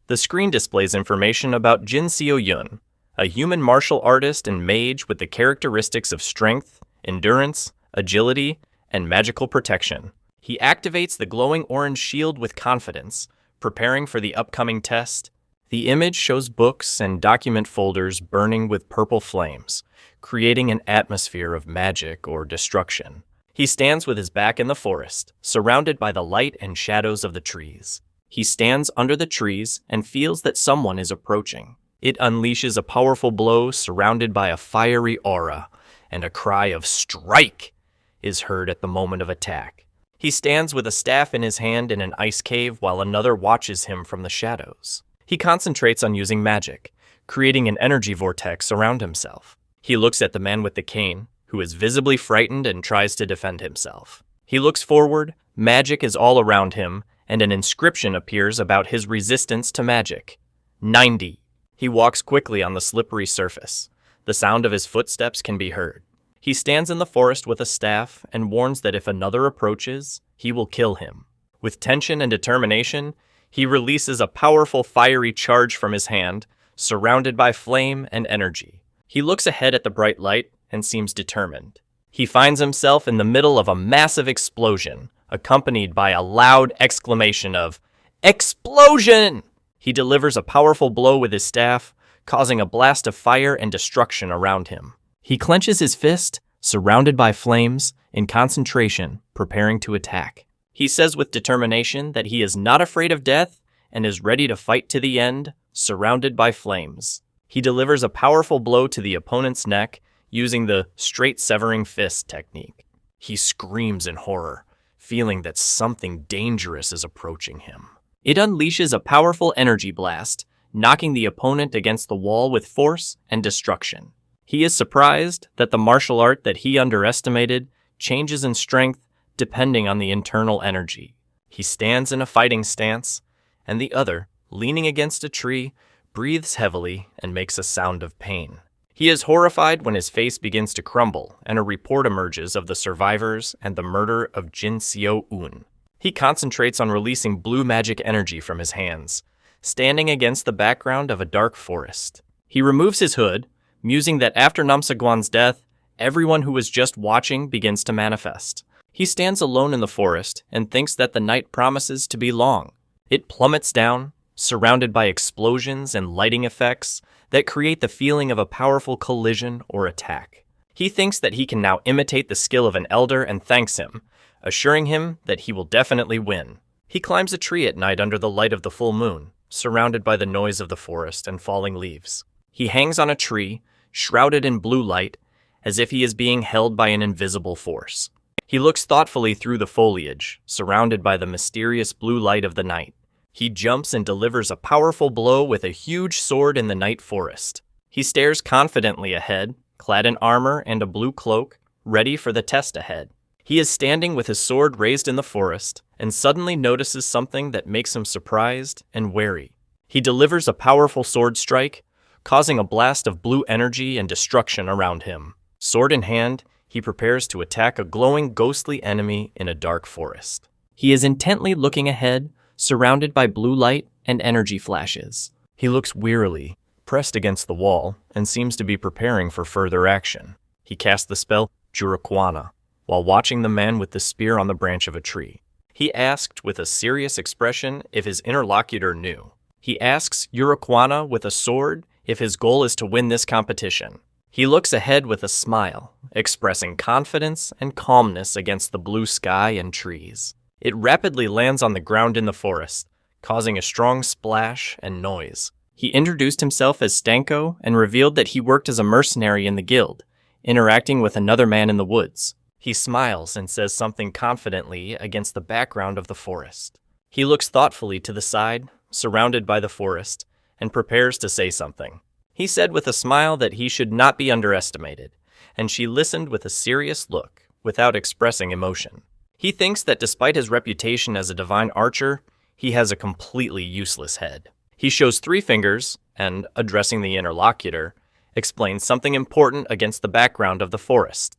The screen displays information about Jin Seo-yun, a human martial artist and mage with the characteristics of strength, endurance, agility, and magical protection. He activates the glowing orange shield with confidence, preparing for the upcoming test. The image shows books and document folders burning with purple flames, creating an atmosphere of magic or destruction. He stands with his back in the forest, surrounded by the light and shadows of the trees. He stands under the trees and feels that someone is approaching. It unleashes a powerful blow surrounded by a fiery aura, and a cry of "Strike!" is heard at the moment of attack. He stands with a staff in his hand in an ice cave while another watches him from the shadows. He concentrates on using magic, creating an energy vortex around himself. He looks at the man with the cane, who is visibly frightened and tries to defend himself. He looks forward, magic is all around him, and an inscription appears about his resistance to magic. 90. He walks quickly on the slippery surface. The sound of his footsteps can be heard. He stands in the forest with a staff and warns that if another approaches, he will kill him. With tension and determination, he releases a powerful fiery charge from his hand, surrounded by flame and energy. He looks ahead at the bright light and seems determined. He finds himself in the middle of a massive explosion, accompanied by a loud exclamation of "Explosion!" He delivers a powerful blow with his staff, causing a blast of fire and destruction around him. He clenches his fist, surrounded by flames, in concentration, preparing to attack. He says with determination that he is not afraid of death and is ready to fight to the end, surrounded by flames. He delivers a powerful blow to the opponent's neck using the straight severing fist technique. He screams in horror, feeling that something dangerous is approaching him. It unleashes a powerful energy blast, knocking the opponent against the wall with force and destruction. He is surprised that the martial art that he underestimated changes in strength depending on the internal energy. He stands in a fighting stance, and the other, leaning against a tree, breathes heavily and makes a sound of pain. He is horrified when his face begins to crumble and a report emerges of the survivors and the murder of Jin Seo-un. He concentrates on releasing blue magic energy from his hands, standing against the background of a dark forest. He removes his hood, musing that after Namsaguan's death, everyone who was just watching begins to manifest. He stands alone in the forest and thinks that the night promises to be long. It plummets down, surrounded by explosions and lighting effects that create the feeling of a powerful collision or attack. He thinks that he can now imitate the skill of an elder and thanks him, assuring him that he will definitely win. He climbs a tree at night under the light of the full moon, surrounded by the noise of the forest and falling leaves. He hangs on a tree, shrouded in blue light, as if he is being held by an invisible force. He looks thoughtfully through the foliage, surrounded by the mysterious blue light of the night. He jumps and delivers a powerful blow with a huge sword in the night forest. He stares confidently ahead, clad in armor and a blue cloak, ready for the test ahead. He is standing with his sword raised in the forest, and suddenly notices something that makes him surprised and wary. He delivers a powerful sword strike, causing a blast of blue energy and destruction around him. Sword in hand, he prepares to attack a glowing, ghostly enemy in a dark forest. He is intently looking ahead, surrounded by blue light and energy flashes. He looks wearily, pressed against the wall, and seems to be preparing for further action. He casts the spell Jurakwana, while watching the man with the spear on the branch of a tree. He asked with a serious expression if his interlocutor knew. He asks Jurakwana with a sword if his goal is to win this competition. He looks ahead with a smile, expressing confidence and calmness against the blue sky and trees. It rapidly lands on the ground in the forest, causing a strong splash and noise. He introduced himself as Stanko and revealed that he worked as a mercenary in the guild, interacting with another man in the woods. He smiles and says something confidently against the background of the forest. He looks thoughtfully to the side, surrounded by the forest, and prepares to say something. He said with a smile that he should not be underestimated, and she listened with a serious look, without expressing emotion. He thinks that despite his reputation as a divine archer, he has a completely useless head. He shows 3 fingers, and, addressing the interlocutor, explains something important against the background of the forest.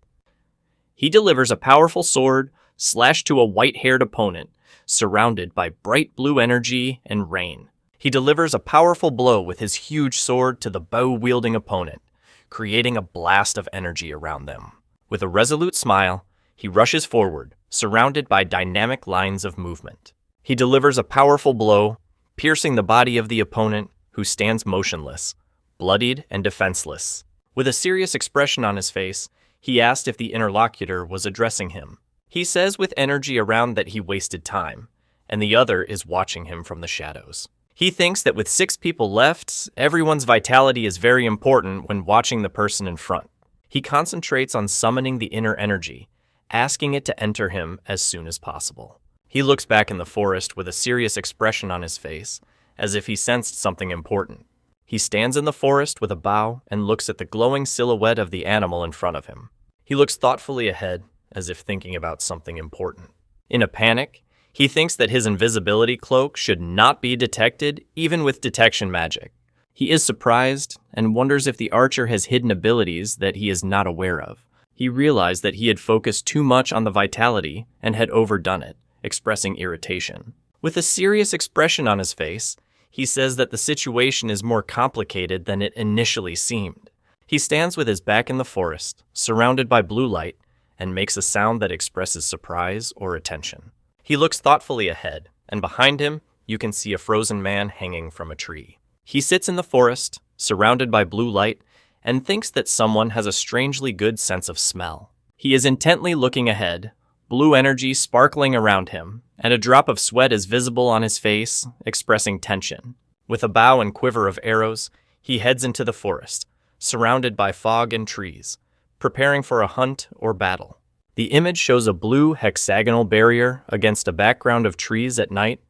He delivers a powerful sword, slashed to a white-haired opponent, surrounded by bright blue energy and rain. He delivers a powerful blow with his huge sword to the bow-wielding opponent, creating a blast of energy around them. With a resolute smile, he rushes forward, surrounded by dynamic lines of movement. He delivers a powerful blow, piercing the body of the opponent, who stands motionless, bloodied and defenseless. With a serious expression on his face, he asked if the interlocutor was addressing him. He says with energy around that he wasted time, and the other is watching him from the shadows. He thinks that with 6 people left, everyone's vitality is very important when watching the person in front. He concentrates on summoning the inner energy, asking it to enter him as soon as possible. He looks back in the forest with a serious expression on his face, as if he sensed something important. He stands in the forest with a bow and looks at the glowing silhouette of the animal in front of him. He looks thoughtfully ahead, as if thinking about something important. In a panic, he thinks that his invisibility cloak should not be detected, even with detection magic. He is surprised and wonders if the archer has hidden abilities that he is not aware of. He realized that he had focused too much on the vitality and had overdone it, expressing irritation. With a serious expression on his face, he says that the situation is more complicated than it initially seemed. He stands with his back in the forest, surrounded by blue light, and makes a sound that expresses surprise or attention. He looks thoughtfully ahead, and behind him, you can see a frozen man hanging from a tree. He sits in the forest, surrounded by blue light, and thinks that someone has a strangely good sense of smell. He is intently looking ahead, blue energy sparkling around him, and a drop of sweat is visible on his face, expressing tension. With a bow and quiver of arrows, he heads into the forest, surrounded by fog and trees, preparing for a hunt or battle. The image shows a blue hexagonal barrier against a background of trees at night,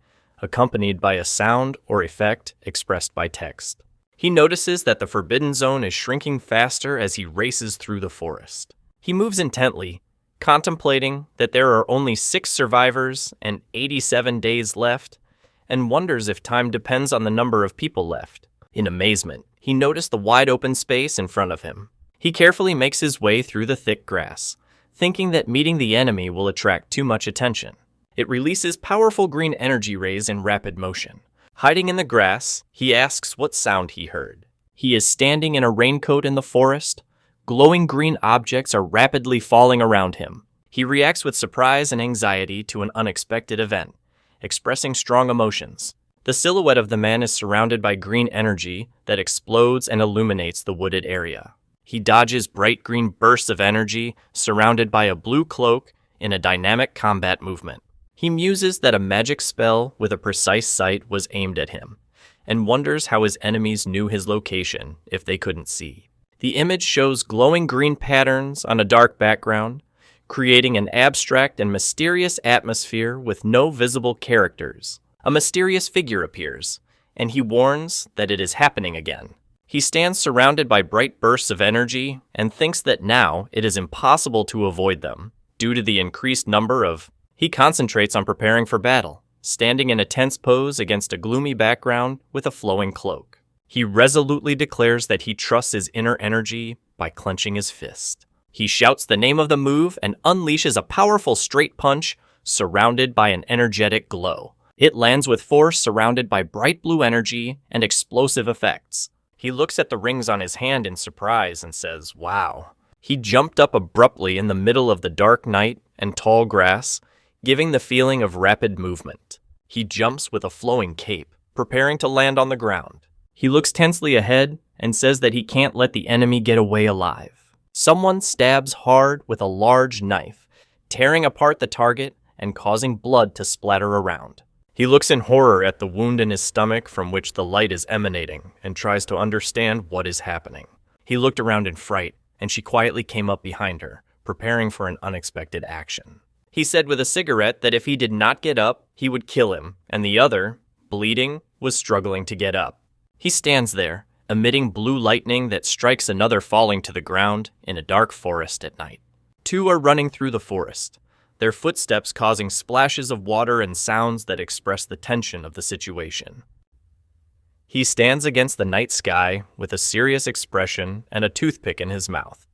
accompanied by a sound or effect expressed by text. He notices that the forbidden zone is shrinking faster as he races through the forest. He moves intently, contemplating that there are only 6 survivors and 87 days left, and wonders if time depends on the number of people left. In amazement, he noticed the wide open space in front of him. He carefully makes his way through the thick grass, thinking that meeting the enemy will attract too much attention. It releases powerful green energy rays in rapid motion. Hiding in the grass, he asks what sound he heard. He is standing in a raincoat in the forest. Glowing green objects are rapidly falling around him. He reacts with surprise and anxiety to an unexpected event, expressing strong emotions. The silhouette of the man is surrounded by green energy that explodes and illuminates the wooded area. He dodges bright green bursts of energy surrounded by a blue cloak in a dynamic combat movement. He muses that a magic spell with a precise sight was aimed at him, and wonders how his enemies knew his location if they couldn't see. The image shows glowing green patterns on a dark background, creating an abstract and mysterious atmosphere with no visible characters. A mysterious figure appears, and he warns that it is happening again. He stands surrounded by bright bursts of energy and thinks that now it is impossible to avoid them due to the increased number of. He concentrates on preparing for battle, standing in a tense pose against a gloomy background with a flowing cloak. He resolutely declares that he trusts his inner energy by clenching his fist. He shouts the name of the move and unleashes a powerful straight punch surrounded by an energetic glow. It lands with force surrounded by bright blue energy and explosive effects. He looks at the rings on his hand in surprise and says, "Wow." He jumped up abruptly in the middle of the dark night and tall grass, giving the feeling of rapid movement. He jumps with a flowing cape, preparing to land on the ground. He looks tensely ahead and says that he can't let the enemy get away alive. Someone stabs hard with a large knife, tearing apart the target and causing blood to splatter around. He looks in horror at the wound in his stomach from which the light is emanating and tries to understand what is happening. He looked around in fright, and she quietly came up behind her, preparing for an unexpected action. He said with a cigarette that if he did not get up, he would kill him, and the other, bleeding, was struggling to get up. He stands there, emitting blue lightning that strikes another falling to the ground in a dark forest at night. 2 are running through the forest, their footsteps causing splashes of water and sounds that express the tension of the situation. He stands against the night sky with a serious expression and a toothpick in his mouth,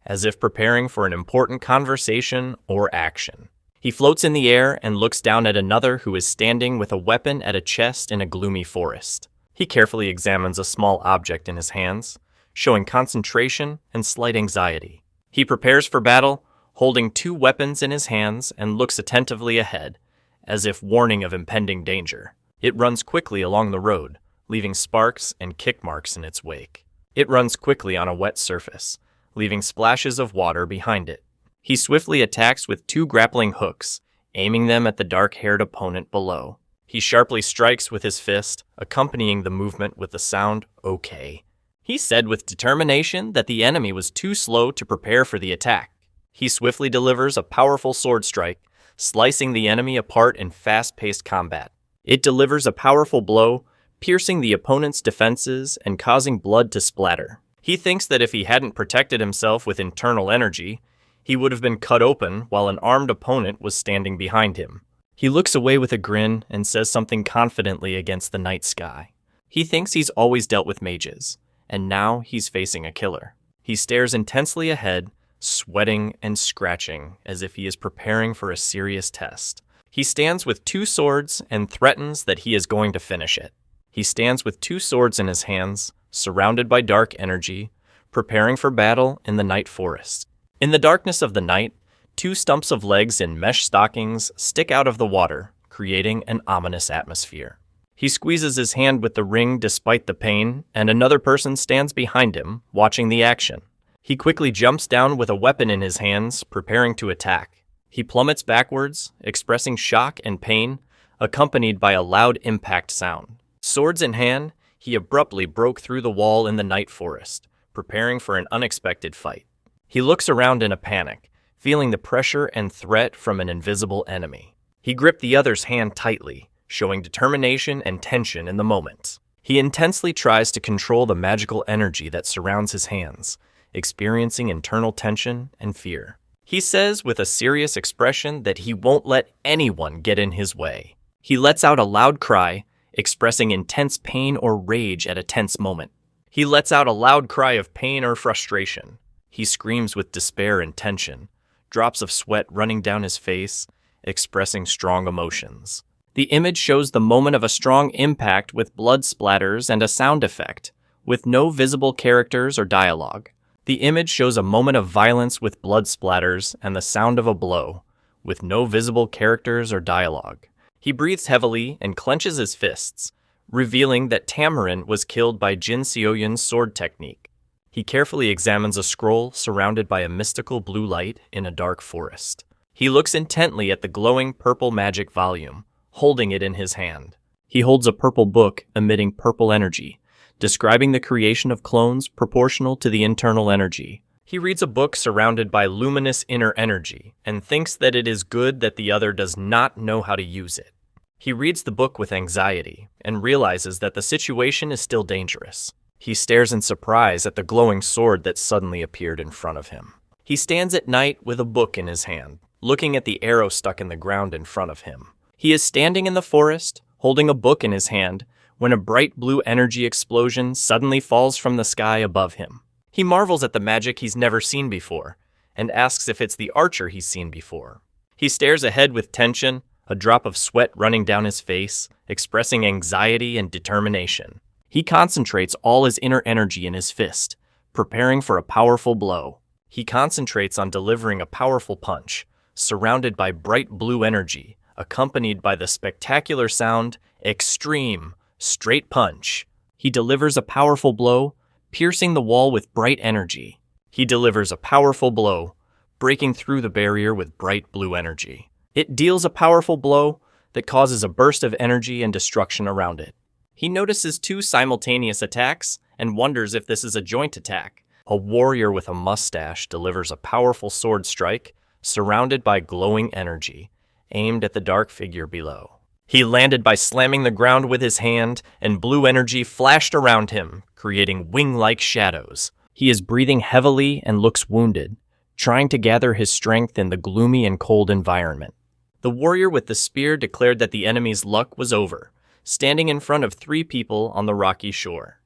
as if preparing for an important conversation or action. He floats in the air and looks down at another who is standing with a weapon at a chest in a gloomy forest. He carefully examines a small object in his hands, showing concentration and slight anxiety. He prepares for battle, holding 2 weapons in his hands, and looks attentively ahead, as if warning of impending danger. It runs quickly along the road, leaving sparks and kick marks in its wake. It runs quickly on a wet surface, leaving splashes of water behind it. He swiftly attacks with 2 grappling hooks, aiming them at the dark-haired opponent below. He sharply strikes with his fist, accompanying the movement with the sound, "okay." He said with determination that the enemy was too slow to prepare for the attack. He swiftly delivers a powerful sword strike, slicing the enemy apart in fast-paced combat. It delivers a powerful blow, piercing the opponent's defenses and causing blood to splatter. He thinks that if he hadn't protected himself with internal energy, he would have been cut open while an armed opponent was standing behind him. He looks away with a grin and says something confidently against the night sky. He thinks he's always dealt with mages, and now he's facing a killer. He stares intensely ahead, sweating and scratching as if he is preparing for a serious test. He stands with 2 swords and threatens that he is going to finish it. He stands with 2 swords in his hands, surrounded by dark energy, preparing for battle in the night forest. In the darkness of the night, 2 stumps of legs in mesh stockings stick out of the water, creating an ominous atmosphere. He squeezes his hand with the ring despite the pain, and another person stands behind him, watching the action. He quickly jumps down with a weapon in his hands, preparing to attack. He plummets backwards, expressing shock and pain, accompanied by a loud impact sound. Swords in hand, he abruptly broke through the wall in the night forest, preparing for an unexpected fight. He looks around in a panic, feeling the pressure and threat from an invisible enemy. He gripped the other's hand tightly, showing determination and tension in the moment. He intensely tries to control the magical energy that surrounds his hands, experiencing internal tension and fear. He says with a serious expression that he won't let anyone get in his way. He lets out a loud cry, expressing intense pain or rage at a tense moment. He lets out a loud cry of pain or frustration. He screams with despair and tension, drops of sweat running down his face, expressing strong emotions. The image shows the moment of a strong impact with blood splatters and a sound effect, with no visible characters or dialogue. The image shows a moment of violence with blood splatters and the sound of a blow, with no visible characters or dialogue. He breathes heavily and clenches his fists, revealing that Tamarin was killed by Jin Seoyun's sword technique. He carefully examines a scroll surrounded by a mystical blue light in a dark forest. He looks intently at the glowing purple magic volume, holding it in his hand. He holds a purple book emitting purple energy, describing the creation of clones proportional to the internal energy. He reads a book surrounded by luminous inner energy and thinks that it is good that the other does not know how to use it. He reads the book with anxiety and realizes that the situation is still dangerous. He stares in surprise at the glowing sword that suddenly appeared in front of him. He stands at night with a book in his hand, looking at the arrow stuck in the ground in front of him. He is standing in the forest, holding a book in his hand, when a bright blue energy explosion suddenly falls from the sky above him. He marvels at the magic he's never seen before, and asks if it's the archer he's seen before. He stares ahead with tension, a drop of sweat running down his face, expressing anxiety and determination. He concentrates all his inner energy in his fist, preparing for a powerful blow. He concentrates on delivering a powerful punch, surrounded by bright blue energy, accompanied by the spectacular sound, extreme, straight punch. He delivers a powerful blow, piercing the wall with bright energy. He delivers a powerful blow, breaking through the barrier with bright blue energy. It deals a powerful blow that causes a burst of energy and destruction around it. He notices 2 simultaneous attacks and wonders if this is a joint attack. A warrior with a mustache delivers a powerful sword strike, surrounded by glowing energy, aimed at the dark figure below. He landed by slamming the ground with his hand, and blue energy flashed around him, creating wing-like shadows. He is breathing heavily and looks wounded, trying to gather his strength in the gloomy and cold environment. The warrior with the spear declared that the enemy's luck was over, standing in front of 3 people on the rocky shore.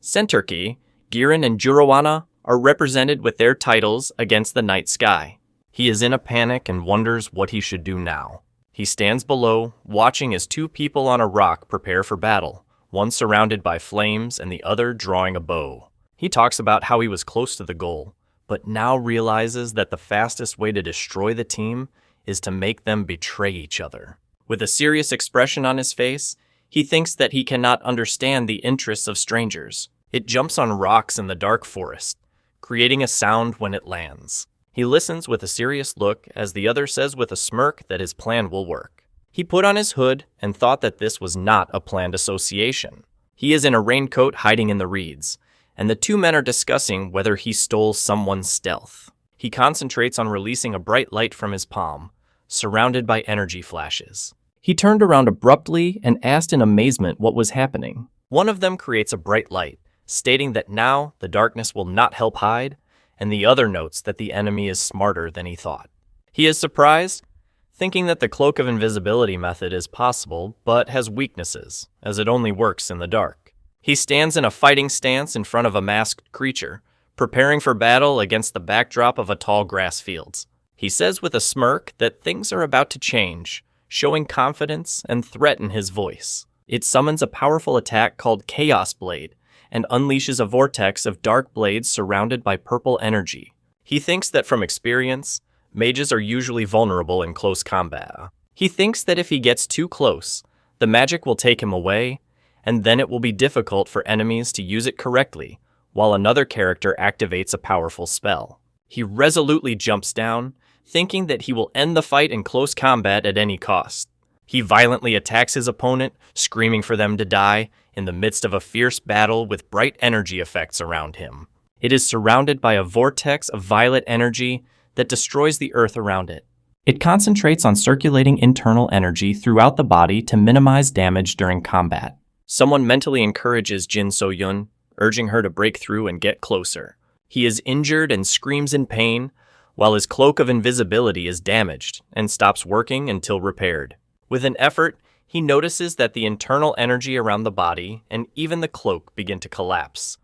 Senterki, Girin, and Jurowana are represented with their titles against the night sky. He is in a panic and wonders what he should do now. He stands below, watching as two people on a rock prepare for battle, one surrounded by flames and the other drawing a bow. He talks about how he was close to the goal, but now realizes that the fastest way to destroy the team is to make them betray each other. With a serious expression on his face, he thinks that he cannot understand the interests of strangers. It jumps on rocks in the dark forest, creating a sound when it lands. He listens with a serious look as the other says with a smirk that his plan will work. He put on his hood and thought that this was not a planned association. He is in a raincoat hiding in the reeds, and the two men are discussing whether he stole someone's stealth. He concentrates on releasing a bright light from his palm, surrounded by energy flashes. He turned around abruptly and asked in amazement what was happening. One of them creates a bright light, stating that now the darkness will not help hide, and the other notes that the enemy is smarter than he thought. He is surprised, thinking that the cloak of invisibility method is possible, but has weaknesses, as it only works in the dark. He stands in a fighting stance in front of a masked creature, preparing for battle against the backdrop of a tall grass fields. He says with a smirk that things are about to change, showing confidence and threat in his voice. It summons a powerful attack called Chaos Blade, and unleashes a vortex of dark blades surrounded by purple energy. He thinks that from experience, mages are usually vulnerable in close combat. He thinks that if he gets too close, the magic will take him away, and then it will be difficult for enemies to use it correctly, while another character activates a powerful spell. He resolutely jumps down, thinking that he will end the fight in close combat at any cost. He violently attacks his opponent, screaming for them to die, in the midst of a fierce battle with bright energy effects around him. It is surrounded by a vortex of violet energy that destroys the earth around it. It concentrates on circulating internal energy throughout the body to minimize damage during combat. Someone mentally encourages Jin So-yun, urging her to break through and get closer. He is injured and screams in pain, while his cloak of invisibility is damaged and stops working until repaired. With an effort, he notices that the internal energy around the body and even the cloak begin to collapse.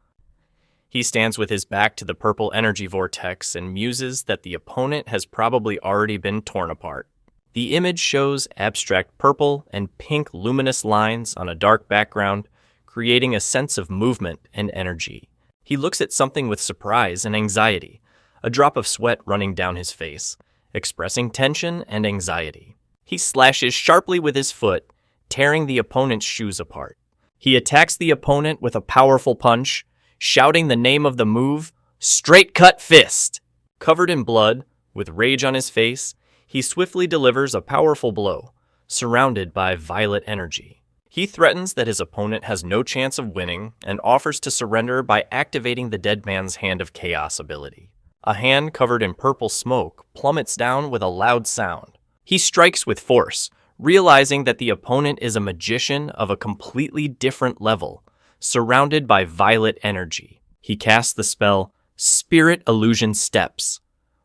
He stands with his back to the purple energy vortex and muses that the opponent has probably already been torn apart. The image shows abstract purple and pink luminous lines on a dark background, creating a sense of movement and energy. He looks at something with surprise and anxiety, a drop of sweat running down his face, expressing tension and anxiety. He slashes sharply with his foot, tearing the opponent's shoes apart. He attacks the opponent with a powerful punch, shouting the name of the move, Straight Cut Fist. Covered in blood, with rage on his face, he swiftly delivers a powerful blow, surrounded by violet energy. He threatens that his opponent has no chance of winning and offers to surrender by activating the dead man's Hand of Chaos ability. A hand covered in purple smoke plummets down with a loud sound. He strikes with force, realizing that the opponent is a magician of a completely different level, surrounded by violet energy. He casts the spell Spirit Illusion Steps,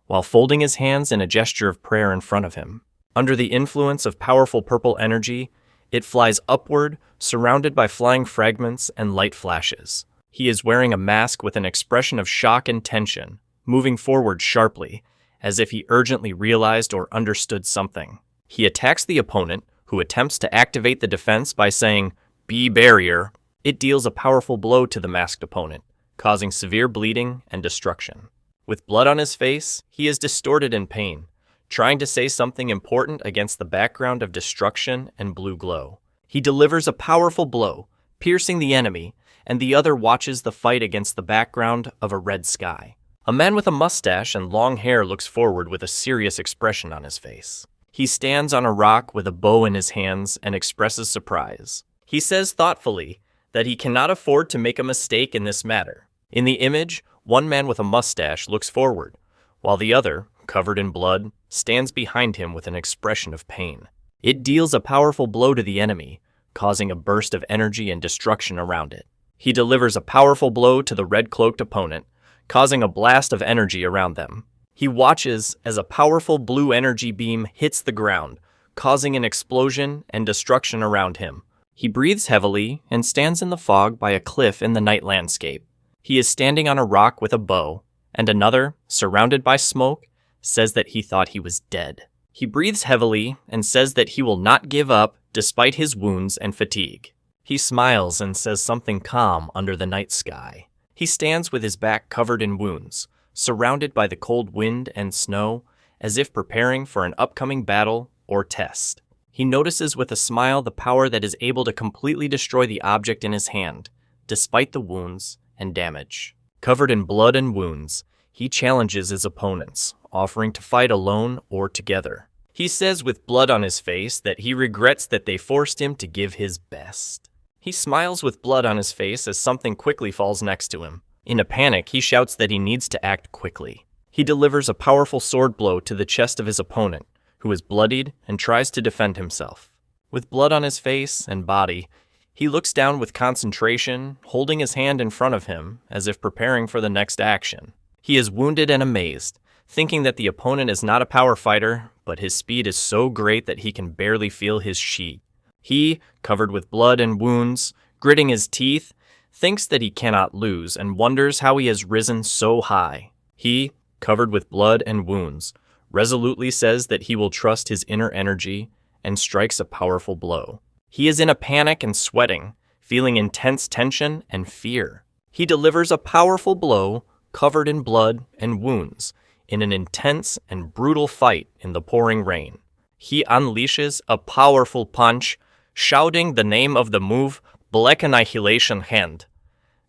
while folding his hands in a gesture of prayer in front of him. Under the influence of powerful purple energy, it flies upward, surrounded by flying fragments and light flashes. He is wearing a mask with an expression of shock and tension, moving forward sharply, as if he urgently realized or understood something. He attacks the opponent, who attempts to activate the defense by saying, "Be barrier." It deals a powerful blow to the masked opponent, causing severe bleeding and destruction. With blood on his face, he is distorted in pain, trying to say something important against the background of destruction and blue glow. He delivers a powerful blow, piercing the enemy, and the other watches the fight against the background of a red sky. A man with a mustache and long hair looks forward with a serious expression on his face. He stands on a rock with a bow in his hands and expresses surprise. He says thoughtfully that he cannot afford to make a mistake in this matter. In the image, one man with a mustache looks forward, while the other, covered in blood, stands behind him with an expression of pain. It deals a powerful blow to the enemy, causing a burst of energy and destruction around it. He delivers a powerful blow to the red-cloaked opponent, causing a blast of energy around them. He watches as a powerful blue energy beam hits the ground, causing an explosion and destruction around him. He breathes heavily and stands in the fog by a cliff in the night landscape. He is standing on a rock with a bow, and another, surrounded by smoke, says that he thought he was dead. He breathes heavily and says that he will not give up despite his wounds and fatigue. He smiles and says something calm under the night sky. He stands with his back covered in wounds, surrounded by the cold wind and snow, as if preparing for an upcoming battle or test. He notices with a smile the power that is able to completely destroy the object in his hand, despite the wounds and damage. Covered in blood and wounds, he challenges his opponents, offering to fight alone or together. He says with blood on his face that he regrets that they forced him to give his best. He smiles with blood on his face as something quickly falls next to him. In a panic, he shouts that he needs to act quickly. He delivers a powerful sword blow to the chest of his opponent, who is bloodied and tries to defend himself. With blood on his face and body, he looks down with concentration, holding his hand in front of him as if preparing for the next action. He is wounded and amazed, thinking that the opponent is not a power fighter, but his speed is so great that he can barely feel his chi. He, covered with blood and wounds, gritting his teeth, thinks that he cannot lose and wonders how he has risen so high. He, covered with blood and wounds, resolutely says that he will trust his inner energy and strikes a powerful blow. He is in a panic and sweating, feeling intense tension and fear. He delivers a powerful blow, covered in blood and wounds, in an intense and brutal fight in the pouring rain. He unleashes a powerful punch, shouting the name of the move Black Annihilation Hand.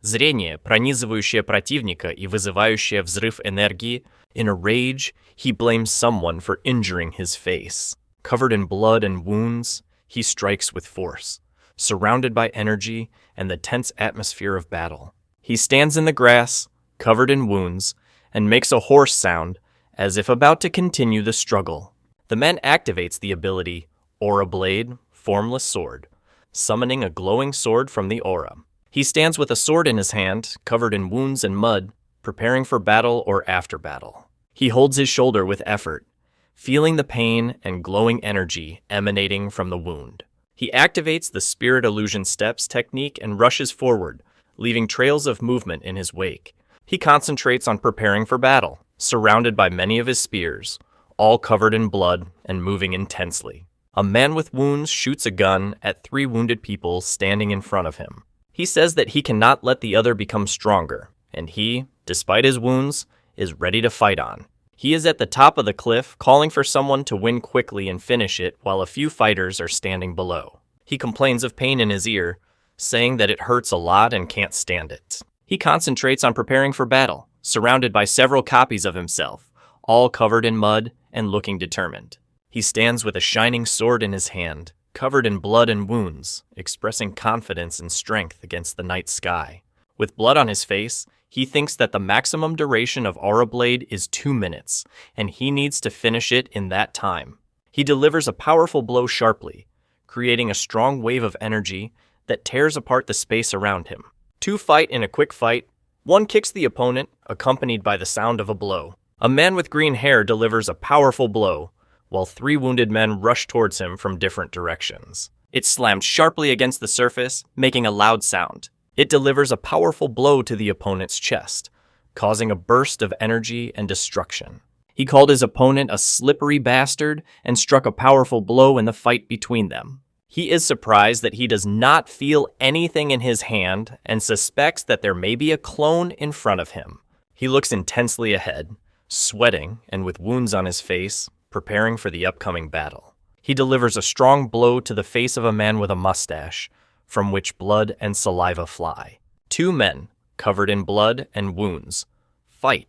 Зрение, пронизывающее противника и вызывающее взрыв энергии. In a rage, he blames someone for injuring his face. Covered in blood and wounds, he strikes with force, surrounded by energy and the tense atmosphere of battle. He stands in the grass, covered in wounds, and makes a hoarse sound as if about to continue the struggle. The man activates the ability Aura Blade, Formless Sword, summoning a glowing sword from the aura. He stands with a sword in his hand, covered in wounds and mud, preparing for battle or after battle. He holds his shoulder with effort, feeling the pain and glowing energy emanating from the wound. He activates the Spirit Illusion Steps technique and rushes forward, leaving trails of movement in his wake. He concentrates on preparing for battle, surrounded by many of his spears, all covered in blood and moving intensely. A man with wounds shoots a gun at 3 wounded people standing in front of him. He says that he cannot let the other become stronger, and he, despite his wounds, is ready to fight on. He is at the top of the cliff, calling for someone to win quickly and finish it while a few fighters are standing below. He complains of pain in his ear, saying that it hurts a lot and can't stand it. He concentrates on preparing for battle, surrounded by several copies of himself, all covered in mud and looking determined. He stands with a shining sword in his hand, covered in blood and wounds, expressing confidence and strength against the night sky. With blood on his face, he thinks that the maximum duration of Aura Blade is 2 minutes, and he needs to finish it in that time. He delivers a powerful blow sharply, creating a strong wave of energy that tears apart the space around him. 2 fight in a quick fight. 1 kicks the opponent, accompanied by the sound of a blow. A man with green hair delivers a powerful blow, while 3 wounded men rush towards him from different directions. It slams sharply against the surface, making a loud sound. It delivers a powerful blow to the opponent's chest, causing a burst of energy and destruction. He called his opponent a slippery bastard and struck a powerful blow in the fight between them. He is surprised that he does not feel anything in his hand and suspects that there may be a clone in front of him. He looks intensely ahead, sweating and with wounds on his face, preparing for the upcoming battle. He delivers a strong blow to the face of a man with a mustache, from which blood and saliva fly. 2 men, covered in blood and wounds, fight.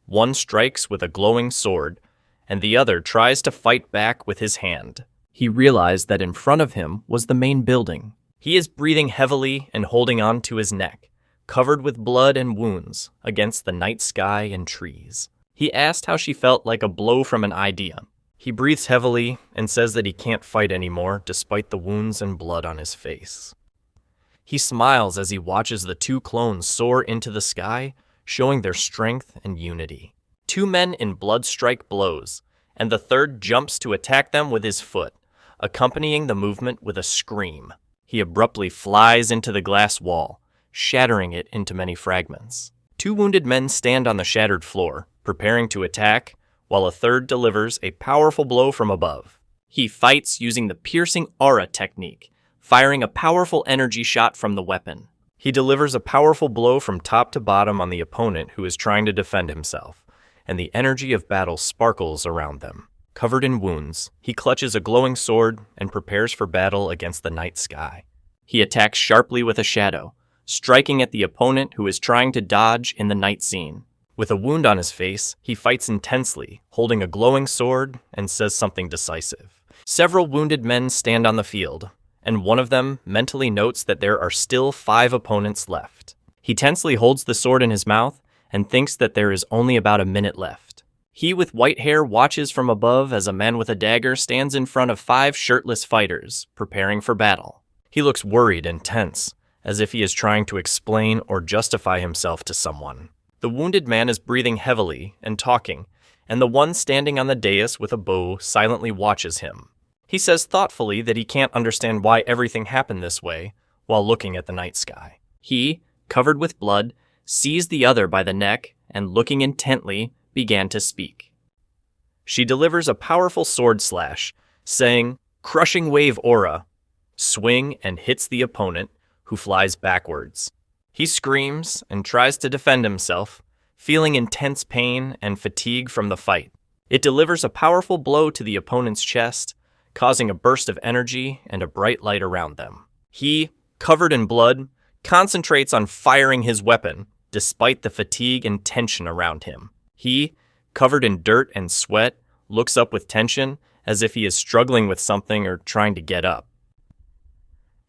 1 strikes with a glowing sword, and the other tries to fight back with his hand. He realized that in front of him was the main building. He is breathing heavily and holding on to his neck, covered with blood and wounds, against the night sky and trees. He asked how she felt like a blow from an idea. He breathes heavily and says that he can't fight anymore despite the wounds and blood on his face. He smiles as he watches the 2 clones soar into the sky, showing their strength and unity. 2 men in blood strike blows, and the third jumps to attack them with his foot, accompanying the movement with a scream. He abruptly flies into the glass wall, shattering it into many fragments. 2 wounded men stand on the shattered floor, preparing to attack, while a third delivers a powerful blow from above. He fights using the piercing aura technique, firing a powerful energy shot from the weapon. He delivers a powerful blow from top to bottom on the opponent who is trying to defend himself, and the energy of battle sparkles around them. Covered in wounds, he clutches a glowing sword and prepares for battle against the night sky. He attacks sharply with a shadow, striking at the opponent who is trying to dodge in the night scene. With a wound on his face, he fights intensely, holding a glowing sword, and says something decisive. Several wounded men stand on the field, and one of them mentally notes that there are still 5 opponents left. He tensely holds the sword in his mouth and thinks that there is only about a minute left. He with white hair watches from above as a man with a dagger stands in front of 5 shirtless fighters, preparing for battle. He looks worried and tense, as if he is trying to explain or justify himself to someone. The wounded man is breathing heavily and talking, and the one standing on the dais with a bow silently watches him. He says thoughtfully that he can't understand why everything happened this way, while looking at the night sky. He, covered with blood, seized the other by the neck and, looking intently, began to speak. She delivers a powerful sword slash, saying, "Crushing wave aura," swing and hits the opponent, who flies backwards. He screams and tries to defend himself, feeling intense pain and fatigue from the fight. It delivers a powerful blow to the opponent's chest, causing a burst of energy and a bright light around them. He, covered in blood, concentrates on firing his weapon, despite the fatigue and tension around him. He, covered in dirt and sweat, looks up with tension, as if he is struggling with something or trying to get up.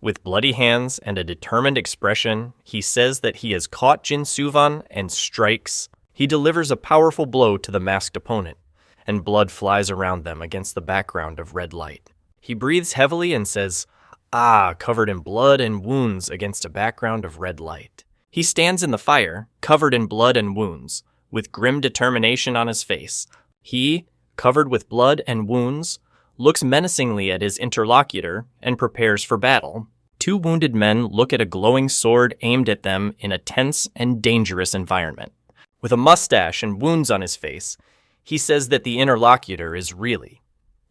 With bloody hands and a determined expression, he says that he has caught Jin Suvan and strikes. He delivers a powerful blow to the masked opponent, and blood flies around them against the background of red light. He breathes heavily and says, "Ah," covered in blood and wounds against a background of red light. He stands in the fire, covered in blood and wounds, with grim determination on his face. He, covered with blood and wounds, looks menacingly at his interlocutor and prepares for battle. 2 wounded men look at a glowing sword aimed at them in a tense and dangerous environment. With a mustache and wounds on his face, he says that the interlocutor is really.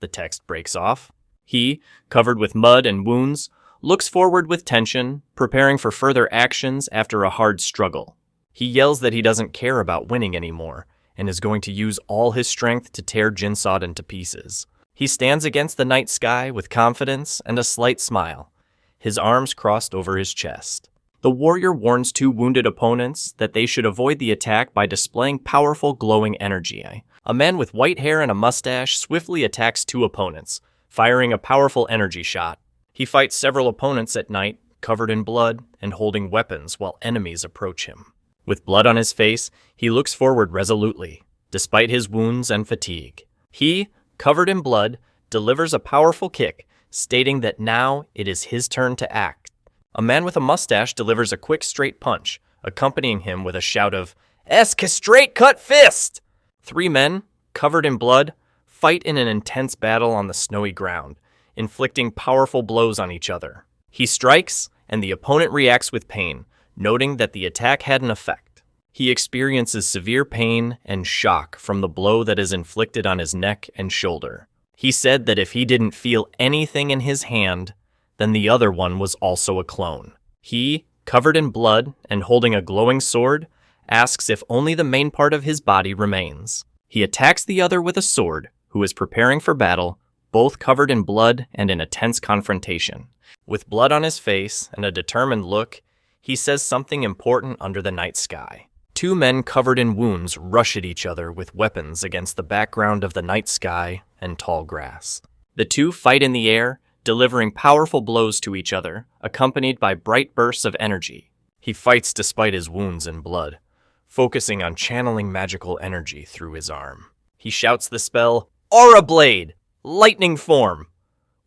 The text breaks off. He, covered with mud and wounds, looks forward with tension, preparing for further actions after a hard struggle. He yells that he doesn't care about winning anymore and is going to use all his strength to tear Jinsod into pieces. He stands against the night sky with confidence and a slight smile, his arms crossed over his chest. The warrior warns 2 wounded opponents that they should avoid the attack by displaying powerful glowing energy. A man with white hair and a mustache swiftly attacks 2 opponents, firing a powerful energy shot. He fights several opponents at night, covered in blood and holding weapons while enemies approach him. With blood on his face, he looks forward resolutely, despite his wounds and fatigue. He, covered in blood, delivers a powerful kick, stating that now it is his turn to act. A man with a mustache delivers a quick straight punch, accompanying him with a shout of, "Esk straight cut fist!" 3 men, covered in blood, fight in an intense battle on the snowy ground, inflicting powerful blows on each other. He strikes, and the opponent reacts with pain, noting that the attack had an effect. He experiences severe pain and shock from the blow that is inflicted on his neck and shoulder. He said that if he didn't feel anything in his hand, then the other one was also a clone. He, covered in blood and holding a glowing sword, asks if only the main part of his body remains. He attacks the other with a sword, who is preparing for battle, both covered in blood and in a tense confrontation. With blood on his face and a determined look, he says something important under the night sky. 2 men covered in wounds rush at each other with weapons against the background of the night sky and tall grass. The 2 fight in the air, delivering powerful blows to each other, accompanied by bright bursts of energy. He fights despite his wounds and blood, focusing on channeling magical energy through his arm. He shouts the spell, "Aura Blade! Lightning form!"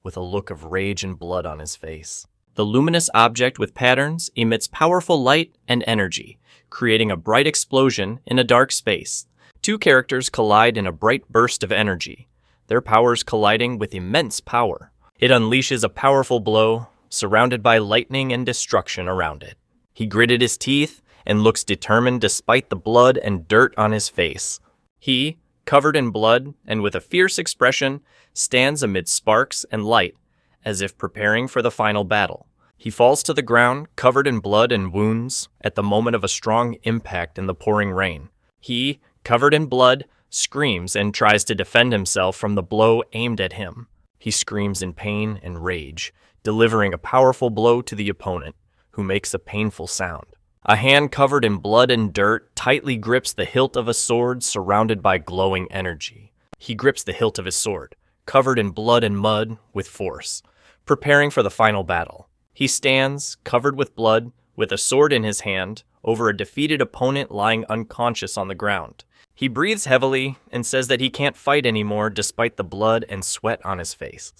with a look of rage and blood on his face. The luminous object with patterns emits powerful light and energy, creating a bright explosion in a dark space. 2 characters collide in a bright burst of energy, their powers colliding with immense power. It unleashes a powerful blow, surrounded by lightning and destruction around it. He gritted his teeth and looks determined despite the blood and dirt on his face. He, covered in blood and with a fierce expression, stands amid sparks and light, as if preparing for the final battle. He falls to the ground, covered in blood and wounds, at the moment of a strong impact in the pouring rain. He, covered in blood, screams and tries to defend himself from the blow aimed at him. He screams in pain and rage, delivering a powerful blow to the opponent, who makes a painful sound. A hand covered in blood and dirt tightly grips the hilt of a sword surrounded by glowing energy. He grips the hilt of his sword, covered in blood and mud, with force, preparing for the final battle. He stands, covered with blood, with a sword in his hand, over a defeated opponent lying unconscious on the ground. He breathes heavily and says that he can't fight anymore despite the blood and sweat on his face.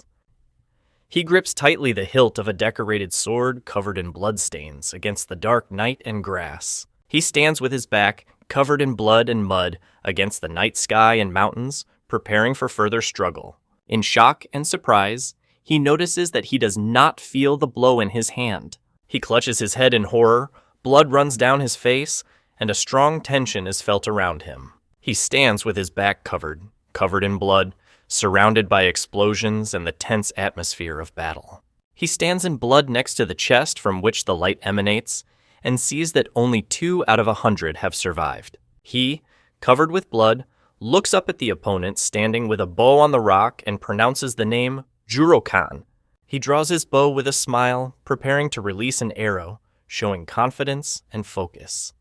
He grips tightly the hilt of a decorated sword covered in bloodstains against the dark night and grass. He stands with his back, covered in blood and mud, against the night sky and mountains, preparing for further struggle. In shock and surprise, he notices that he does not feel the blow in his hand. He clutches his head in horror, blood runs down his face, and a strong tension is felt around him. He stands with his back covered in blood, surrounded by explosions and the tense atmosphere of battle. He stands in blood next to the chest from which the light emanates, and sees that only 2 out of 100 have survived. He, covered with blood, looks up at the opponent standing with a bow on the rock and pronounces the name Jurokan. He draws his bow with a smile, preparing to release an arrow, showing confidence and focus.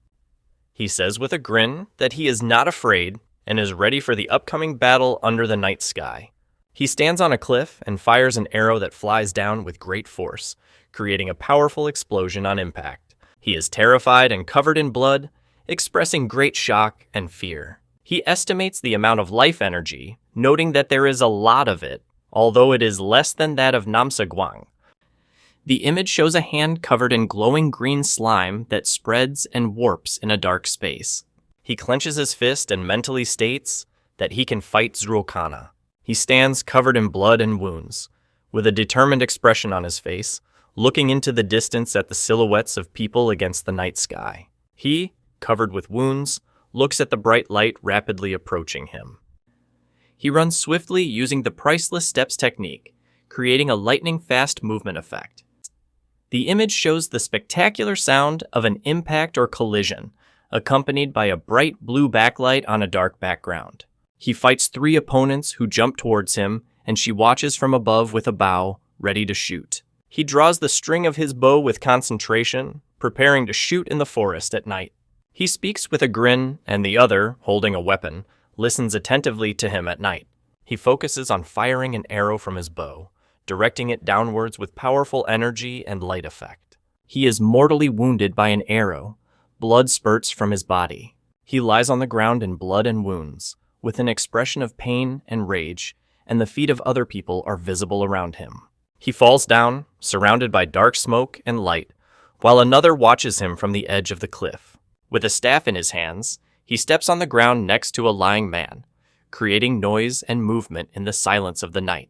He says with a grin that he is not afraid and is ready for the upcoming battle under the night sky. He stands on a cliff and fires an arrow that flies down with great force, creating a powerful explosion on impact. He is terrified and covered in blood, expressing great shock and fear. He estimates the amount of life energy, noting that there is a lot of it, although it is less than that of Namsagwang. The image shows a hand covered in glowing green slime that spreads and warps in a dark space. He clenches his fist and mentally states that he can fight Zrokana. He stands covered in blood and wounds, with a determined expression on his face, looking into the distance at the silhouettes of people against the night sky. He, covered with wounds, looks at the bright light rapidly approaching him. He runs swiftly using the priceless steps technique, creating a lightning-fast movement effect. The image shows the spectacular sound of an impact or collision, accompanied by a bright blue backlight on a dark background. He fights 3 opponents who jump towards him, and she watches from above with a bow, ready to shoot. He draws the string of his bow with concentration, preparing to shoot in the forest at night. He speaks with a grin, and the other, holding a weapon, listens attentively to him at night. He focuses on firing an arrow from his bow, directing it downwards with powerful energy and light effect. He is mortally wounded by an arrow. Blood spurts from his body. He lies on the ground in blood and wounds, with an expression of pain and rage, and the feet of other people are visible around him. He falls down, surrounded by dark smoke and light, while another watches him from the edge of the cliff. With a staff in his hands, he steps on the ground next to a lying man, creating noise and movement in the silence of the night.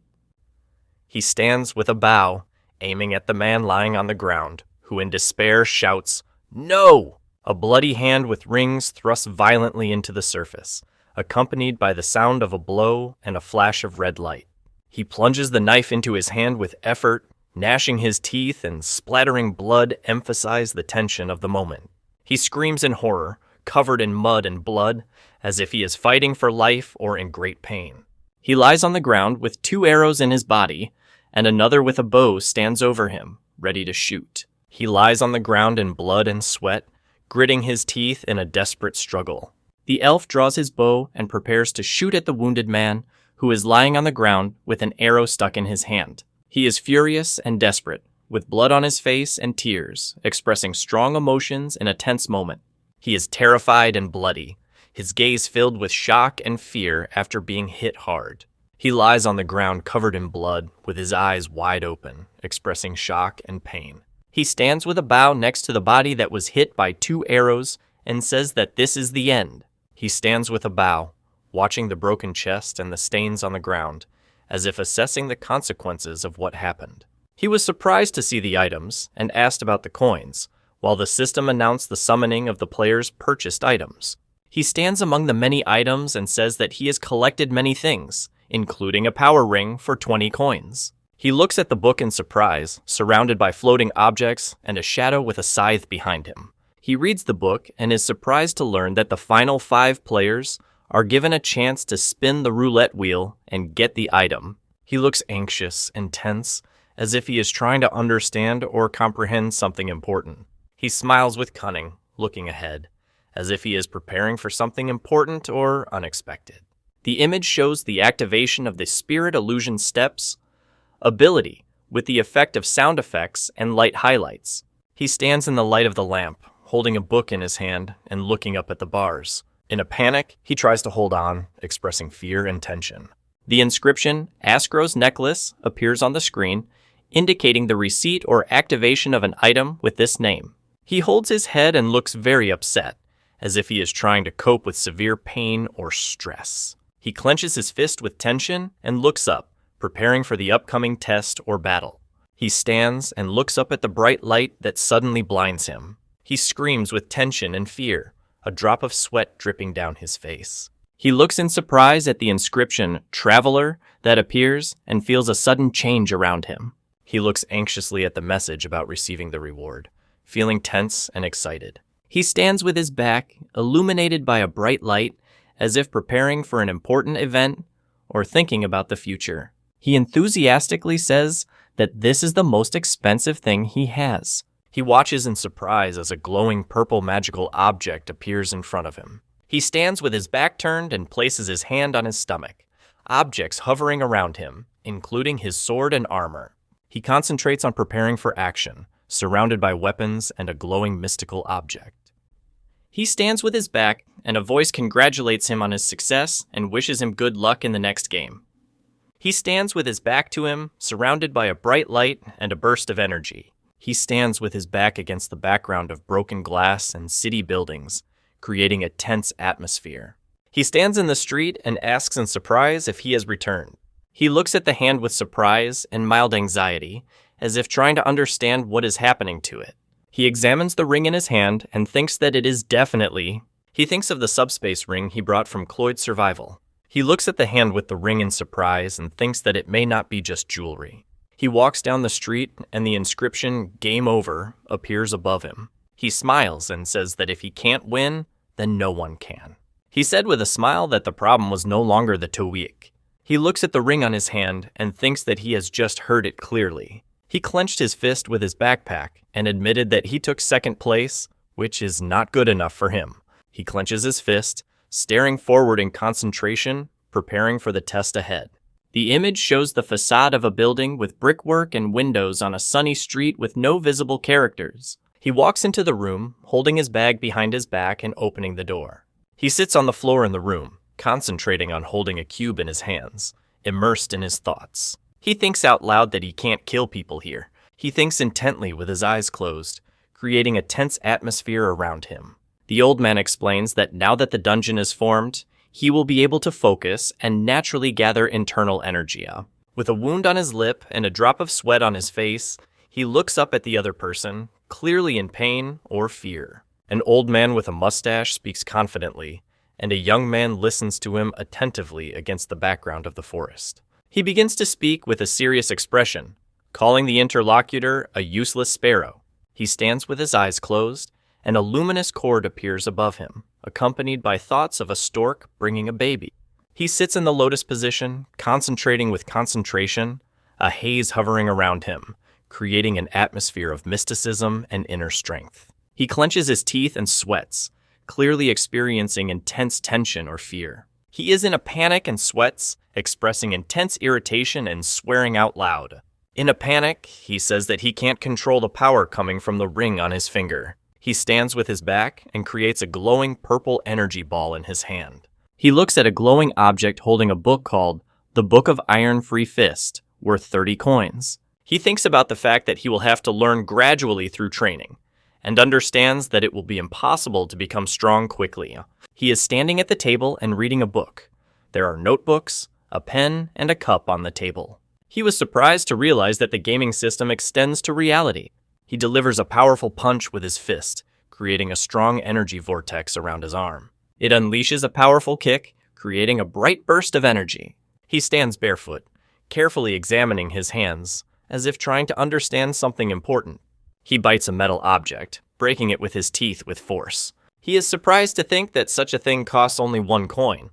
He stands with a bow, aiming at the man lying on the ground, who in despair shouts, "No!" A bloody hand with rings thrusts violently into the surface, accompanied by the sound of a blow and a flash of red light. He plunges the knife into his hand with effort, gnashing his teeth and splattering blood emphasize the tension of the moment. He screams in horror, covered in mud and blood, as if he is fighting for life or in great pain. He lies on the ground with 2 arrows in his body, and another with a bow stands over him, ready to shoot. He lies on the ground in blood and sweat, gritting his teeth in a desperate struggle. The elf draws his bow and prepares to shoot at the wounded man, who is lying on the ground with an arrow stuck in his hand. He is furious and desperate, with blood on his face and tears, expressing strong emotions in a tense moment. He is terrified and bloody, his gaze filled with shock and fear after being hit hard. He lies on the ground covered in blood, with his eyes wide open, expressing shock and pain. He stands with a bow next to the body that was hit by 2 arrows and says that this is the end. He stands with a bow, watching the broken chest and the stains on the ground, as if assessing the consequences of what happened. He was surprised to see the items and asked about the coins, while the system announced the summoning of the player's purchased items. He stands among the many items and says that he has collected many things, including a power ring for 20 coins. He looks at the book in surprise, surrounded by floating objects and a shadow with a scythe behind him. He reads the book and is surprised to learn that the final 5 players are given a chance to spin the roulette wheel and get the item. He looks anxious and tense, as if he is trying to understand or comprehend something important. He smiles with cunning, looking ahead, as if he is preparing for something important or unexpected. The image shows the activation of the Spirit Illusion Steps ability with the effect of sound effects and light highlights. He stands in the light of the lamp, holding a book in his hand and looking up at the bars. In a panic, he tries to hold on, expressing fear and tension. The inscription, Asgro's Necklace, appears on the screen, indicating the receipt or activation of an item with this name. He holds his head and looks very upset, as if he is trying to cope with severe pain or stress. He clenches his fist with tension and looks up, preparing for the upcoming test or battle. He stands and looks up at the bright light that suddenly blinds him. He screams with tension and fear, a drop of sweat dripping down his face. He looks in surprise at the inscription, Traveler, that appears and feels a sudden change around him. He looks anxiously at the message about receiving the reward, feeling tense and excited. He stands with his back, illuminated by a bright light, as if preparing for an important event or thinking about the future. He enthusiastically says that this is the most expensive thing he has. He watches in surprise as a glowing purple magical object appears in front of him. He stands with his back turned and places his hand on his stomach, objects hovering around him, including his sword and armor. He concentrates on preparing for action, surrounded by weapons and a glowing mystical object. He stands with his back, and a voice congratulates him on his success and wishes him good luck in the next game. He stands with his back to him, surrounded by a bright light and a burst of energy. He stands with his back against the background of broken glass and city buildings, creating a tense atmosphere. He stands in the street and asks in surprise if he has returned. He looks at the hand with surprise and mild anxiety, as if trying to understand what is happening to it. He examines the ring in his hand and thinks that it is definitely... He thinks of the subspace ring he brought from Cloyd's survival. He looks at the hand with the ring in surprise and thinks that it may not be just jewelry. He walks down the street and the inscription, Game Over, appears above him. He smiles and says that if he can't win, then no one can. He said with a smile that the problem was no longer the Tawik. He looks at the ring on his hand and thinks that he has just heard it clearly. He clenched his fist with his backpack and admitted that he took second place, which is not good enough for him. He clenches his fist, staring forward in concentration, preparing for the test ahead. The image shows the facade of a building with brickwork and windows on a sunny street with no visible characters. He walks into the room, holding his bag behind his back and opening the door. He sits on the floor in the room, concentrating on holding a cube in his hands, immersed in his thoughts. He thinks out loud that he can't kill people here. He thinks intently with his eyes closed, creating a tense atmosphere around him. The old man explains that now that the dungeon is formed, he will be able to focus and naturally gather internal energy. With a wound on his lip and a drop of sweat on his face, he looks up at the other person, clearly in pain or fear. An old man with a mustache speaks confidently, and a young man listens to him attentively against the background of the forest. He begins to speak with a serious expression, calling the interlocutor a useless sparrow. He stands with his eyes closed, and a luminous cord appears above him, accompanied by thoughts of a stork bringing a baby. He sits in the lotus position, concentrating with concentration, a haze hovering around him, creating an atmosphere of mysticism and inner strength. He clenches his teeth and sweats, clearly experiencing intense tension or fear. He is in a panic and sweats, expressing intense irritation and swearing out loud. In a panic, he says that he can't control the power coming from the ring on his finger. He stands with his back and creates a glowing purple energy ball in his hand. He looks at a glowing object holding a book called The Book of Iron Free Fist, worth 30 coins. He thinks about the fact that he will have to learn gradually through training, and understands that it will be impossible to become strong quickly. He is standing at the table and reading a book. There are notebooks, a pen, and a cup on the table. He was surprised to realize that the gaming system extends to reality. He delivers a powerful punch with his fist, creating a strong energy vortex around his arm. It unleashes a powerful kick, creating a bright burst of energy. He stands barefoot, carefully examining his hands, as if trying to understand something important. He bites a metal object, breaking it with his teeth with force. He is surprised to think that such a thing costs only 1 coin.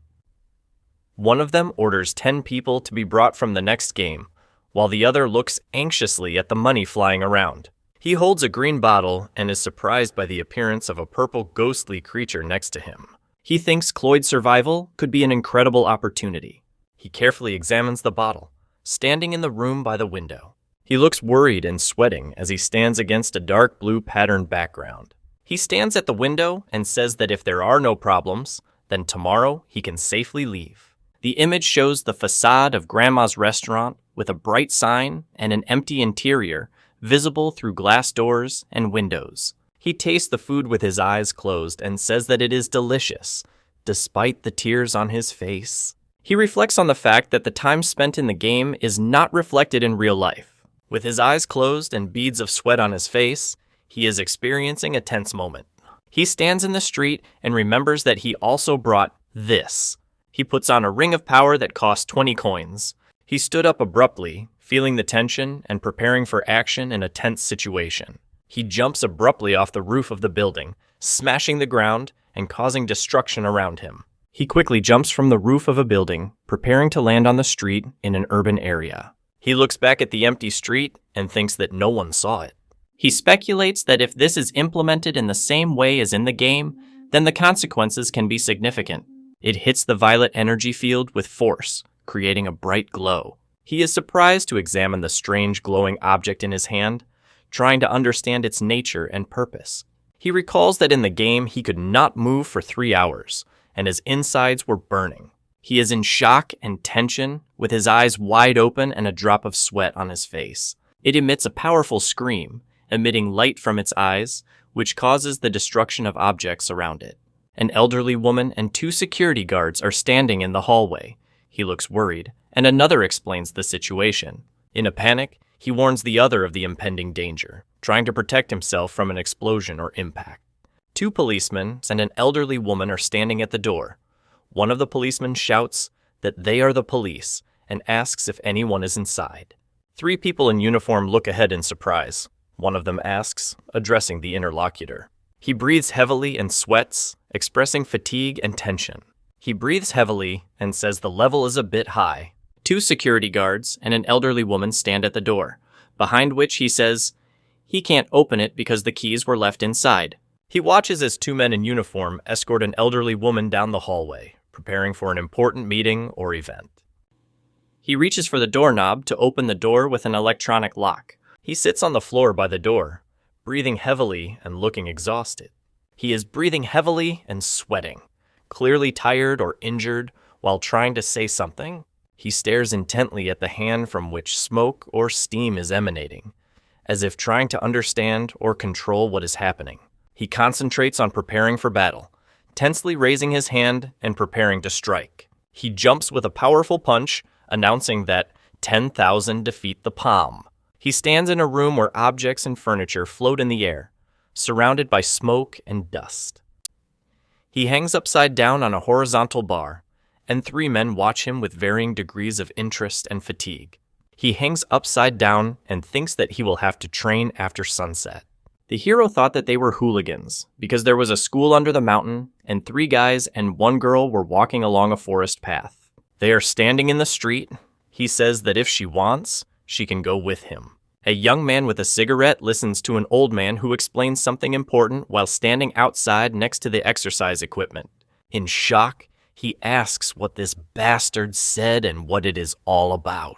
One of them orders 10 people to be brought from the next game, while the other looks anxiously at the money flying around. He holds a green bottle and is surprised by the appearance of a purple ghostly creature next to him. He thinks Cloyd's survival could be an incredible opportunity. He carefully examines the bottle, standing in the room by the window. He looks worried and sweating as he stands against a dark blue patterned background. He stands at the window and says that if there are no problems, then tomorrow he can safely leave. The image shows the facade of Grandma's restaurant with a bright sign and an empty interior visible through glass doors and windows. He tastes the food with his eyes closed and says that it is delicious, despite the tears on his face. He reflects on the fact that the time spent in the game is not reflected in real life. With his eyes closed and beads of sweat on his face, he is experiencing a tense moment. He stands in the street and remembers that he also brought this. He puts on a ring of power that costs 20 coins. He stood up abruptly, feeling the tension and preparing for action in a tense situation. He jumps abruptly off the roof of the building, smashing the ground and causing destruction around him. He quickly jumps from the roof of a building, preparing to land on the street in an urban area. He looks back at the empty street and thinks that no one saw it. He speculates that if this is implemented in the same way as in the game, then the consequences can be significant. It hits the violet energy field with force, creating a bright glow. He is surprised to examine the strange glowing object in his hand, trying to understand its nature and purpose. He recalls that in the game he could not move for 3 hours, and his insides were burning. He is in shock and tension, with his eyes wide open and a drop of sweat on his face. It emits a powerful scream, emitting light from its eyes, which causes the destruction of objects around it. An elderly woman and 2 security guards are standing in the hallway. He looks worried, and another explains the situation. In a panic, he warns the other of the impending danger, trying to protect himself from an explosion or impact. 2 policemen and an elderly woman are standing at the door. One of the policemen shouts that they are the police and asks if anyone is inside. 3 people in uniform look ahead in surprise. One of them asks, addressing the interlocutor. He breathes heavily and sweats, expressing fatigue and tension. He breathes heavily and says the level is a bit high. 2 security guards and an elderly woman stand at the door, behind which he says he can't open it because the keys were left inside. He watches as 2 men in uniform escort an elderly woman down the hallway, preparing for an important meeting or event. He reaches for the doorknob to open the door with an electronic lock. He sits on the floor by the door, breathing heavily and looking exhausted. He is breathing heavily and sweating, clearly tired or injured while trying to say something. He stares intently at the hand from which smoke or steam is emanating, as if trying to understand or control what is happening. He concentrates on preparing for battle, tensely raising his hand and preparing to strike. He jumps with a powerful punch, announcing that 10,000 defeat the palm. He stands in a room where objects and furniture float in the air, surrounded by smoke and dust. He hangs upside down on a horizontal bar, and 3 men watch him with varying degrees of interest and fatigue. He hangs upside down and thinks that he will have to train after sunset. The hero thought that they were hooligans, because there was a school under the mountain, and 3 guys and 1 girl were walking along a forest path. They are standing in the street. He says that if she wants, she can go with him. A young man with a cigarette listens to an old man who explains something important while standing outside next to the exercise equipment. In shock, he asks what this bastard said and what it is all about.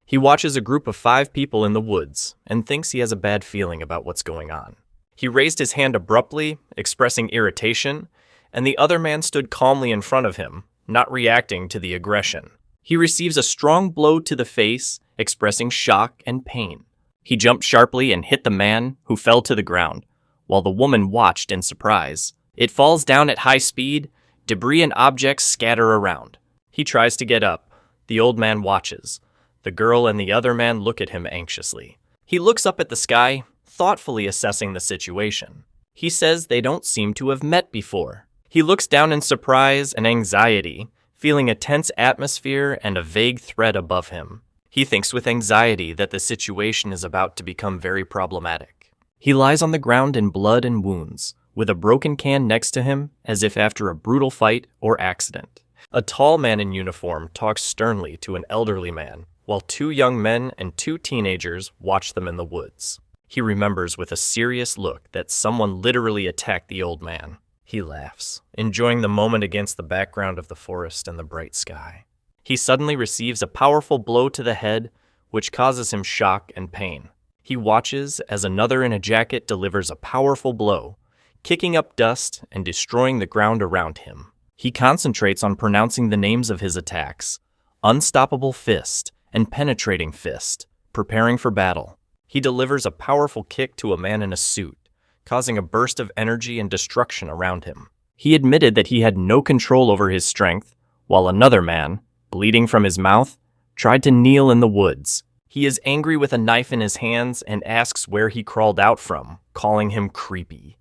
He watches a group of 5 people in the woods and thinks he has a bad feeling about what's going on. He raised his hand abruptly, expressing irritation, and the other man stood calmly in front of him, not reacting to the aggression. He receives a strong blow to the face, expressing shock and pain. He jumped sharply and hit the man, who fell to the ground, while the woman watched in surprise. It falls down at high speed. Debris and objects scatter around. He tries to get up. The old man watches. The girl and the other man look at him anxiously. He looks up at the sky, thoughtfully assessing the situation. He says they don't seem to have met before. He looks down in surprise and anxiety, feeling a tense atmosphere and a vague threat above him. He thinks with anxiety that the situation is about to become very problematic. He lies on the ground in blood and wounds, with a broken can next to him as if after a brutal fight or accident. A tall man in uniform talks sternly to an elderly man, while 2 young men and 2 teenagers watch them in the woods. He remembers with a serious look that someone literally attacked the old man. He laughs, enjoying the moment against the background of the forest and the bright sky. He suddenly receives a powerful blow to the head, which causes him shock and pain. He watches as another in a jacket delivers a powerful blow, kicking up dust and destroying the ground around him. He concentrates on pronouncing the names of his attacks: Unstoppable Fist and Penetrating Fist, preparing for battle. He delivers a powerful kick to a man in a suit, causing a burst of energy and destruction around him. He admitted that he had no control over his strength, while another man, bleeding from his mouth, tried to kneel in the woods. He is angry with a knife in his hands and asks where he crawled out from, calling him creepy.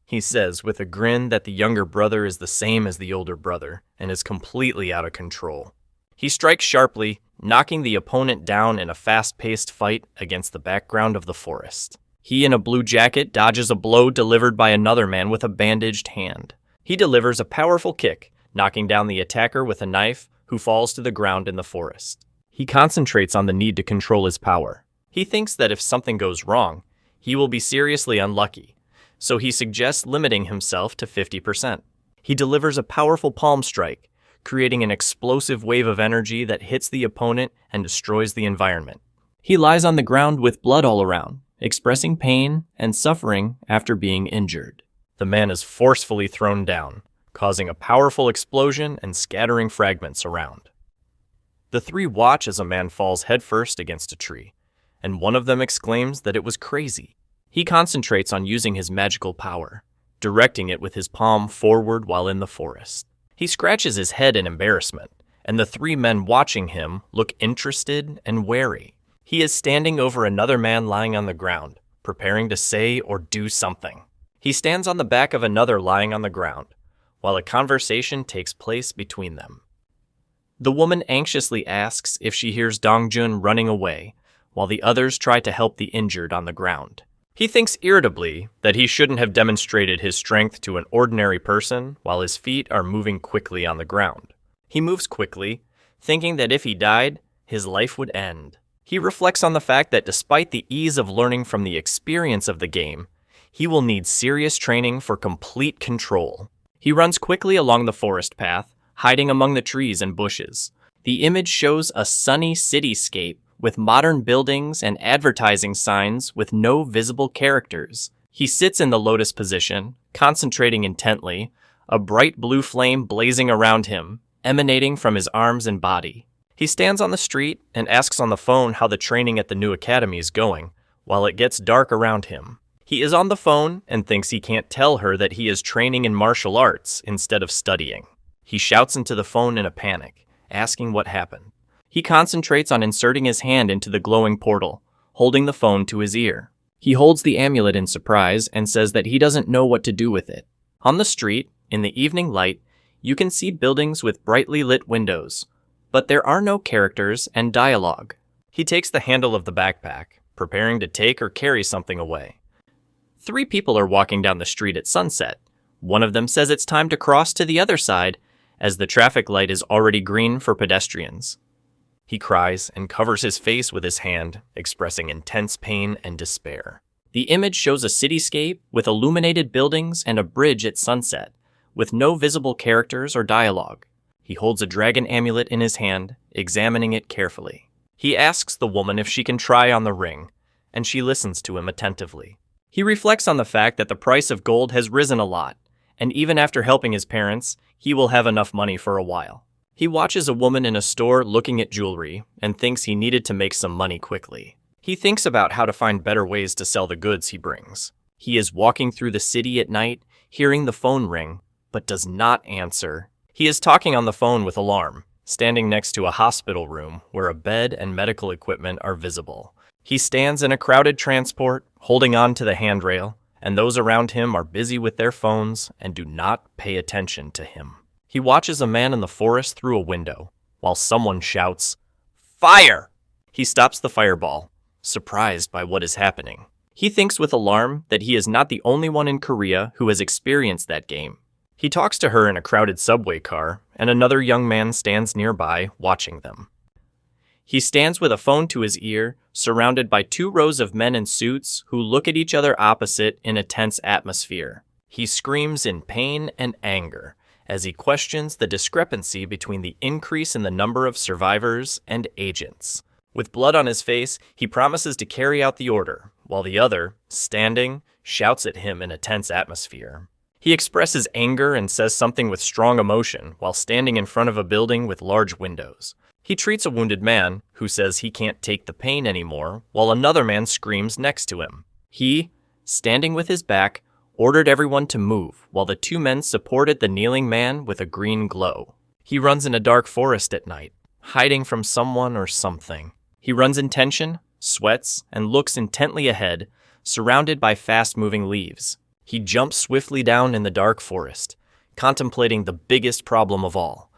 He says with a grin that the younger brother is the same as the older brother and is completely out of control. He strikes sharply, knocking the opponent down in a fast-paced fight against the background of the forest. He in a blue jacket dodges a blow delivered by another man with a bandaged hand. He delivers a powerful kick, knocking down the attacker with a knife, who falls to the ground in the forest. He concentrates on the need to control his power. He thinks that if something goes wrong, he will be seriously unlucky, so he suggests limiting himself to 50%. He delivers a powerful palm strike, creating an explosive wave of energy that hits the opponent and destroys the environment. He lies on the ground with blood all around, expressing pain and suffering after being injured. The man is forcefully thrown down, causing a powerful explosion and scattering fragments around. The 3 watch as a man falls headfirst against a tree, and one of them exclaims that it was crazy. He concentrates on using his magical power, directing it with his palm forward while in the forest. He scratches his head in embarrassment, and the 3 men watching him look interested and wary. He is standing over another man lying on the ground, preparing to say or do something. He stands on the back of another lying on the ground, while a conversation takes place between them. The woman anxiously asks if she hears Dongjun running away, while the others try to help the injured on the ground. He thinks irritably that he shouldn't have demonstrated his strength to an ordinary person while his feet are moving quickly on the ground. He moves quickly, thinking that if he died, his life would end. He reflects on the fact that despite the ease of learning from the experience of the game, he will need serious training for complete control. He runs quickly along the forest path, hiding among the trees and bushes. The image shows a sunny cityscape with modern buildings and advertising signs with no visible characters. He sits in the lotus position, concentrating intently, a bright blue flame blazing around him, emanating from his arms and body. He stands on the street and asks on the phone how the training at the new academy is going, while it gets dark around him. He is on the phone and thinks he can't tell her that he is training in martial arts instead of studying. He shouts into the phone in a panic, asking what happened. He concentrates on inserting his hand into the glowing portal, holding the phone to his ear. He holds the amulet in surprise and says that he doesn't know what to do with it. On the street, in the evening light, you can see buildings with brightly lit windows, but there are no characters and dialogue. He takes the handle of the backpack, preparing to take or carry something away. 3 people are walking down the street at sunset. One of them says it's time to cross to the other side, as the traffic light is already green for pedestrians. He cries and covers his face with his hand, expressing intense pain and despair. The image shows a cityscape with illuminated buildings and a bridge at sunset, with no visible characters or dialogue. He holds a dragon amulet in his hand, examining it carefully. He asks the woman if she can try on the ring, and she listens to him attentively. He reflects on the fact that the price of gold has risen a lot, and even after helping his parents, he will have enough money for a while. He watches a woman in a store looking at jewelry and thinks he needed to make some money quickly. He thinks about how to find better ways to sell the goods he brings. He is walking through the city at night, hearing the phone ring, but does not answer. He is talking on the phone with alarm, standing next to a hospital room where a bed and medical equipment are visible. He stands in a crowded transport, holding on to the handrail, and those around him are busy with their phones and do not pay attention to him. He watches a man in the forest through a window, while someone shouts, "Fire!" He stops the fireball, surprised by what is happening. He thinks with alarm that he is not the only one in Korea who has experienced that game. He talks to her in a crowded subway car, and another young man stands nearby watching them. He stands with a phone to his ear, surrounded by 2 rows of men in suits who look at each other opposite in a tense atmosphere. He screams in pain and anger as he questions the discrepancy between the increase in the number of survivors and agents. With blood on his face, he promises to carry out the order, while the other, standing, shouts at him in a tense atmosphere. He expresses anger and says something with strong emotion while standing in front of a building with large windows. He treats a wounded man, who says he can't take the pain anymore, while another man screams next to him. He, standing with his back, ordered everyone to move, while the 2 men supported the kneeling man with a green glow. He runs in a dark forest at night, hiding from someone or something. He runs in tension, sweats, and looks intently ahead, surrounded by fast-moving leaves. He jumps swiftly down in the dark forest, contemplating the biggest problem of all.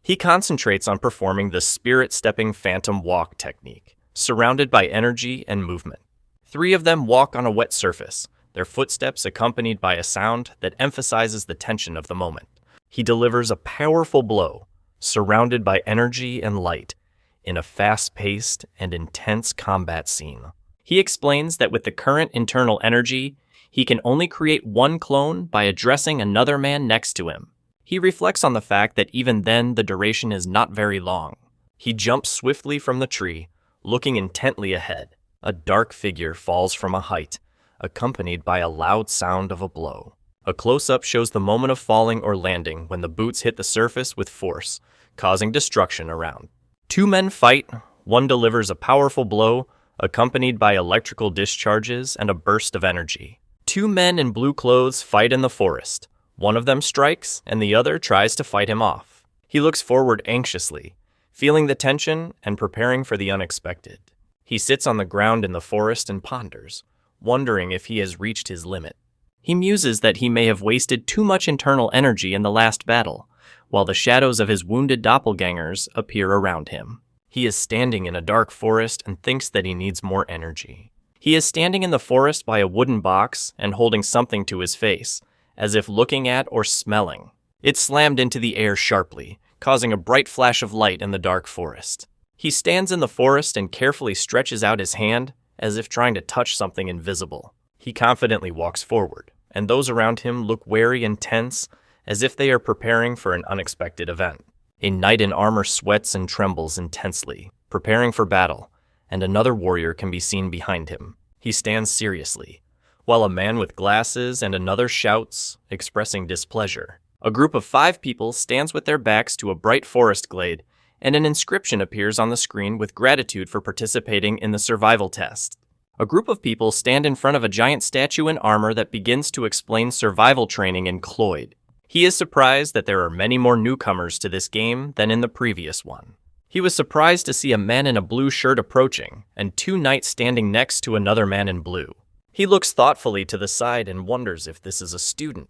He concentrates on performing the spirit-stepping phantom walk technique, surrounded by energy and movement. 3 of them walk on a wet surface, their footsteps accompanied by a sound that emphasizes the tension of the moment. He delivers a powerful blow, surrounded by energy and light, in a fast-paced and intense combat scene. He explains that with the current internal energy, he can only create 1 clone by addressing another man next to him. He reflects on the fact that even then the duration is not very long. He jumps swiftly from the tree, looking intently ahead. A dark figure falls from a height, accompanied by a loud sound of a blow. A close-up shows the moment of falling or landing when the boots hit the surface with force, causing destruction around. 2 men fight, one delivers a powerful blow, accompanied by electrical discharges and a burst of energy. 2 men in blue clothes fight in the forest. One of them strikes, and the other tries to fight him off. He looks forward anxiously, feeling the tension and preparing for the unexpected. He sits on the ground in the forest and ponders, wondering if he has reached his limit. He muses that he may have wasted too much internal energy in the last battle, while the shadows of his wounded doppelgangers appear around him. He is standing in a dark forest and thinks that he needs more energy. He is standing in the forest by a wooden box and holding something to his face, as if looking at or smelling. It slammed into the air sharply, causing a bright flash of light in the dark forest. He stands in the forest and carefully stretches out his hand, as if trying to touch something invisible. He confidently walks forward, and those around him look wary and tense, as if they are preparing for an unexpected event. A knight in armor sweats and trembles intensely, preparing for battle, and another warrior can be seen behind him. He stands seriously, while a man with glasses and another shouts, expressing displeasure. A group of 5 people stands with their backs to a bright forest glade, and an inscription appears on the screen with gratitude for participating in the survival test. A group of people stand in front of a giant statue in armor that begins to explain survival training in Cloyd. He is surprised that there are many more newcomers to this game than in the previous one. He was surprised to see a man in a blue shirt approaching, and 2 knights standing next to another man in blue. He looks thoughtfully to the side and wonders if this is a student,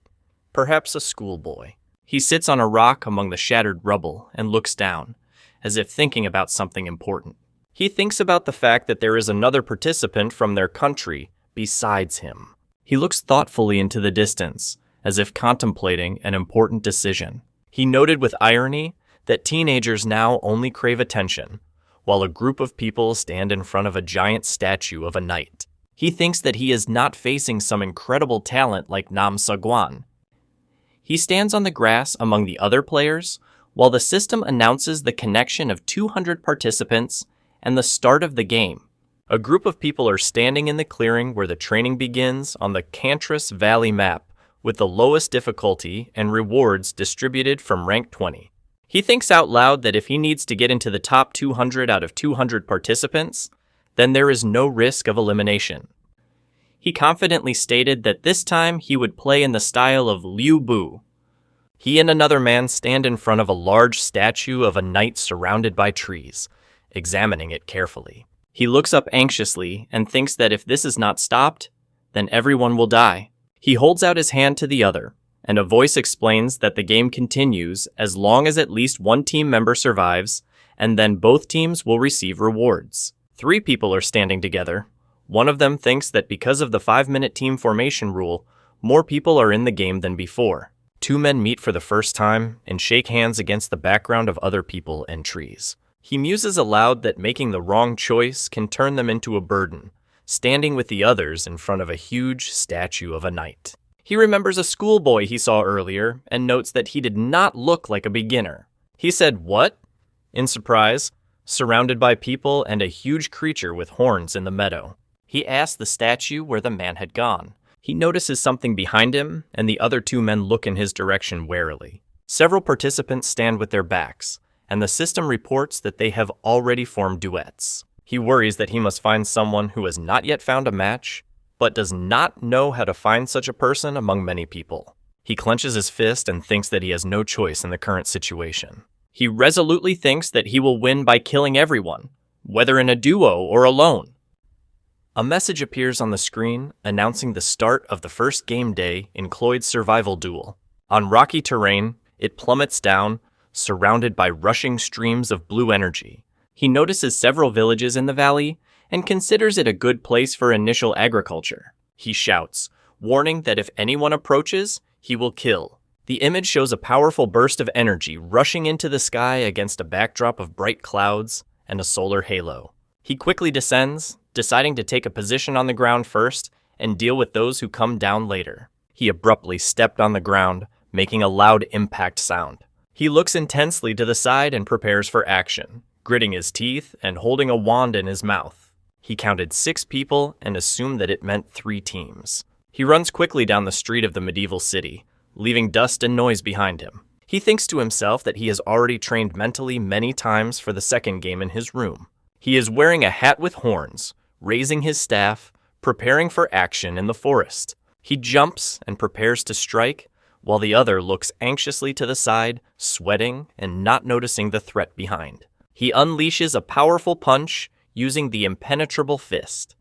perhaps a schoolboy. He sits on a rock among the shattered rubble and looks down, as if thinking about something important. He thinks about the fact that there is another participant from their country besides him. He looks thoughtfully into the distance, as if contemplating an important decision. He noted with irony that teenagers now only crave attention, while a group of people stand in front of a giant statue of a knight. He thinks that he is not facing some incredible talent like Nam Sagwan. He stands on the grass among the other players, while the system announces the connection of 200 participants and the start of the game. A group of people are standing in the clearing where the training begins on the Cantris Valley map, with the lowest difficulty and rewards distributed from rank 20. He thinks out loud that if he needs to get into the top 200 out of 200 participants, then there is no risk of elimination. He confidently stated that this time he would play in the style of Liu Bu. He and another man stand in front of a large statue of a knight surrounded by trees, examining it carefully. He looks up anxiously and thinks that if this is not stopped, then everyone will die. He holds out his hand to the other, and a voice explains that the game continues as long as at least one team member survives, and then both teams will receive rewards. 3 people are standing together. One of them thinks that because of the 5-minute team formation rule, more people are in the game than before. 2 men meet for the first time and shake hands against the background of other people and trees. He muses aloud that making the wrong choice can turn them into a burden, standing with the others in front of a huge statue of a knight. He remembers a schoolboy he saw earlier and notes that he did not look like a beginner. He said, "What?" in surprise, surrounded by people and a huge creature with horns in the meadow. He asked the statue where the man had gone. He notices something behind him, and the other 2 men look in his direction warily. Several participants stand with their backs, and the system reports that they have already formed duets. He worries that he must find someone who has not yet found a match, but does not know how to find such a person among many people. He clenches his fist and thinks that he has no choice in the current situation. He resolutely thinks that he will win by killing everyone, whether in a duo or alone. A message appears on the screen announcing the start of the first game day in Cloyd's survival duel. On rocky terrain, it plummets down, surrounded by rushing streams of blue energy. He notices several villages in the valley and considers it a good place for initial agriculture. He shouts, warning that if anyone approaches, he will kill. The image shows a powerful burst of energy rushing into the sky against a backdrop of bright clouds and a solar halo. He quickly descends, deciding to take a position on the ground first and deal with those who come down later. He abruptly stepped on the ground, making a loud impact sound. He looks intensely to the side and prepares for action, gritting his teeth and holding a wand in his mouth. He counted 6 people and assumed that it meant 3 teams. He runs quickly down the street of the medieval city, leaving dust and noise behind him. He thinks to himself that he has already trained mentally many times for the second game in his room. He is wearing a hat with horns, raising his staff, preparing for action in the forest. He jumps and prepares to strike, while the other looks anxiously to the side, sweating and not noticing the threat behind. He unleashes a powerful punch using the impenetrable fist,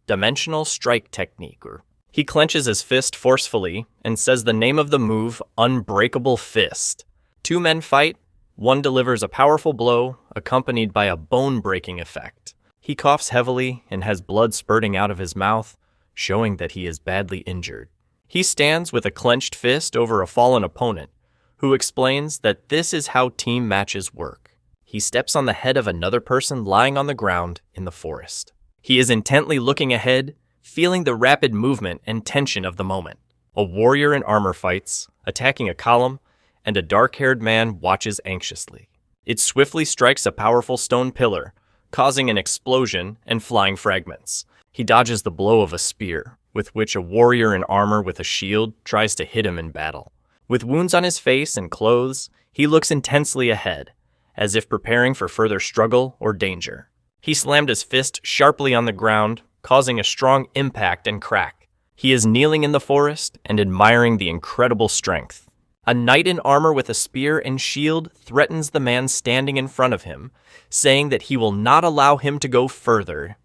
dimensional strike technique. He clenches his fist forcefully and says the name of the move, Unbreakable Fist. 2 men fight. One delivers a powerful blow, accompanied by a bone-breaking effect. He coughs heavily and has blood spurting out of his mouth, showing that he is badly injured. He stands with a clenched fist over a fallen opponent, who explains that this is how team matches work. He steps on the head of another person lying on the ground in the forest. He is intently looking ahead, feeling the rapid movement and tension of the moment. A warrior in armor fights, attacking a column, and a dark-haired man watches anxiously. It swiftly strikes a powerful stone pillar, causing an explosion and flying fragments. He dodges the blow of a spear, with which a warrior in armor with a shield tries to hit him in battle. With wounds on his face and clothes, he looks intensely ahead, as if preparing for further struggle or danger. He slammed his fist sharply on the ground, causing a strong impact and crack. He is kneeling in the forest and admiring the incredible strength. A knight in armor with a spear and shield threatens the man standing in front of him, saying that he will not allow him to go further.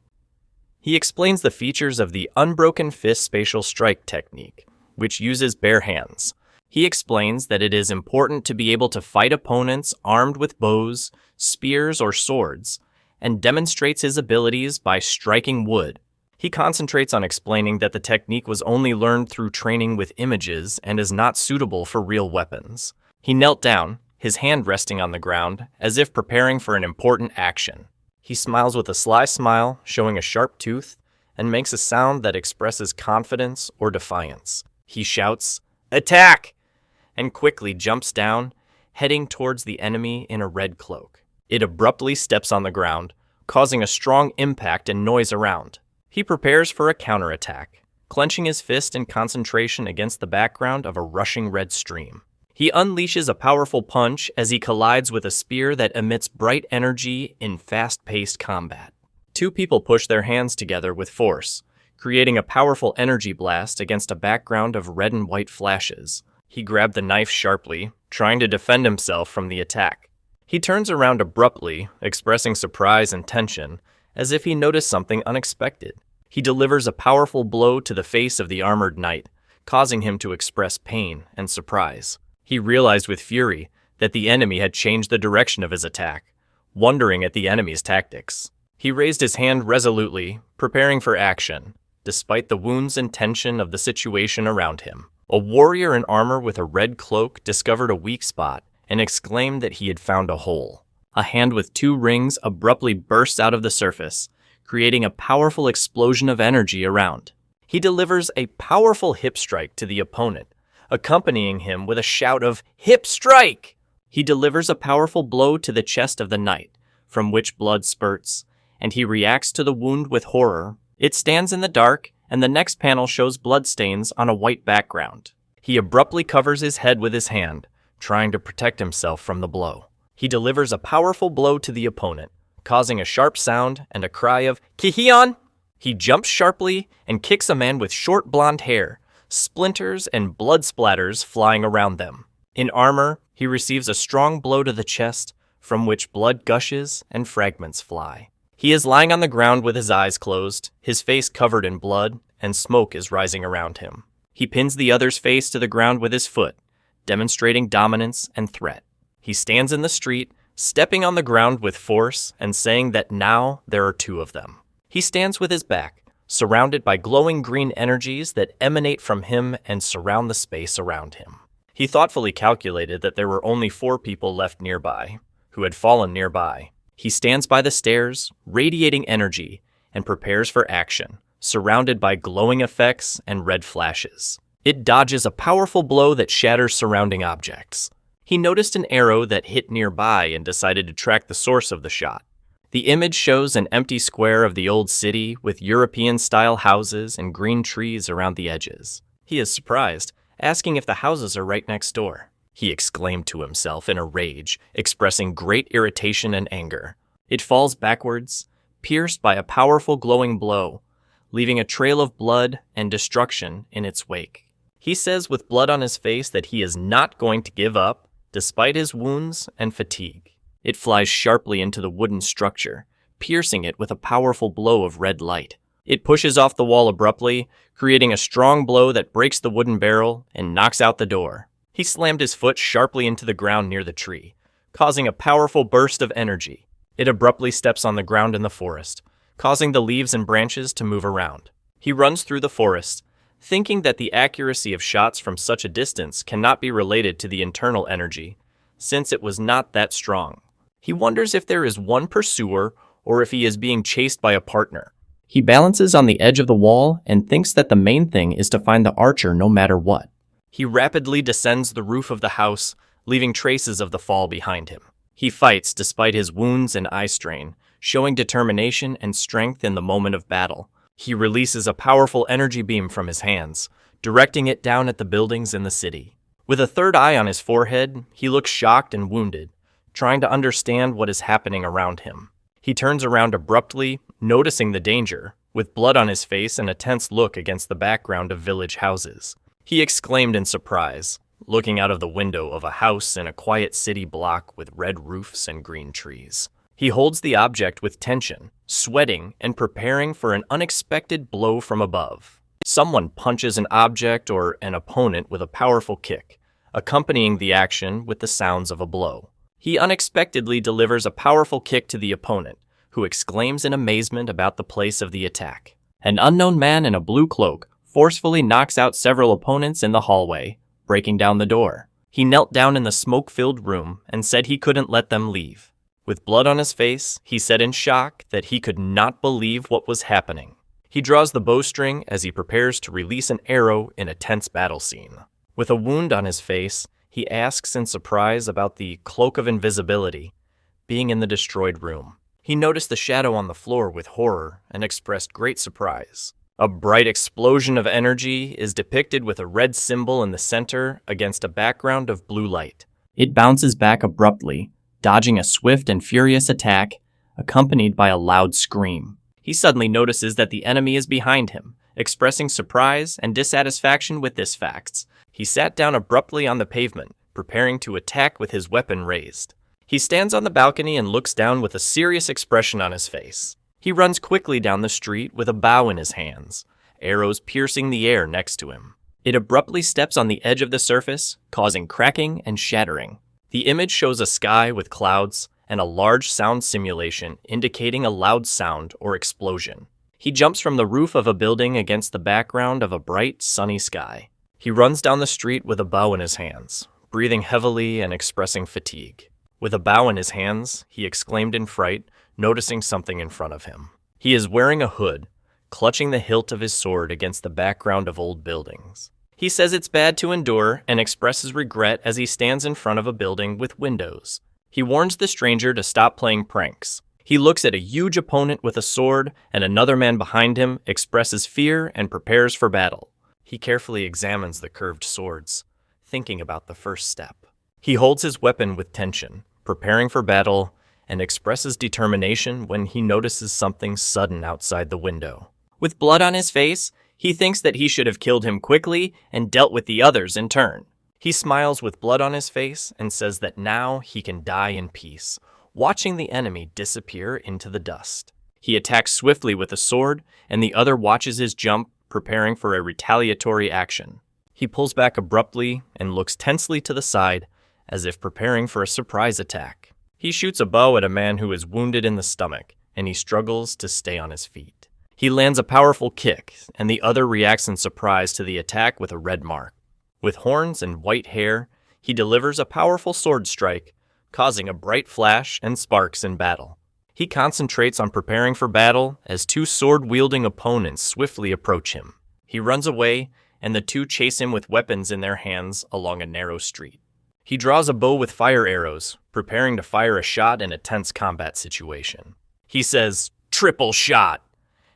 He explains the features of the Unbroken Fist spatial strike technique, which uses bare hands. He explains that it is important to be able to fight opponents armed with bows, spears, or swords, and demonstrates his abilities by striking wood. He concentrates on explaining that the technique was only learned through training with images and is not suitable for real weapons. He knelt down, his hand resting on the ground, as if preparing for an important action. He smiles with a sly smile, showing a sharp tooth, and makes a sound that expresses confidence or defiance. He shouts, "Attack!" and quickly jumps down, heading towards the enemy in a red cloak. It abruptly steps on the ground, causing a strong impact and noise around. He prepares for a counterattack, clenching his fist in concentration against the background of a rushing red stream. He unleashes a powerful punch as he collides with a spear that emits bright energy in fast-paced combat. 2 people push their hands together with force, creating a powerful energy blast against a background of red and white flashes. He grabbed the knife sharply, trying to defend himself from the attack. He turns around abruptly, expressing surprise and tension, as if he noticed something unexpected. He delivers a powerful blow to the face of the armored knight, causing him to express pain and surprise. He realized with fury that the enemy had changed the direction of his attack, wondering at the enemy's tactics. He raised his hand resolutely, preparing for action, despite the wounds and tension of the situation around him. A warrior in armor with a red cloak discovered a weak spot and exclaimed that he had found a hole. A hand with 2 rings abruptly bursts out of the surface, creating a powerful explosion of energy around. He delivers a powerful hip strike to the opponent, accompanying him with a shout of "Hip strike!" He delivers a powerful blow to the chest of the knight, from which blood spurts, and he reacts to the wound with horror. It stands in the dark, and the next panel shows bloodstains on a white background. He abruptly covers his head with his hand, trying to protect himself from the blow. He delivers a powerful blow to the opponent, causing a sharp sound and a cry of "Kihion!" He jumps sharply and kicks a man with short blonde hair, splinters and blood splatters flying around them. In armor, he receives a strong blow to the chest, from which blood gushes and fragments fly. He is lying on the ground with his eyes closed, his face covered in blood, and smoke is rising around him. He pins the other's face to the ground with his foot, demonstrating dominance and threat. He stands in the street, stepping on the ground with force and saying that now there are 2 of them. He stands with his back, surrounded by glowing green energies that emanate from him and surround the space around him. He thoughtfully calculated that there were only 4 people left nearby, who had fallen nearby. He stands by the stairs, radiating energy, and prepares for action, surrounded by glowing effects and red flashes. It dodges a powerful blow that shatters surrounding objects. He noticed an arrow that hit nearby and decided to track the source of the shot. The image shows an empty square of the old city with European-style houses and green trees around the edges. He is surprised, asking if the houses are right next door. He exclaimed to himself in a rage, expressing great irritation and anger. It falls backwards, pierced by a powerful glowing blow, leaving a trail of blood and destruction in its wake. He says with blood on his face that he is not going to give up, despite his wounds and fatigue. It flies sharply into the wooden structure, piercing it with a powerful blow of red light. It pushes off the wall abruptly, creating a strong blow that breaks the wooden barrel and knocks out the door. He slammed his foot sharply into the ground near the tree, causing a powerful burst of energy. It abruptly steps on the ground in the forest, causing the leaves and branches to move around. He runs through the forest, thinking that the accuracy of shots from such a distance cannot be related to the internal energy, since it was not that strong. He wonders if there is one pursuer or if he is being chased by a partner. He balances on the edge of the wall and thinks that the main thing is to find the archer no matter what. He rapidly descends the roof of the house, leaving traces of the fall behind him. He fights despite his wounds and eye strain, showing determination and strength in the moment of battle. He releases a powerful energy beam from his hands, directing it down at the buildings in the city. With a third eye on his forehead, he looks shocked and wounded, trying to understand what is happening around him. He turns around abruptly, noticing the danger, with blood on his face and a tense look against the background of village houses. He exclaimed in surprise, looking out of the window of a house in a quiet city block with red roofs and green trees. He holds the object with tension, sweating and preparing for an unexpected blow from above. Someone punches an object or an opponent with a powerful kick, accompanying the action with the sounds of a blow. He unexpectedly delivers a powerful kick to the opponent, who exclaims in amazement about the place of the attack. An unknown man in a blue cloak forcefully knocks out several opponents in the hallway, breaking down the door. He knelt down in the smoke-filled room and said he couldn't let them leave. With blood on his face, he said in shock that he could not believe what was happening. He draws the bowstring as he prepares to release an arrow in a tense battle scene. With a wound on his face, he asks in surprise about the cloak of invisibility being in the destroyed room. He noticed the shadow on the floor with horror and expressed great surprise. A bright explosion of energy is depicted with a red symbol in the center against a background of blue light. It bounces back abruptly, dodging a swift and furious attack, accompanied by a loud scream. He suddenly notices that the enemy is behind him, expressing surprise and dissatisfaction with this fact. He sat down abruptly on the pavement, preparing to attack with his weapon raised. He stands on the balcony and looks down with a serious expression on his face. He runs quickly down the street with a bow in his hands, arrows piercing the air next to him. It abruptly steps on the edge of the surface, causing cracking and shattering. The image shows a sky with clouds and a large sound simulation indicating a loud sound or explosion. He jumps from the roof of a building against the background of a bright, sunny sky. He runs down the street with a bow in his hands, breathing heavily and expressing fatigue. With a bow in his hands, he exclaimed in fright, noticing something in front of him. He is wearing a hood, clutching the hilt of his sword against the background of old buildings. He says it's bad to endure and expresses regret as he stands in front of a building with windows. He warns the stranger to stop playing pranks. He looks at a huge opponent with a sword, and another man behind him expresses fear and prepares for battle. He carefully examines the curved swords, thinking about the first step. He holds his weapon with tension, preparing for battle, and expresses determination when he notices something sudden outside the window. With blood on his face, he thinks that he should have killed him quickly and dealt with the others in turn. He smiles with blood on his face and says that now he can die in peace, watching the enemy disappear into the dust. He attacks swiftly with a sword, and the other watches his jump, preparing for a retaliatory action. He pulls back abruptly and looks tensely to the side, as if preparing for a surprise attack. He shoots a bow at a man who is wounded in the stomach, and he struggles to stay on his feet. He lands a powerful kick, and the other reacts in surprise to the attack with a red mark. With horns and white hair, he delivers a powerful sword strike, causing a bright flash and sparks in battle. He concentrates on preparing for battle as two sword-wielding opponents swiftly approach him. He runs away, and the two chase him with weapons in their hands along a narrow street. He draws a bow with fire arrows, preparing to fire a shot in a tense combat situation. He says, "Triple shot!"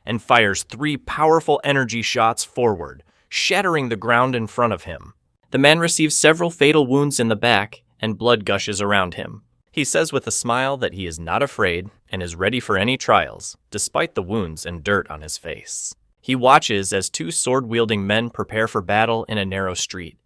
and fires 3 powerful energy shots forward, shattering the ground in front of him. The man receives several fatal wounds in the back, and blood gushes around him. He says with a smile that he is not afraid and is ready for any trials, despite the wounds and dirt on his face. He watches as 2 sword-wielding men prepare for battle in a narrow street,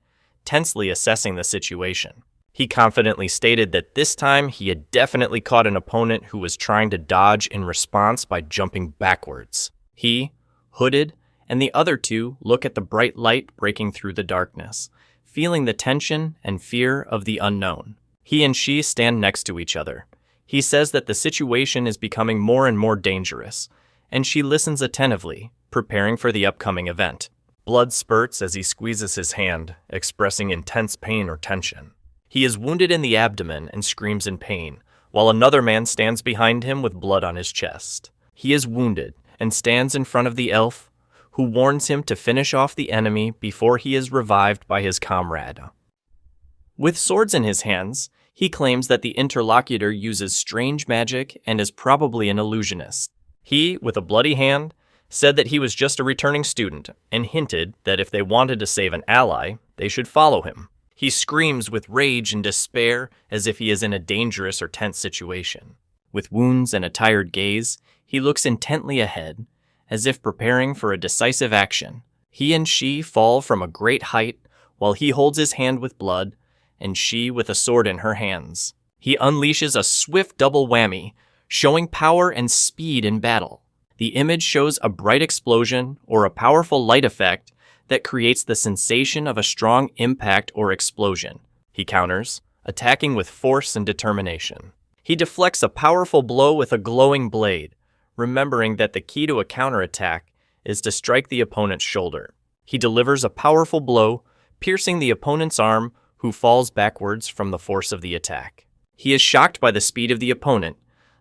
tensely assessing the situation. He confidently stated that this time he had definitely caught an opponent who was trying to dodge in response by jumping backwards. He, hooded, and the other 2 look at the bright light breaking through the darkness, feeling the tension and fear of the unknown. He and she stand next to each other. He says that the situation is becoming more and more dangerous, and she listens attentively, preparing for the upcoming event. Blood spurts as he squeezes his hand, expressing intense pain or tension. He is wounded in the abdomen and screams in pain, while another man stands behind him with blood on his chest. He is wounded and stands in front of the elf, who warns him to finish off the enemy before he is revived by his comrade. With swords in his hands, he claims that the interlocutor uses strange magic and is probably an illusionist. He, with a bloody hand, said that he was just a returning student and hinted that if they wanted to save an ally, they should follow him. He screams with rage and despair as if he is in a dangerous or tense situation. With wounds and a tired gaze, he looks intently ahead, as if preparing for a decisive action. He and she fall from a great height while he holds his hand with blood, and she with a sword in her hands. He unleashes a swift double whammy, showing power and speed in battle. The image shows a bright explosion or a powerful light effect that creates the sensation of a strong impact or explosion. He counters, attacking with force and determination. He deflects a powerful blow with a glowing blade, remembering that the key to a counterattack is to strike the opponent's shoulder. He delivers a powerful blow, piercing the opponent's arm, who falls backwards from the force of the attack. He is shocked by the speed of the opponent.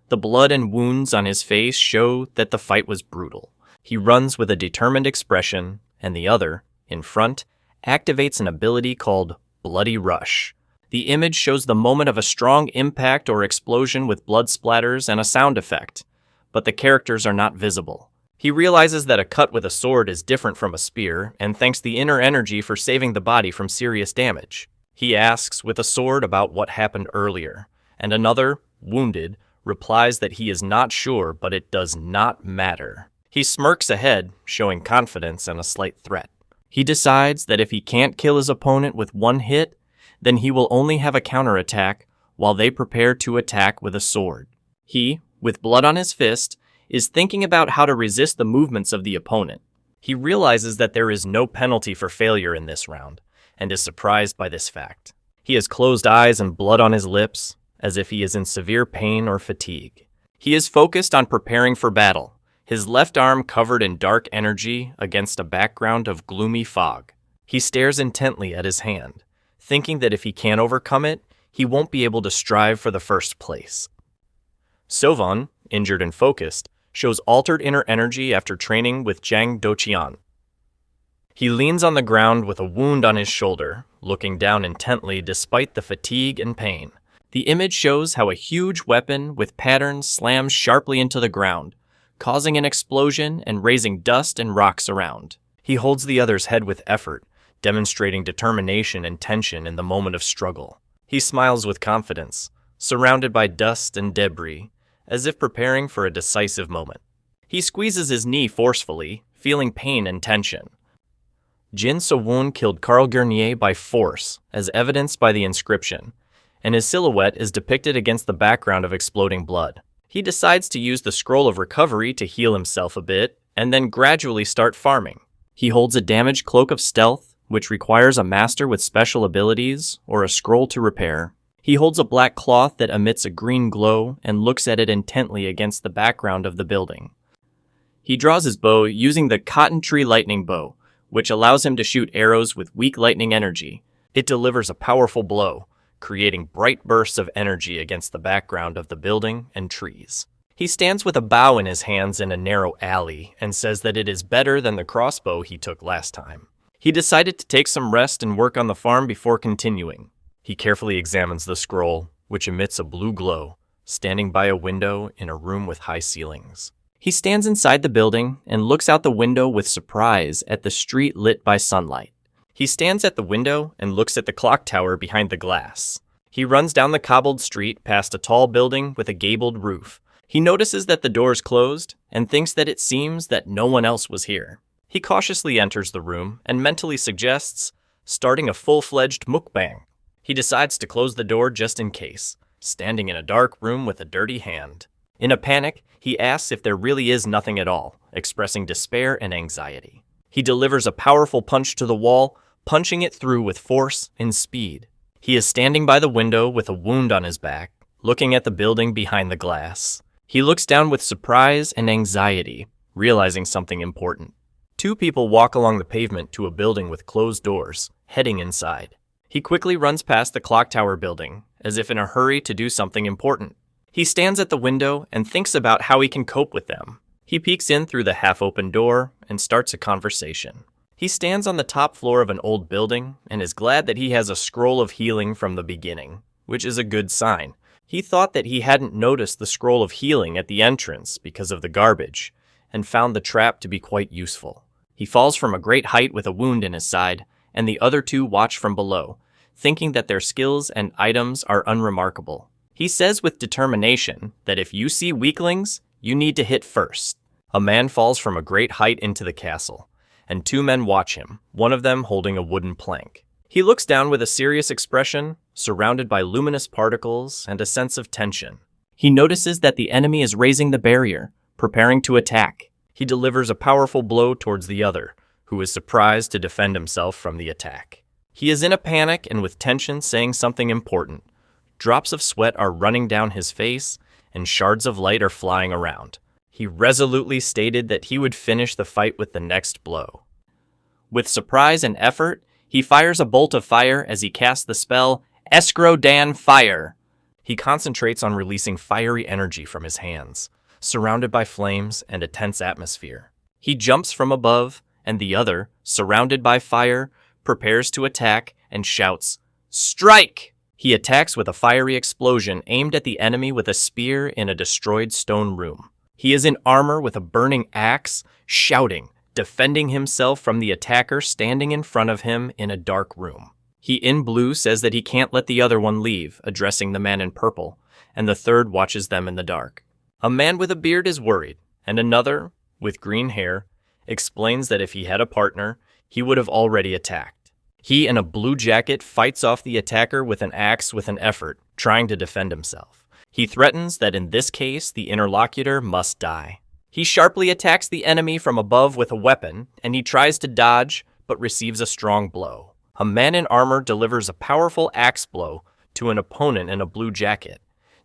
The blood and wounds on his face show that the fight was brutal. He runs with a determined expression, and the other, in front, activates an ability called Bloody Rush. The image shows the moment of a strong impact or explosion with blood splatters and a sound effect, but the characters are not visible. He realizes that a cut with a sword is different from a spear and thanks the inner energy for saving the body from serious damage. He asks with a sword about what happened earlier, and another, wounded, replies that he is not sure, but it does not matter. He smirks ahead, showing confidence and a slight threat. He decides that if he can't kill his opponent with one hit, then he will only have a counterattack while they prepare to attack with a sword. He, with blood on his fist, is thinking about how to resist the movements of the opponent. He realizes that there is no penalty for failure in this round, and is surprised by this fact. He has closed eyes and blood on his lips, as if he is in severe pain or fatigue. He is focused on preparing for battle, his left arm covered in dark energy against a background of gloomy fog. He stares intently at his hand, thinking that if he can't overcome it, he won't be able to strive for the first place. Sovon, injured and focused, shows altered inner energy after training with Jang Doqian. He leans on the ground with a wound on his shoulder, looking down intently despite the fatigue and pain. The image shows how a huge weapon with patterns slams sharply into the ground, causing an explosion and raising dust and rocks around. He holds the other's head with effort, demonstrating determination and tension in the moment of struggle. He smiles with confidence, surrounded by dust and debris, as if preparing for a decisive moment. He squeezes his knee forcefully, feeling pain and tension. Jin So-won killed Carl Gurnier by force, as evidenced by the inscription, and his silhouette is depicted against the background of exploding blood. He decides to use the scroll of recovery to heal himself a bit, and then gradually start farming. He holds a damaged cloak of stealth, which requires a master with special abilities or a scroll to repair. He holds a black cloth that emits a green glow and looks at it intently against the background of the building. He draws his bow using the cotton tree lightning bow, which allows him to shoot arrows with weak lightning energy. It delivers a powerful blow, creating bright bursts of energy against the background of the building and trees. He stands with a bow in his hands in a narrow alley and says that it is better than the crossbow he took last time. He decided to take some rest and work on the farm before continuing. He carefully examines the scroll, which emits a blue glow, standing by a window in a room with high ceilings. He stands inside the building and looks out the window with surprise at the street lit by sunlight. He stands at the window and looks at the clock tower behind the glass. He runs down the cobbled street past a tall building with a gabled roof. He notices that the door is closed and thinks that it seems that no one else was here. He cautiously enters the room and mentally suggests starting a full-fledged mukbang. He decides to close the door just in case, standing in a dark room with a dirty hand. In a panic, he asks if there really is nothing at all, expressing despair and anxiety. He delivers a powerful punch to the wall, punching it through with force and speed. He is standing by the window with a wound on his back, looking at the building behind the glass. He looks down with surprise and anxiety, realizing something important. Two people walk along the pavement to a building with closed doors, heading inside. He quickly runs past the clock tower building, as if in a hurry to do something important. He stands at the window and thinks about how he can cope with them. He peeks in through the half-open door and starts a conversation. He stands on the top floor of an old building and is glad that he has a scroll of healing from the beginning, which is a good sign. He thought that he hadn't noticed the scroll of healing at the entrance because of the garbage, and found the trap to be quite useful. He falls from a great height with a wound in his side, and the other two watch from below, thinking that their skills and items are unremarkable. He says with determination that if you see weaklings, you need to hit first. A man falls from a great height into the castle, and two men watch him, one of them holding a wooden plank. He looks down with a serious expression, surrounded by luminous particles and a sense of tension. He notices that the enemy is raising the barrier, preparing to attack. He delivers a powerful blow towards the other, who is surprised to defend himself from the attack. He is in a panic and with tension saying something important. Drops of sweat are running down his face, and shards of light are flying around. He resolutely stated that he would finish the fight with the next blow. With surprise and effort, he fires a bolt of fire as he casts the spell Escro Dan Fire. He concentrates on releasing fiery energy from his hands, surrounded by flames and a tense atmosphere. He jumps from above, and the other, surrounded by fire, prepares to attack and shouts, "Strike!" He attacks with a fiery explosion aimed at the enemy with a spear in a destroyed stone room. He is in armor with a burning axe, shouting, defending himself from the attacker standing in front of him in a dark room. He in blue says that he can't let the other one leave, addressing the man in purple, and the third watches them in the dark. A man with a beard is worried, and another, with green hair, explains that if he had a partner, he would have already attacked. He in a blue jacket fights off the attacker with an axe with an effort, trying to defend himself. He threatens that in this case, the interlocutor must die. He sharply attacks the enemy from above with a weapon, and he tries to dodge, but receives a strong blow. A man in armor delivers a powerful axe blow to an opponent in a blue jacket,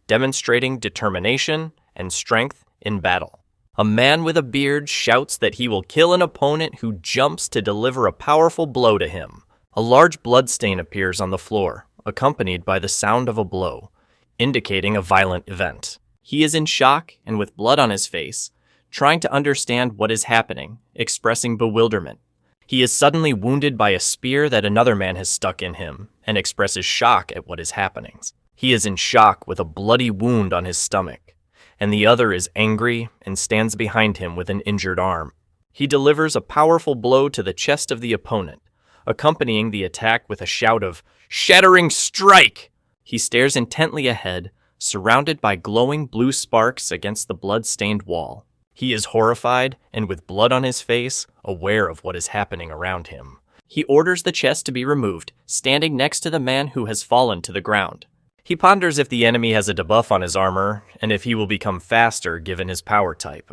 demonstrating determination and strength in battle. A man with a beard shouts that he will kill an opponent who jumps to deliver a powerful blow to him. A large bloodstain appears on the floor, accompanied by the sound of a blow, indicating a violent event. He is in shock and with blood on his face, trying to understand what is happening, expressing bewilderment. He is suddenly wounded by a spear that another man has stuck in him and expresses shock at what is happening. He is in shock with a bloody wound on his stomach, and the other is angry and stands behind him with an injured arm. He delivers a powerful blow to the chest of the opponent, accompanying the attack with a shout of "Shattering Strike!" He stares intently ahead, surrounded by glowing blue sparks against the blood-stained wall. He is horrified and with blood on his face, aware of what is happening around him. He orders the chest to be removed, standing next to the man who has fallen to the ground. He ponders if the enemy has a debuff on his armor, and if he will become faster given his power type.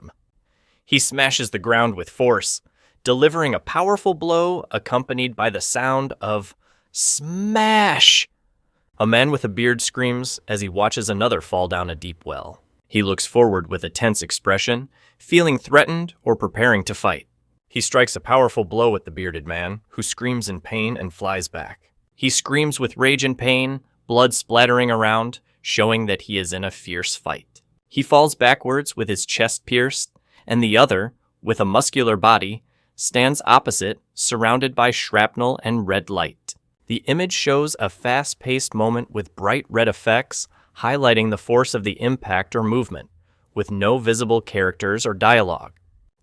He smashes the ground with force, delivering a powerful blow accompanied by the sound of smash. A man with a beard screams as he watches another fall down a deep well. He looks forward with a tense expression, feeling threatened or preparing to fight. He strikes a powerful blow at the bearded man, who screams in pain and flies back. He screams with rage and pain, blood splattering around, showing that he is in a fierce fight. He falls backwards with his chest pierced, and the other, with a muscular body, stands opposite, surrounded by shrapnel and red light. The image shows a fast-paced moment with bright red effects, highlighting the force of the impact or movement, with no visible characters or dialogue.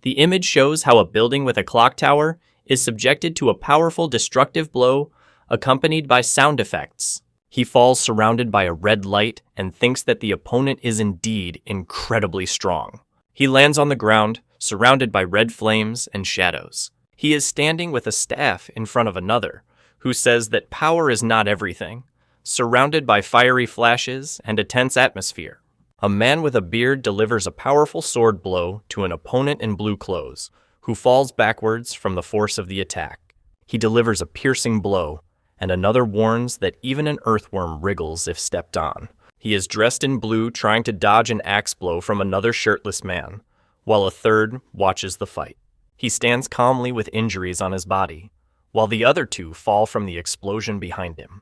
The image shows how a building with a clock tower is subjected to a powerful destructive blow, accompanied by sound effects. He falls surrounded by a red light and thinks that the opponent is indeed incredibly strong. He lands on the ground, surrounded by red flames and shadows. He is standing with a staff in front of another, who says that power is not everything, surrounded by fiery flashes and a tense atmosphere. A man with a beard delivers a powerful sword blow to an opponent in blue clothes, who falls backwards from the force of the attack. He delivers a piercing blow, and another warns that even an earthworm wriggles if stepped on. He is dressed in blue, trying to dodge an axe blow from another shirtless man, while a third watches the fight. He stands calmly with injuries on his body, while the other two fall from the explosion behind him.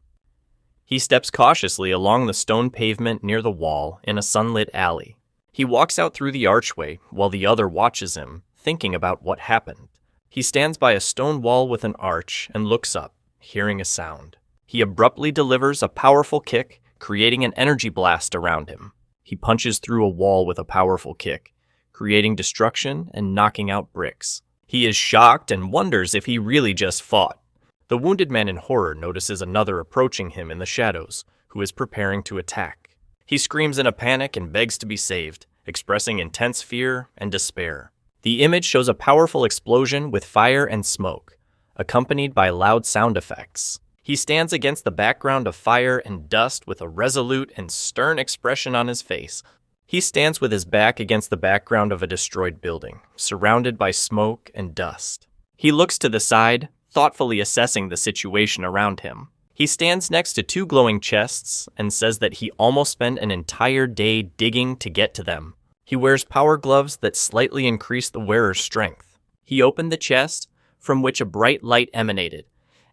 He steps cautiously along the stone pavement near the wall in a sunlit alley. He walks out through the archway while the other watches him, thinking about what happened. He stands by a stone wall with an arch and looks up, hearing a sound. He abruptly delivers a powerful kick, creating an energy blast around him. He punches through a wall with a powerful kick, creating destruction and knocking out bricks. He is shocked and wonders if he really just fought. The wounded man in horror notices another approaching him in the shadows, who is preparing to attack. He screams in a panic and begs to be saved, expressing intense fear and despair. The image shows a powerful explosion with fire and smoke, accompanied by loud sound effects. He stands against the background of fire and dust with a resolute and stern expression on his face. He stands with his back against the background of a destroyed building, surrounded by smoke and dust. He looks to the side, thoughtfully assessing the situation around him. He stands next to two glowing chests and says that he almost spent an entire day digging to get to them. He wears power gloves that slightly increase the wearer's strength. He opened the chest, from which a bright light emanated,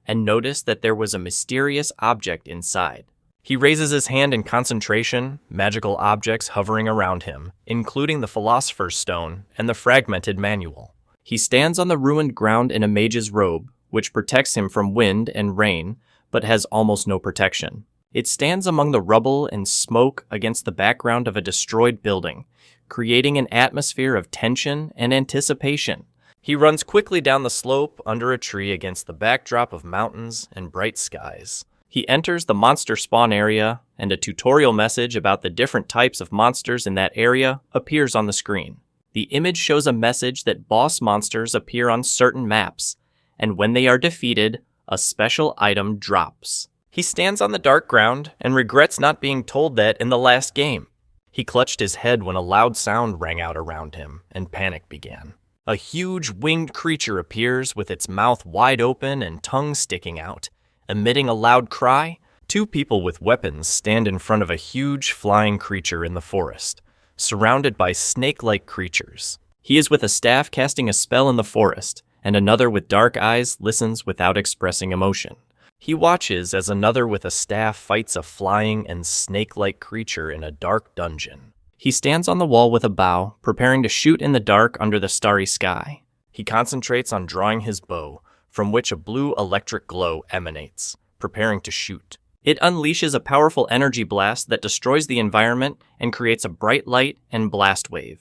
and noticed that there was a mysterious object inside. He raises his hand in concentration, magical objects hovering around him, including the Philosopher's Stone and the fragmented manual. He stands on the ruined ground in a mage's robe, which protects him from wind and rain, but has almost no protection. It stands among the rubble and smoke against the background of a destroyed building, creating an atmosphere of tension and anticipation. He runs quickly down the slope under a tree against the backdrop of mountains and bright skies. He enters the monster spawn area, and a tutorial message about the different types of monsters in that area appears on the screen. The image shows a message that boss monsters appear on certain maps, and when they are defeated, a special item drops. He stands on the dark ground and regrets not being told that in the last game. He clutched his head when a loud sound rang out around him, and panic began. A huge winged creature appears with its mouth wide open and tongue sticking out. Emitting a loud cry, two people with weapons stand in front of a huge flying creature in the forest, surrounded by snake-like creatures. He is with a staff casting a spell in the forest, and another with dark eyes listens without expressing emotion. He watches as another with a staff fights a flying and snake-like creature in a dark dungeon. He stands on the wall with a bow, preparing to shoot in the dark under the starry sky. He concentrates on drawing his bow, from which a blue electric glow emanates, preparing to shoot. It unleashes a powerful energy blast that destroys the environment and creates a bright light and blast wave.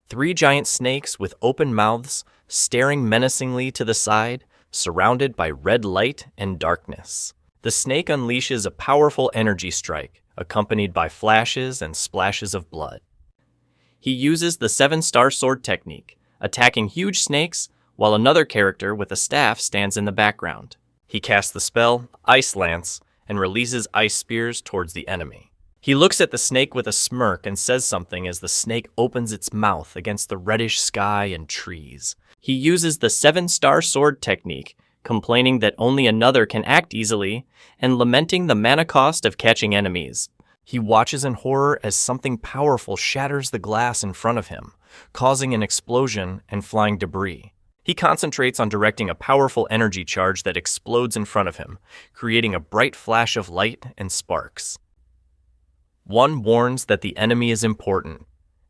Three giant snakes with open mouths, staring menacingly to the side, surrounded by red light and darkness. The snake unleashes a powerful energy strike, accompanied by flashes and splashes of blood. He uses the 7-star sword technique, attacking huge snakes, while another character with a staff stands in the background. He casts the spell, Ice Lance, and releases ice spears towards the enemy. He looks at the snake with a smirk and says something as the snake opens its mouth against the reddish sky and trees. He uses the 7-star sword technique, complaining that only another can act easily, and lamenting the mana cost of catching enemies. He watches in horror as something powerful shatters the glass in front of him, causing an explosion and flying debris. He concentrates on directing a powerful energy charge that explodes in front of him, creating a bright flash of light and sparks. One warns that the enemy is important,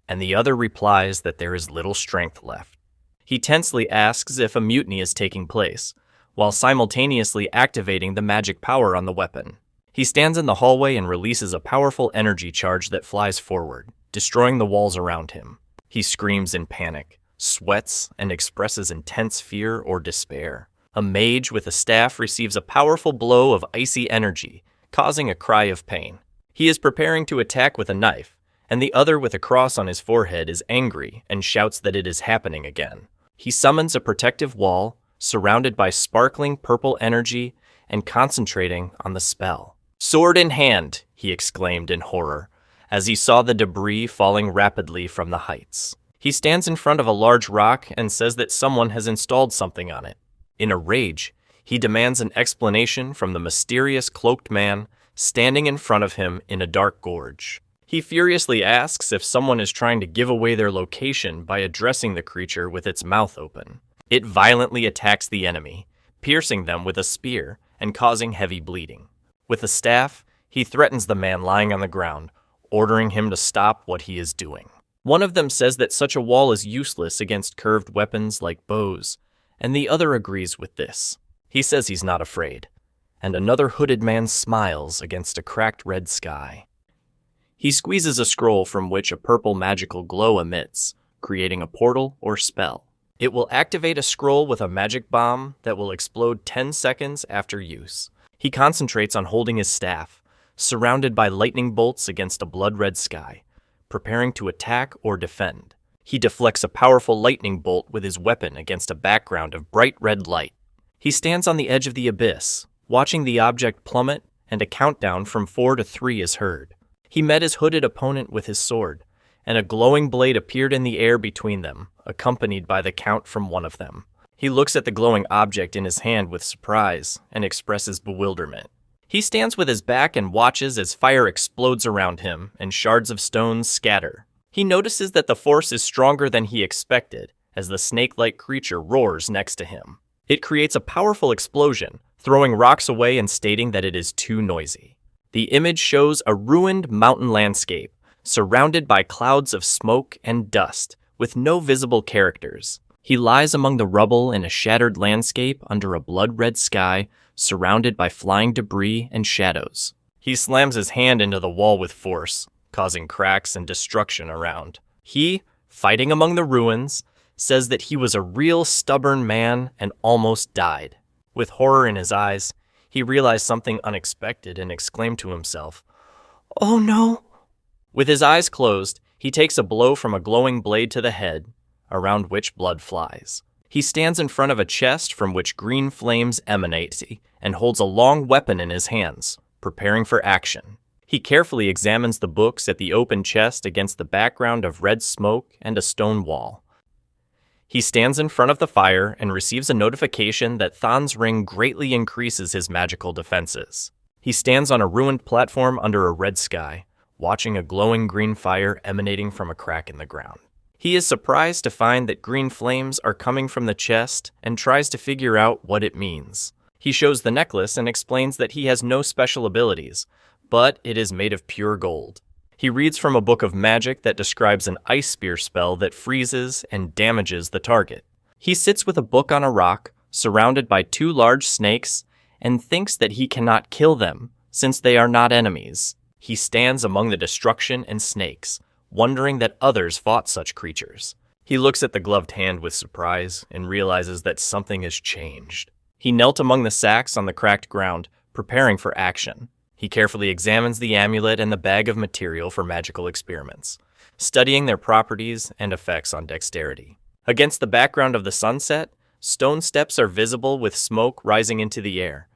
and the other replies that there is little strength left. He tensely asks if a mutiny is taking place, while simultaneously activating the magic power on the weapon. He stands in the hallway and releases a powerful energy charge that flies forward, destroying the walls around him. He screams in panic, sweats, and expresses intense fear or despair. A mage with a staff receives a powerful blow of icy energy, causing a cry of pain. He is preparing to attack with a knife, and the other with a cross on his forehead is angry and shouts that it is happening again. He summons a protective wall, surrounded by sparkling purple energy and concentrating on the spell. "Sword in hand," he exclaimed in horror, as he saw the debris falling rapidly from the heights. He stands in front of a large rock and says that someone has installed something on it. In a rage, he demands an explanation from the mysterious cloaked man standing in front of him in a dark gorge. He furiously asks if someone is trying to give away their location by addressing the creature with its mouth open. It violently attacks the enemy, piercing them with a spear and causing heavy bleeding. With a staff, he threatens the man lying on the ground, ordering him to stop what he is doing. One of them says that such a wall is useless against curved weapons like bows, and the other agrees with this. He says he's not afraid, and another hooded man smiles against a cracked red sky. He squeezes a scroll from which a purple magical glow emits, creating a portal or spell. It will activate a scroll with a magic bomb that will explode 10 seconds after use. He concentrates on holding his staff, surrounded by lightning bolts against a blood-red sky, preparing to attack or defend. He deflects a powerful lightning bolt with his weapon against a background of bright red light. He stands on the edge of the abyss, watching the object plummet, and a countdown from 4 to 3 is heard. He met his hooded opponent with his sword, and a glowing blade appeared in the air between them, accompanied by the count from one of them. He looks at the glowing object in his hand with surprise and expresses bewilderment. He stands with his back and watches as fire explodes around him and shards of stones scatter. He notices that the force is stronger than he expected as the snake-like creature roars next to him. It creates a powerful explosion, throwing rocks away and stating that it is too noisy. The image shows a ruined mountain landscape, surrounded by clouds of smoke and dust, with no visible characters. He lies among the rubble in a shattered landscape under a blood-red sky, surrounded by flying debris and shadows. He slams his hand into the wall with force, causing cracks and destruction around. He, fighting among the ruins, says that he was a real stubborn man and almost died. With horror in his eyes, he realized something unexpected and exclaimed to himself, "Oh no!" With his eyes closed, he takes a blow from a glowing blade to the head, around which blood flies. He stands in front of a chest from which green flames emanate and holds a long weapon in his hands, preparing for action. He carefully examines the books at the open chest against the background of red smoke and a stone wall. He stands in front of the fire and receives a notification that Than's ring greatly increases his magical defenses. He stands on a ruined platform under a red sky, watching a glowing green fire emanating from a crack in the ground. He is surprised to find that green flames are coming from the chest and tries to figure out what it means. He shows the necklace and explains that he has no special abilities, but it is made of pure gold. He reads from a book of magic that describes an ice spear spell that freezes and damages the target. He sits with a book on a rock, surrounded by 2 large snakes, and thinks that he cannot kill them, since they are not enemies. He stands among the destruction and snakes, wondering that others fought such creatures. He looks at the gloved hand with surprise and realizes that something has changed. He knelt among the sacks on the cracked ground, preparing for action. He carefully examines the amulet and the bag of material for magical experiments, studying their properties and effects on dexterity. Against the background of the sunset, stone steps are visible with smoke rising into the air,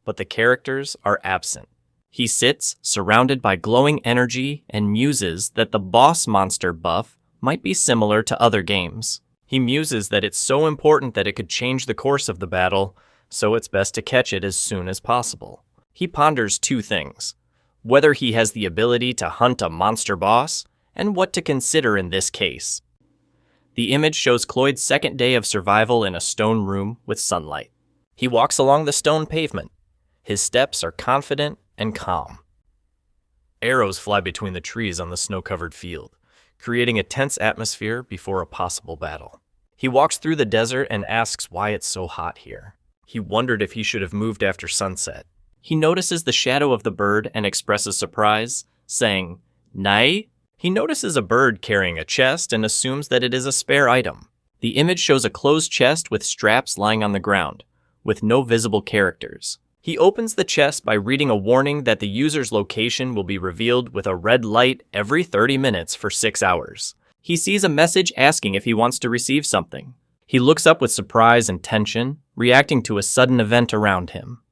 but the characters are absent. He sits, surrounded by glowing energy, and muses that the boss monster buff might be similar to other games. He muses that it's so important that it could change the course of the battle, so it's best to catch it as soon as possible. He ponders 2 things: whether he has the ability to hunt a monster boss, and what to consider in this case. The image shows Cloyd's second day of survival in a stone room with sunlight. He walks along the stone pavement. His steps are confident and calm. Arrows fly between the trees on the snow-covered field, creating a tense atmosphere before a possible battle. He walks through the desert and asks why it's so hot here. He wondered if he should have moved after sunset. He notices the shadow of the bird and expresses surprise, saying, "Nai?" He notices a bird carrying a chest and assumes that it is a spare item. The image shows a closed chest with straps lying on the ground, with no visible characters. He opens the chest by reading a warning that the user's location will be revealed with a red light every 30 minutes for 6 hours. He sees a message asking if he wants to receive something. He looks up with surprise and tension, reacting to a sudden event around him.